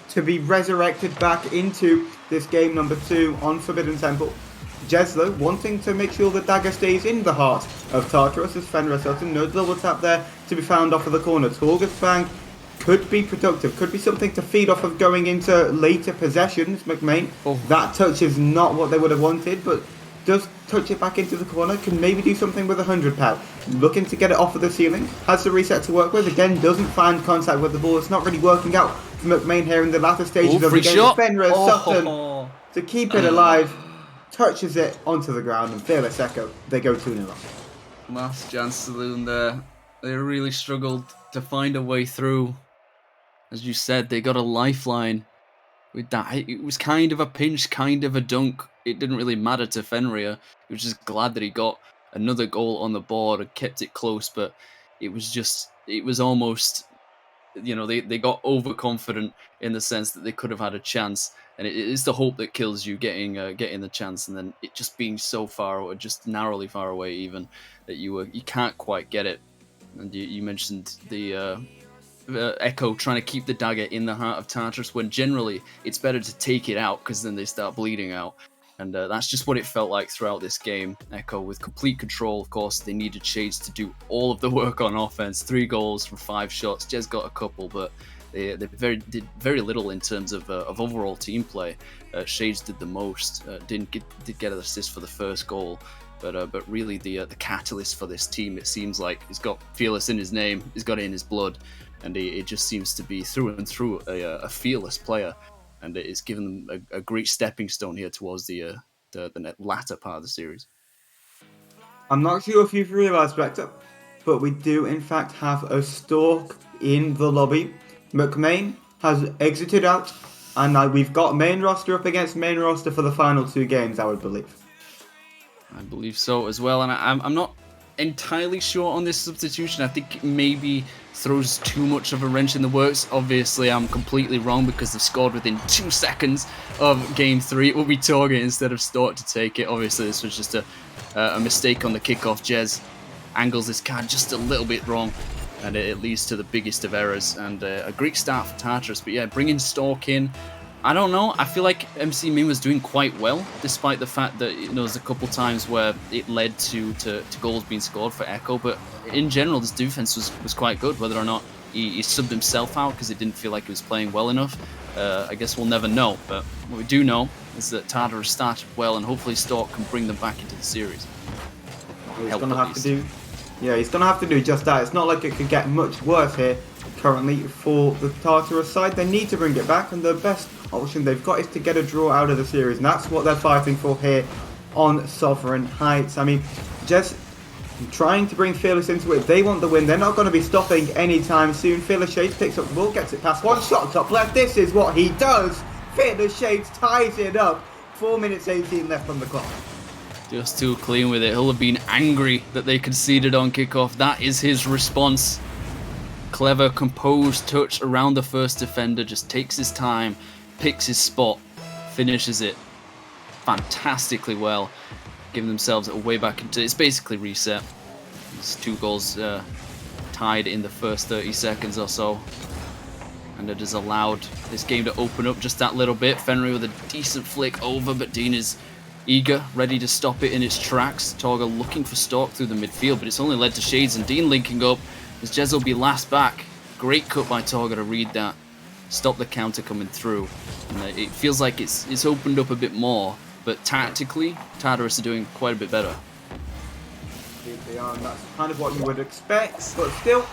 to be resurrected back into this game number 2 on Forbidden Temple. Jeslo wanting to make sure the dagger stays in the heart of Tartarus as Fenrir Sutton. No double tap there to be found off of the corner. Torgus Fang could be productive, could be something to feed off of going into later possessions. McMain, that touch is not what they would have wanted, but does touch it back into the corner, can maybe do something with 100 power. Looking to get it off of the ceiling, has the reset to work with, again doesn't find contact with the ball. It's not really working out for McMain here in the latter stages of the game. Fenrir Sutton to keep it alive, touches it onto the ground, and Fearless Echo, they go 2-0 up. Last chance saloon there. They really struggled to find a way through. As you said, they got a lifeline with that. It was kind of a pinch, kind of a dunk. It didn't really matter to Fenrir. He was just glad that he got another goal on the board and kept it close, but it was almost, you know, they got overconfident in the sense that they could have had a chance. And it is the hope that kills you, getting the chance, and then it just being so far, or just narrowly far away even, that you can't quite get it. And you mentioned the Echo trying to keep the dagger in the heart of Tartarus, when generally it's better to take it out because then they start bleeding out. And that's just what it felt like throughout this game. Echo with complete control, of course. They needed Shades to do all of the work on offense. 3 goals from 5 shots. Jez got a couple, but they did very little in terms of overall team play. Shades did the most. Did get an assist for the first goal. But really the catalyst for this team, it seems like, he's got Fearless in his name. He's got it in his blood. And it just seems to be through and through a fearless player. And it's given them a great stepping stone here towards the latter part of the series. I'm not sure if you've realised, Vector, but we do in fact have a Stork in the lobby. McMain has exited out, and we've got main roster up against main roster for the final 2 games, I would believe. I believe so as well, and I'm not entirely sure on this substitution. I think it maybe throws too much of a wrench in the works. Obviously, I'm completely wrong because they've scored within 2 seconds of Game 3. It will be Torga instead of Stork to take it. Obviously, this was just a mistake on the kickoff. Jez angles this card just a little bit wrong, and it leads to the biggest of errors. And a great start for Tartarus, but yeah, bringing Stork in, I don't know. I feel like MC Min was doing quite well, despite the fact that there's a couple times where it led to goals being scored for Echo. But in general, this defense was quite good. Whether or not he subbed himself out because it didn't feel like he was playing well enough, I guess we'll never know. But what we do know is that Tartarus started well, and hopefully Stork can bring them back into the series. He's going to have to do, he's going to have to do just that. It's not like it could get much worse here currently for the Tartarus side. They need to bring it back, and the best option they've got is to get a draw out of the series, and that's what they're fighting for here on Sovereign Heights. I mean, just trying to bring Fearless into it. They want the win. They're not going to be stopping anytime soon. Fearless Shades picks up the ball, gets it past one shot, top left. This is what he does. Fearless Shades ties it up. 4 minutes 18 left on the clock. Just too clean with it. He'll have been angry that they conceded on kickoff. That is his response. Clever, composed touch around the first defender. Just takes his time, picks his spot, finishes it fantastically well, giving themselves a way back into it's basically reset. It's 2 goals tied in the first 30 seconds or so, and it has allowed this game to open up just that little bit. Fenrir with a decent flick over, but Dean is eager, ready to stop it in its tracks. Torga looking for Stork through the midfield, but it's only led to Shades and Dean linking up as Jez will be last back. Great cut by Torga to read that, stop the counter coming through, and it feels like it's opened up a bit more, but tactically Tartarus are doing quite a bit better. They are, and that's kind of what you would expect, but still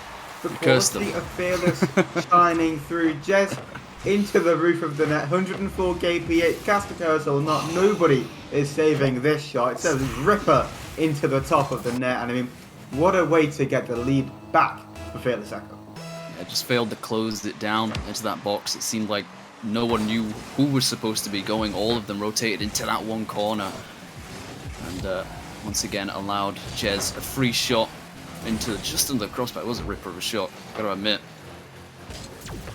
the quality of Fearless shining through. Jez into the roof of the net, 104 kph, cast a carousel, nobody is saving this shot. It says Ripper into the top of the net, and I mean, what a way to get the lead back for Fearless Echo. Yeah, just failed to close it down into that box. It seemed like no one knew who was supposed to be going. All of them rotated into that one corner, and once again allowed Jez a free shot into just under the crossbar. It was a ripper of a shot, gotta admit.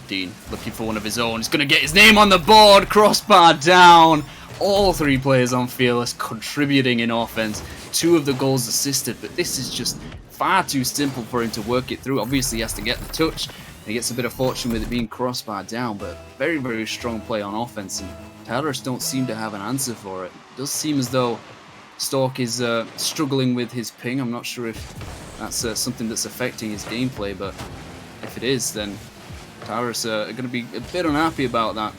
Dean looking for one of his own. He's going to get his name on the board. Crossbar down. All 3 players on Fearless contributing in offense. 2 of the goals assisted, but this is just far too simple for him to work it through. Obviously, he has to get the touch. And he gets a bit of fortune with it being crossbar down, but very, very strong play on offense. And Tartarus don't seem to have an answer for it. It does seem as though Stork is struggling with his ping. I'm not sure if that's something that's affecting his gameplay, but if it is, then Tartarus are going to be a bit unhappy about that.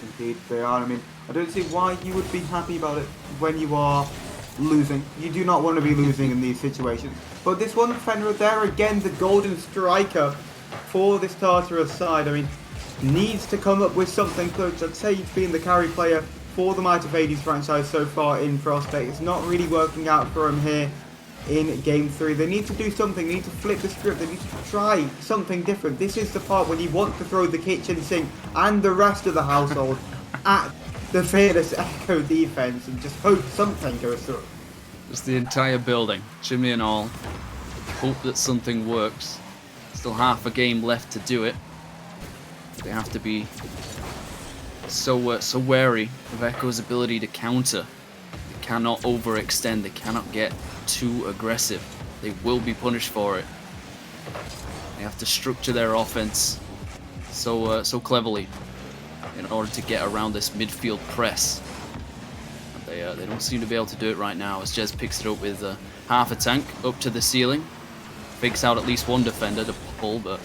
Indeed they are. I mean, I don't see why you would be happy about it when you are losing. You do not want to be losing in these situations. But this one, Fenrir there again, the golden striker for this Tartarus side, I mean, needs to come up with something good. I'd say he's been the carry player for the Might of Hades franchise so far in Prospect. It's not really working out for him here in Game 3. They need to do something. They need to flip the script. They need to try something different. This is the part when you want to throw the kitchen sink and the rest of the household at the Fearless Echo defense and just hope something goes through. Just the entire building, chimney and all. Hope that something works. Still half a game left to do it. They have to be so wary of Echo's ability to counter. They cannot overextend. They cannot get too aggressive. They will be punished for it. They have to structure their offense so cleverly in order to get around this midfield press. They don't seem to be able to do it right now as Jez picks it up with half a tank up to the ceiling. Fakes out at least one defender to pull, but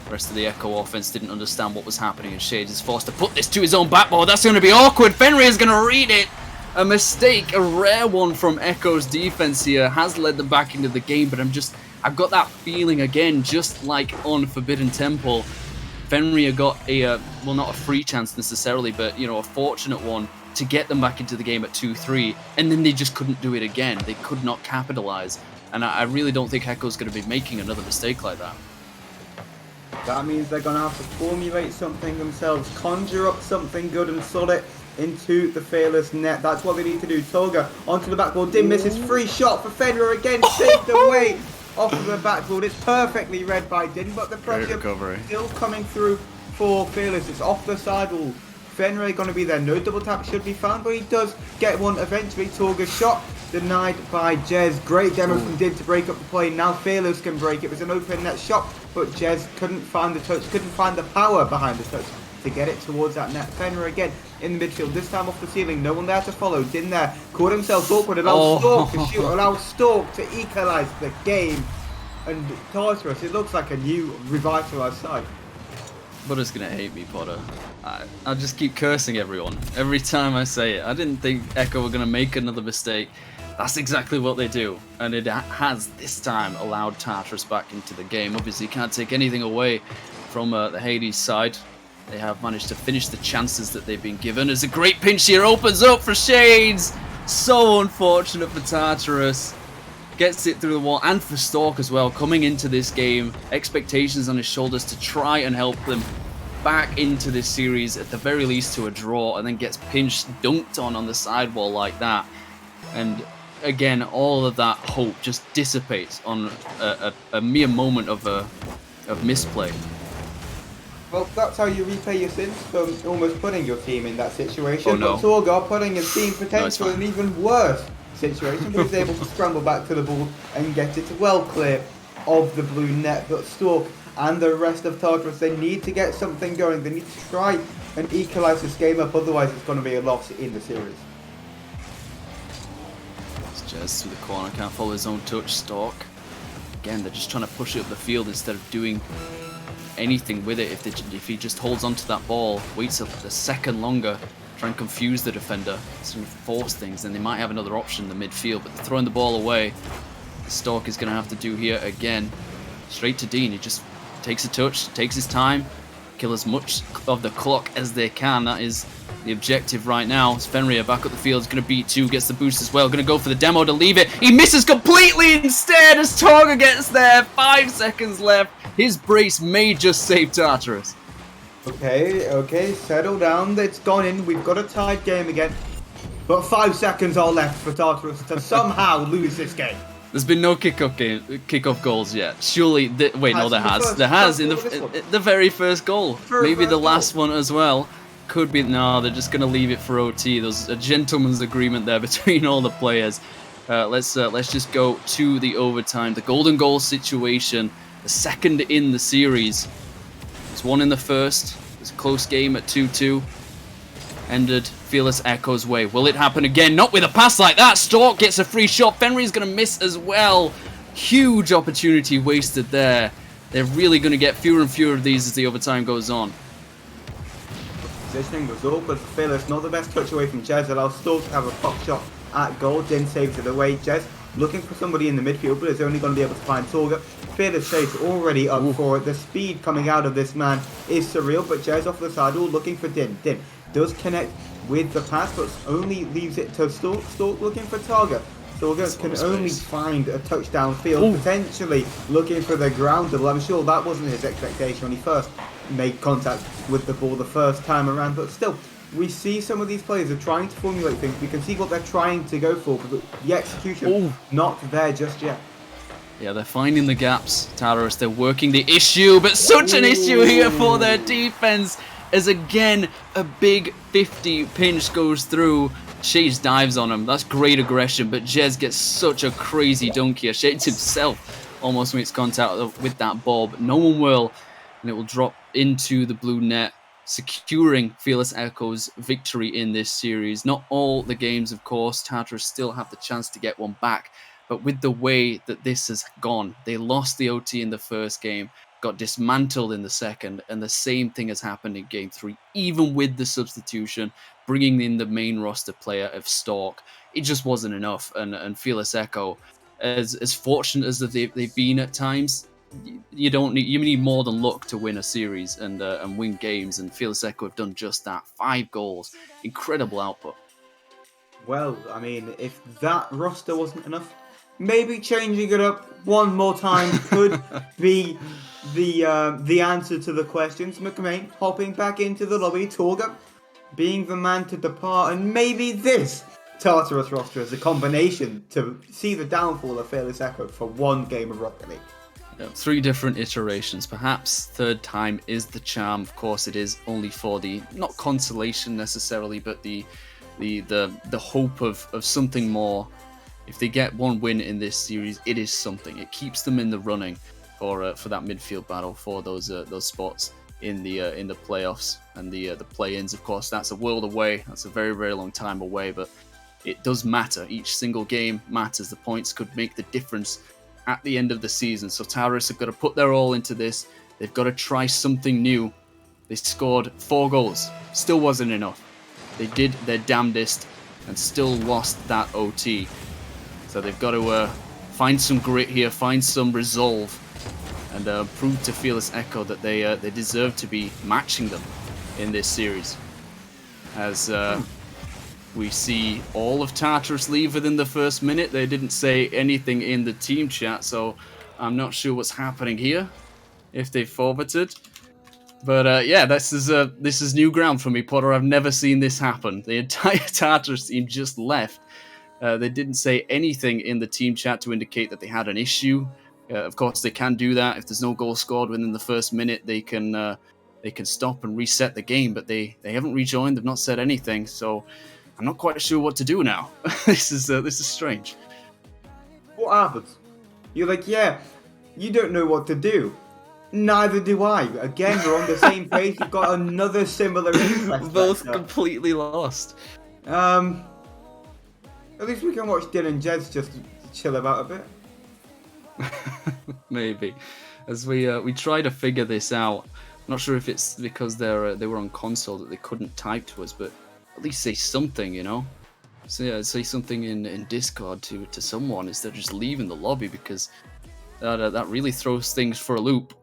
the rest of the Echo offense didn't understand what was happening, and Shades is forced to put this to his own backboard. That's going to be awkward. Fenrir is going to read it. A mistake, a rare one from Echo's defense here, has led them back into the game, but I've got that feeling again, just like on Forbidden Temple. Fenrir got a, well, not a free chance necessarily, but, you know, a fortunate one to get them back into the game at 2-3, and then they just couldn't do it again. They could not capitalize, and I really don't think Echo's going to be making another mistake like that. That means they're going to have to formulate something themselves, conjure up something good and solid into the Fearless net. That's what they need to do. Tolga onto the backboard. Dim misses. Free shot for Fenrir again. Saved away off of the backboard. It's perfectly read by Din, but the pressure still coming through for Fearless. It's off the sidewall. Fenrir going to be there. No double tap should be found, but he does get one eventually. Torga's shot denied by Jez. Great demo from Din to break up the play. Now Fearless can break it. It was an open net shot, but Jez couldn't find the touch, couldn't find the power behind the touch to get it towards that net. Fenrir again in the midfield, this time off the ceiling. No one there to follow. Din there, caught himself awkward. Allows Stork to shoot. Allows Stork to equalise the game. And Tartarus, it looks like a new revitalised side. Potter's gonna hate me, Potter. I'll just keep cursing everyone every time I say it. I didn't think Echo were gonna make another mistake. That's exactly what they do, and it has this time allowed Tartarus back into the game. Obviously, you can't take anything away from the Hades side. They have managed to finish the chances that they've been given. As a great pinch here opens up for Shades. So unfortunate for Tartarus. Gets it through the wall, and for Stork as well, coming into this game. Expectations on his shoulders to try and help them back into this series, at the very least to a draw, and then gets pinched, dunked on the sidewall like that. And again, all of that hope just dissipates on a mere moment of misplay. Well, that's how you repay your sins from almost putting your team in that situation. Oh, no. But Torgar putting his team potentially in an even worse situation, but he's able to scramble back to the ball and get it well clear of the blue net. But Stork and the rest of Tartarus, they need to get something going. They need to try and equalise this game up, otherwise it's going to be a loss in the series. It's Jez through the corner, can't follow his own touch. Stork, again, they're just trying to push it up the field instead of doing anything with it. If he just holds onto that ball, waits a second longer, try and confuse the defender, sort of force things, then they might have another option in the midfield, but they're throwing the ball away. Stork is going to have to do here again. Straight to Dean. He just takes a touch, takes his time, kill as much of the clock as they can. That is the objective right now. Fenrir back up the field, is going to beat two, gets the boost as well, going to go for the demo to leave it. He misses completely instead as Torga gets there. 5 seconds left. His brace may just save Tartarus. Okay, settle down. It's gone in. We've got a tied game again. But 5 seconds are left for Tartarus to somehow lose this game. There's been no kickoff goals yet. Surely, wait, no, there has. There has in the very first goal. Maybe the last one as well. Could be. No, they're just gonna leave it for OT. There's a gentleman's agreement there between all the players. Let's just go to the overtime. The golden goal situation. The second in the series. It's one in the first. It's a close game at 2-2. Ended Fearless Echo's way. Will it happen again? Not with a pass like that. Stork gets a free shot. Fenrir's going to miss as well. Huge opportunity wasted there. They're really going to get fewer and fewer of these as the overtime goes on. Positioning was awkward for Fearless. Not the best touch away from Jez. Allows Stork to have a pop shot at goal. Din saves it away. Jez looking for somebody in the midfield, but is only going to be able to find Torga. Fearless Shades already up for it. The speed coming out of this man is surreal, but Jez off the side, all looking for Din. Din does connect with the pass, but only leaves it to Stork. Stork looking for Targa. Torga can only find a touchdown field, potentially looking for the ground double. I'm sure that wasn't his expectation when he first made contact with the ball the first time around, but still, we see some of these players are trying to formulate things. We can see what they're trying to go for, but the execution not there just yet. Yeah, they're finding the gaps, Tartarus. They're working the issue, but such an issue here for their defense, as again a big 50 pinch goes through. Shades dives on him. That's great aggression, but Jez gets such a crazy dunk here. Shades himself almost makes contact with that ball, but no one will, and it will drop into the blue net, securing Fearless Echo's victory in this series. Not all the games, of course. Tartarus still have the chance to get one back, but with the way that this has gone, they lost the OT in the first game, got dismantled in the second, and the same thing has happened in game 3, even with the substitution, bringing in the main roster player of Stork. It just wasn't enough, and Fearless Echo, as fortunate as they've been at times, you need more than luck to win a series and win games, and Fearless Echo have done just that. 5 goals, incredible output. Well, I mean, if that roster wasn't enough, maybe changing it up one more time could be the answer to the questions. McMahon hopping back into the lobby, Torga being the man to depart, and maybe this Tartarus roster as a combination to see the downfall of Fearless Echo for one game of Rocket League. 3 different iterations. Perhaps third time is the charm. Of course, it is only for the, not consolation necessarily, but the hope of something more. If they get one win in this series, it is something. It keeps them in the running for that midfield battle, for those spots in the playoffs and the play-ins. Of course, that's a world away. That's a very, very long time away, but it does matter. Each single game matters. The points could make the difference at the end of the season. So Tartarus have got to put their all into this. They've got to try something new. They scored 4 goals. Still wasn't enough. They did their damnedest and still lost that OT. So they've got to find some grit here, find some resolve, and prove to Fearless Echo that they deserve to be matching them in this series. As we see all of Tartarus leave within the first minute. They didn't say anything in the team chat, so I'm not sure what's happening here, if they forfeited. But yeah, this is new ground for me, Potter. I've never seen this happen. The entire Tartarus team just left. They didn't say anything in the team chat to indicate that they had an issue. Of course, they can do that. If there's no goal scored within the first minute, they can stop and reset the game. But they haven't rejoined. They've not said anything. So I'm not quite sure what to do now. This is strange. What happens? You're like, yeah, you don't know what to do. Neither do I. Again, we're on the same page. We've got another similar interest. Both completely lost. At least we can watch Dylan and Jez just chill about a bit. Maybe. As we try to figure this out. I'm not sure if it's because they were on console that they couldn't type to us, but at least say something, you know? So yeah, say something in Discord to someone instead of just leaving the lobby, because that really throws things for a loop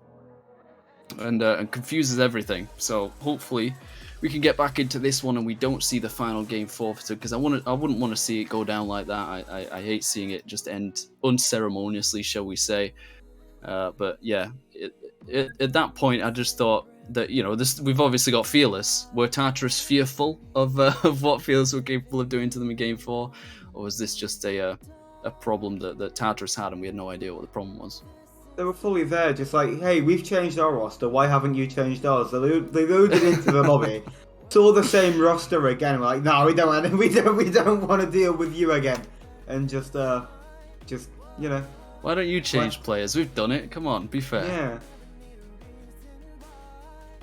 and confuses everything. So hopefully we can get back into this one and we don't see the final game forfeited, because I wouldn't want to see it go down like that. I hate seeing it just end unceremoniously, shall we say. But yeah, at that point I just thought that, you know, we've obviously got Fearless. Were Tartarus fearful of what Fearless were capable of doing to them in Game 4? Or was this just a problem that Tartarus had and we had no idea what the problem was? They were fully there, just like, hey, we've changed our roster, why haven't you changed ours? They loaded into the lobby, saw the same roster again, and we're like, no, we don't want to deal with you again. And just you know. Why don't you change players? We've done it. Come on, be fair. Yeah.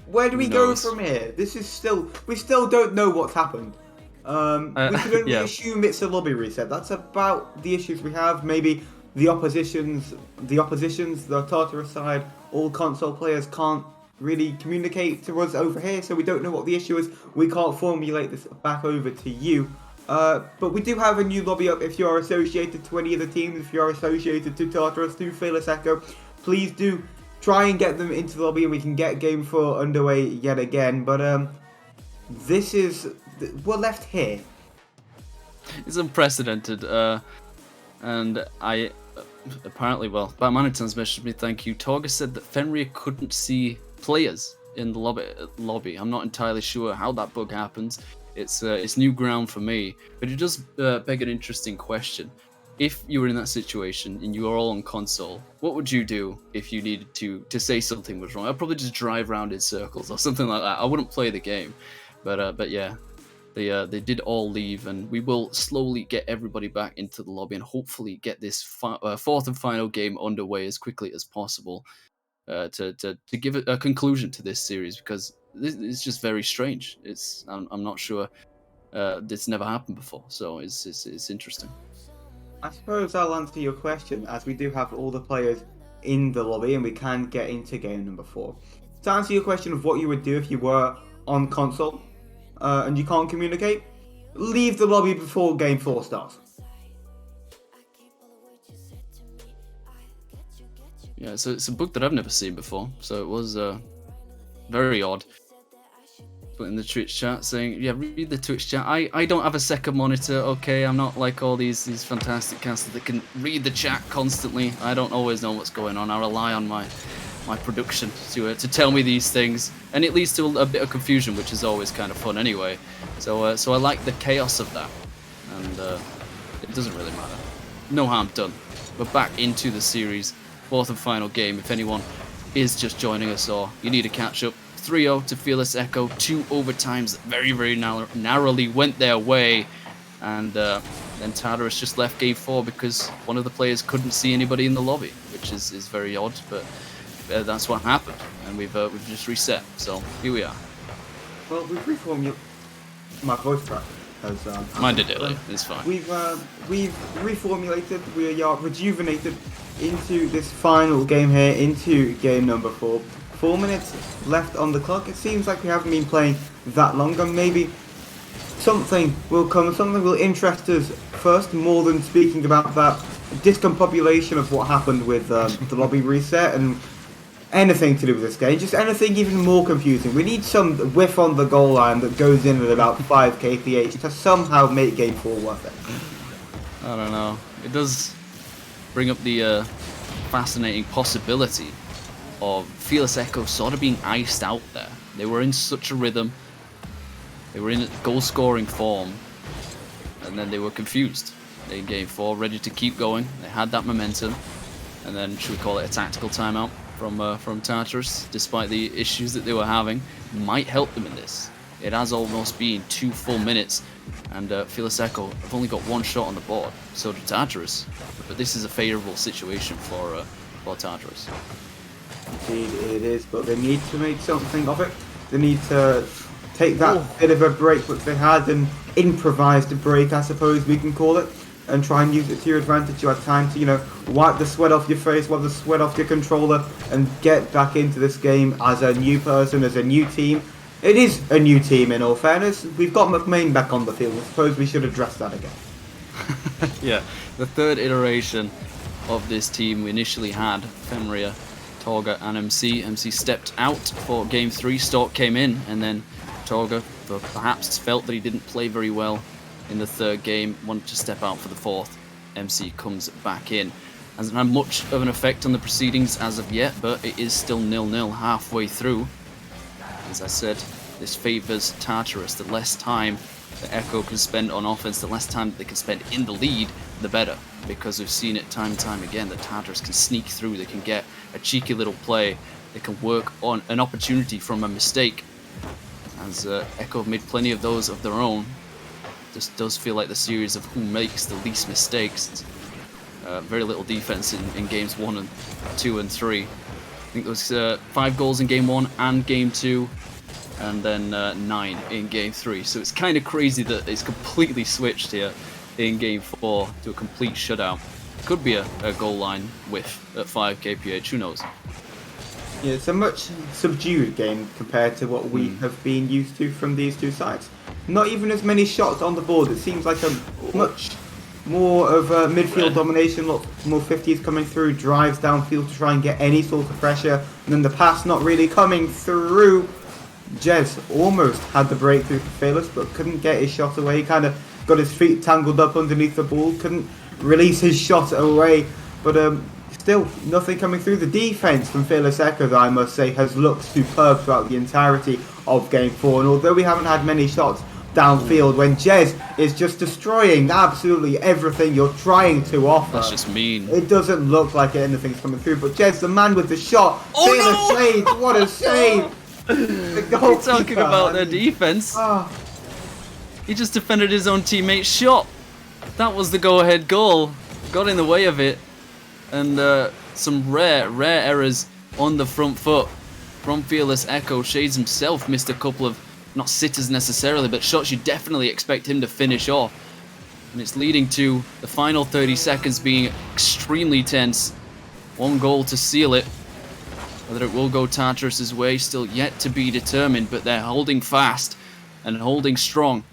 Where do we go from here? We still don't know what's happened. We can only assume it's a lobby reset. That's about the issues we have. Maybe the oppositions, the Tartarus side, all console players can't really communicate to us over here, so we don't know what the issue is. We can't formulate this back over to you. But we do have a new lobby up if you're associated to any of the teams. If you're associated to Tartarus, to Fearless Echo, please do try and get them into the lobby and we can get Game 4 underway yet again. But we're left here. It's unprecedented, and I apparently, well, Batmanitons messaged me, thank you. Torga said that Fenrir couldn't see players in the lobby. I'm not entirely sure how that bug happens. It's new ground for me, but it does beg an interesting question. If you were in that situation and you were all on console, what would you do if you needed to say something was wrong? I'd probably just drive around in circles or something like that. I wouldn't play the game, but yeah, they did all leave, and we will slowly get everybody back into the lobby and hopefully get this fourth and final game underway as quickly as possible to give a conclusion to this series, because it's just very strange. I'm not sure. It's never happened before, so it's interesting. I suppose I'll answer your question, as we do have all the players in the lobby and we can get into game number 4. To answer your question of what you would do if you were on console and you can't communicate, leave the lobby before Game 4 starts. Yeah, so it's a book that I've never seen before, so it was very odd. Put in the Twitch chat saying, yeah, read the Twitch chat. I don't have a second monitor, okay? I'm not like all these fantastic casters that can read the chat constantly. I don't always know what's going on. I rely on my production to tell me these things, and it leads to a bit of confusion, which is always kind of fun anyway. So I like the chaos of that, and it doesn't really matter. No harm done. We're back into the series, fourth and final game. If anyone is just joining us or you need to catch up, 3-0 to Fearless Echo. 2 overtimes that very, very narrowly went their way, and then Tartarus just left game 4 because one of the players couldn't see anybody in the lobby, which is very odd, but that's what happened, and we've just reset. So here we are. Well, we've reformulated. My voice crack has. Mine did earlier. It's fine. We've reformulated. We are rejuvenated into this final game here, into game number 4. 4 minutes left on the clock. It seems like we haven't been playing that long, and maybe something will come. Something will interest us first, more than speaking about that discombobulation of what happened with the lobby reset and anything to do with this game. Just anything even more confusing. We need some whiff on the goal line that goes in at about 5 kph to somehow make game 4 worth it. I don't know. It does bring up the fascinating possibility of Fearless Echo sort of being iced out there. They were in such a rhythm. They were in goal-scoring form, and then they were confused in game 4, ready to keep going. They had that momentum, and then should we call it a tactical timeout from Tartarus, despite the issues that they were having, might help them in this. It has almost been 2 full minutes, and Fearless Echo have only got 1 shot on the board. So do Tartarus, but this is a favourable situation for Tartarus. Indeed it is, but they need to make something of it. They need to take that bit of a break which they had, an improvised break I suppose we can call it, and try and use it to your advantage. You had time to, wipe the sweat off your face, wipe the sweat off your controller, and get back into this game as a new person, as a new team. It is a new team in all fairness. We've got McMain back on the field. I suppose we should address that again. Yeah, the third iteration of this team. We initially had Fenrir, Torga and MC. MC stepped out for game 3, Stork came in, and then Torga perhaps felt that he didn't play very well in the 3rd game, wanted to step out for the 4th. MC comes back in. Hasn't had much of an effect on the proceedings as of yet, but it is still 0-0 halfway through. As I said, this favours Tartarus. The less time that Echo can spend on offense, the less time that they can spend in the lead, the better. Because we've seen it time and time again that Tartarus can sneak through, they can get a cheeky little play, they can work on an opportunity from a mistake. As Echo have made plenty of those of their own. Just does feel like the series of who makes the least mistakes. Very little defense in games 1 and 2 and 3. I think there was 5 goals in game 1 and game 2, and then 9 in game 3. So it's kind of crazy that it's completely switched here in game 4 to a complete shutout. Could be a goal line whiff at 5 kph, who knows? Yeah, it's a much subdued game compared to what we have been used to from these two sides. Not even as many shots on the board. It seems like a much more of a midfield domination, lots more 50s coming through, drives downfield to try and get any sort of pressure, and then the pass not really coming through. Jez almost had the breakthrough for Fearless, but couldn't get his shot away. He kind of got his feet tangled up underneath the ball, couldn't release his shot away, but still nothing coming through. The defense from Fearless Echo, I must say, has looked superb throughout the entirety of game 4, and although we haven't had many shots downfield, when Jez is just destroying absolutely everything you're trying to offer, That's just mean. It doesn't look like anything's coming through, but Jez, the man with the shot, Fearless save, what a save! The We're talking about their defense. He just defended his own teammate's shot. That was the go-ahead goal. Got in the way of it. And some rare errors on the front foot from Fearless Echo. Shades himself missed a couple of, not sitters necessarily, but shots you definitely expect him to finish off. And it's leading to the final 30 seconds being extremely tense. 1 goal to seal it. Whether it will go Tartarus' way, still yet to be determined, but they're holding fast and holding strong.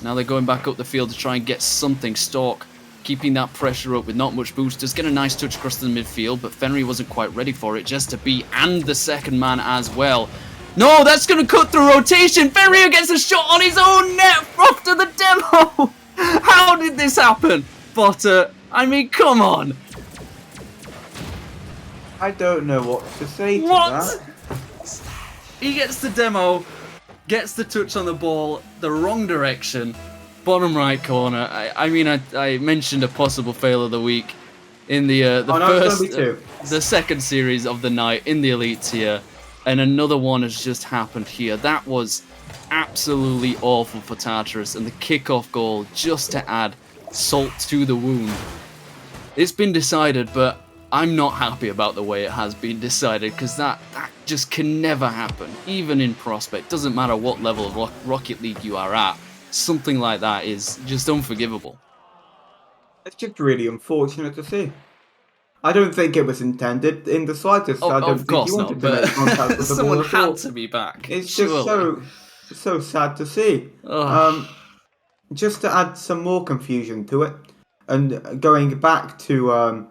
Now they're going back up the field to try and get something. Stork keeping that pressure up with not much boosters. Get a nice touch across the midfield, but Fenry wasn't quite ready for it. Just to be and the second man as well. No, that's going to cut through rotation. Fenry gets a shot on his own net after the demo. How did this happen? Potter, I mean, come on. I don't know what to say to What? that. He gets the demo, gets the touch on the ball, the wrong direction, bottom right corner. I mean, I mentioned a possible fail of the week in the the second series of the night in the elite tier, and another one has just happened here. That was absolutely awful for Tartarus, and the kickoff goal just to add salt to the wound. It's been decided, but I'm not happy about the way it has been decided, because that just can never happen, even in Prospect. Doesn't matter what level of Rocket League you are at, something like that is just unforgivable. It's just really unfortunate to see. I don't think it was intended in the slightest. I don't Of course think he not, wanted to make contact but with the someone ball at all. had to be back. It's just so sad to see. Just to add some more confusion to it, and going back to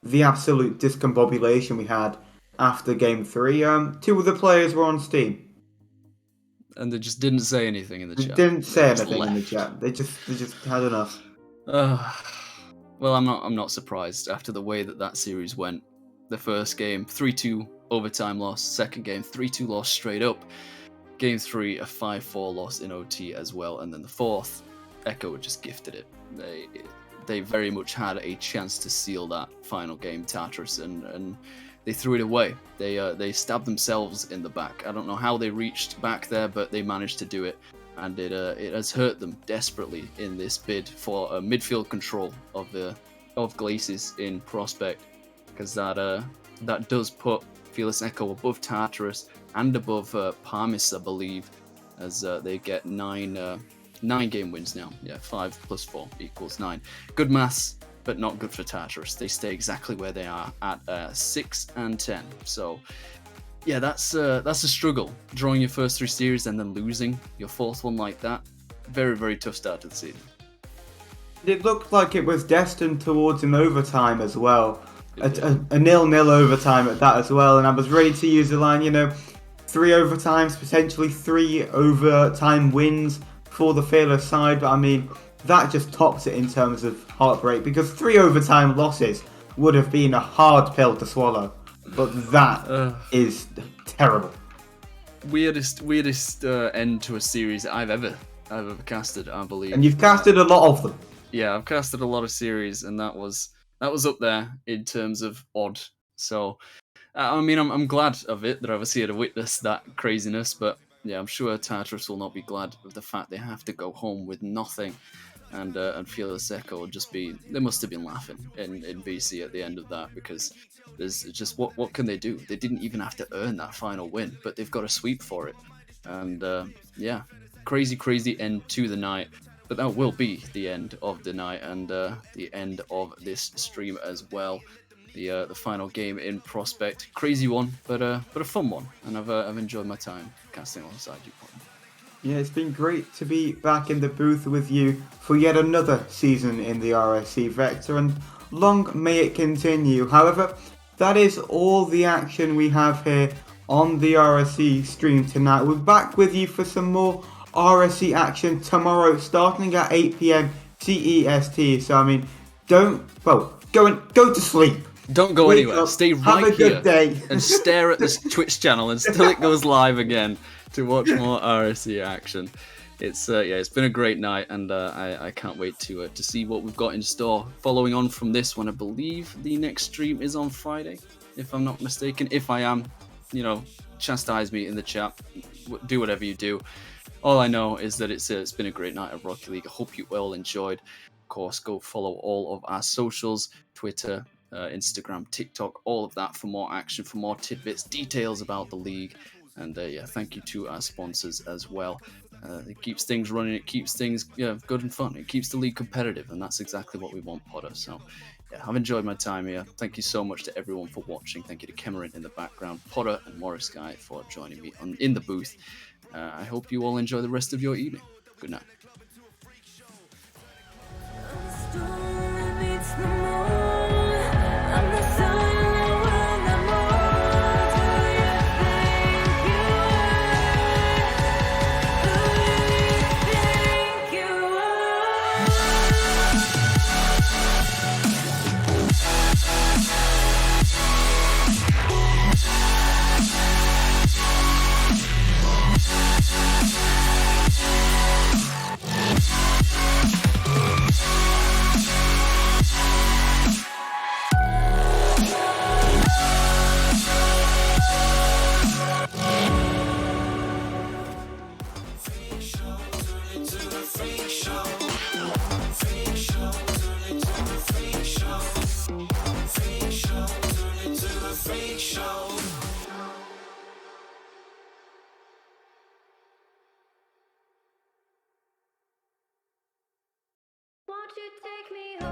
the absolute discombobulation we had after Game 3, two of the players were on Steam. And they just didn't say anything in the chat. Didn't say They just anything in the left. chat. They just had enough. Well, I'm not surprised after the way that series went. The first game, 3-2 overtime loss. Second game, 3-2 loss straight up. Game 3, a 5-4 loss in OT as well. And then the fourth, Echo just gifted it. They very much had a chance to seal that final game, Tartarus, and they threw it away. They stabbed themselves in the back. I don't know how they reached back there, but they managed to do it, and it has hurt them desperately in this bid for midfield control of Glacis in Prospect, because that does put Fearless Echo above Tartarus and above Parmis, I believe, as they get 9 game wins now. Yeah, 5 plus 4 equals 9. Good maths, but not good for Tartarus. They stay exactly where they are at 6 and 10. So, yeah, that's a struggle. Drawing your first 3 series and then losing your fourth one like that. Very, very tough start to the season. It looked like it was destined towards an overtime as well. A 0-0 overtime at that as well. And I was ready to use the line, 3 overtimes, potentially 3 overtime wins for the Fearless side, but I mean, that just tops it in terms of heartbreak, because 3 overtime losses would have been a hard pill to swallow, but that is terrible. Weirdest end to a series I've ever casted, I believe. And you've casted a lot of them. Yeah, I've casted a lot of series, and that was up there in terms of odd. So, I mean, I'm glad of it that I obviously had to witness that craziness, but yeah, I'm sure Tartarus will not be glad of the fact they have to go home with nothing, and Fearless Echo they must have been laughing in BC at the end of that, because there's just what can they do? They didn't even have to earn that final win, but they've got a sweep for it, and yeah, crazy end to the night. But that will be the end of the night and the end of this stream as well. The final game in Prospect, crazy one, but a fun one, and I've enjoyed my time casting alongside you. Yeah, it's been great to be back in the booth with you for yet another season in the RSC Vector, and long may it continue. However, that is all the action we have here on the RSC stream tonight. We're back with you for some more RSC action tomorrow, starting at 8 PM CEST. So I mean, go to sleep. Don't go anywhere. Stay right have a here good day. and stare at this Twitch channel until it goes live again to watch more RSC action. It's been a great night, and I can't wait to see what we've got in store. Following on from this one, I believe the next stream is on Friday, if I'm not mistaken. If I am, chastise me in the chat. Do whatever you do. All I know is that it's been a great night at Rocket League. I hope you all enjoyed. Of course, go follow all of our socials, Twitter, Instagram, TikTok, all of that for more action, for more tidbits, details about the league. And thank you to our sponsors as well. It keeps things running, it keeps things good and fun, it keeps the league competitive, and that's exactly what we want, Potter. So yeah, I've enjoyed my time here. Thank you so much to everyone for watching. Thank you to Cameron in the background, Potter and Morris Guy for joining me in the booth. I hope you all enjoy the rest of your evening. Good night. Stormy show. Won't you take me home?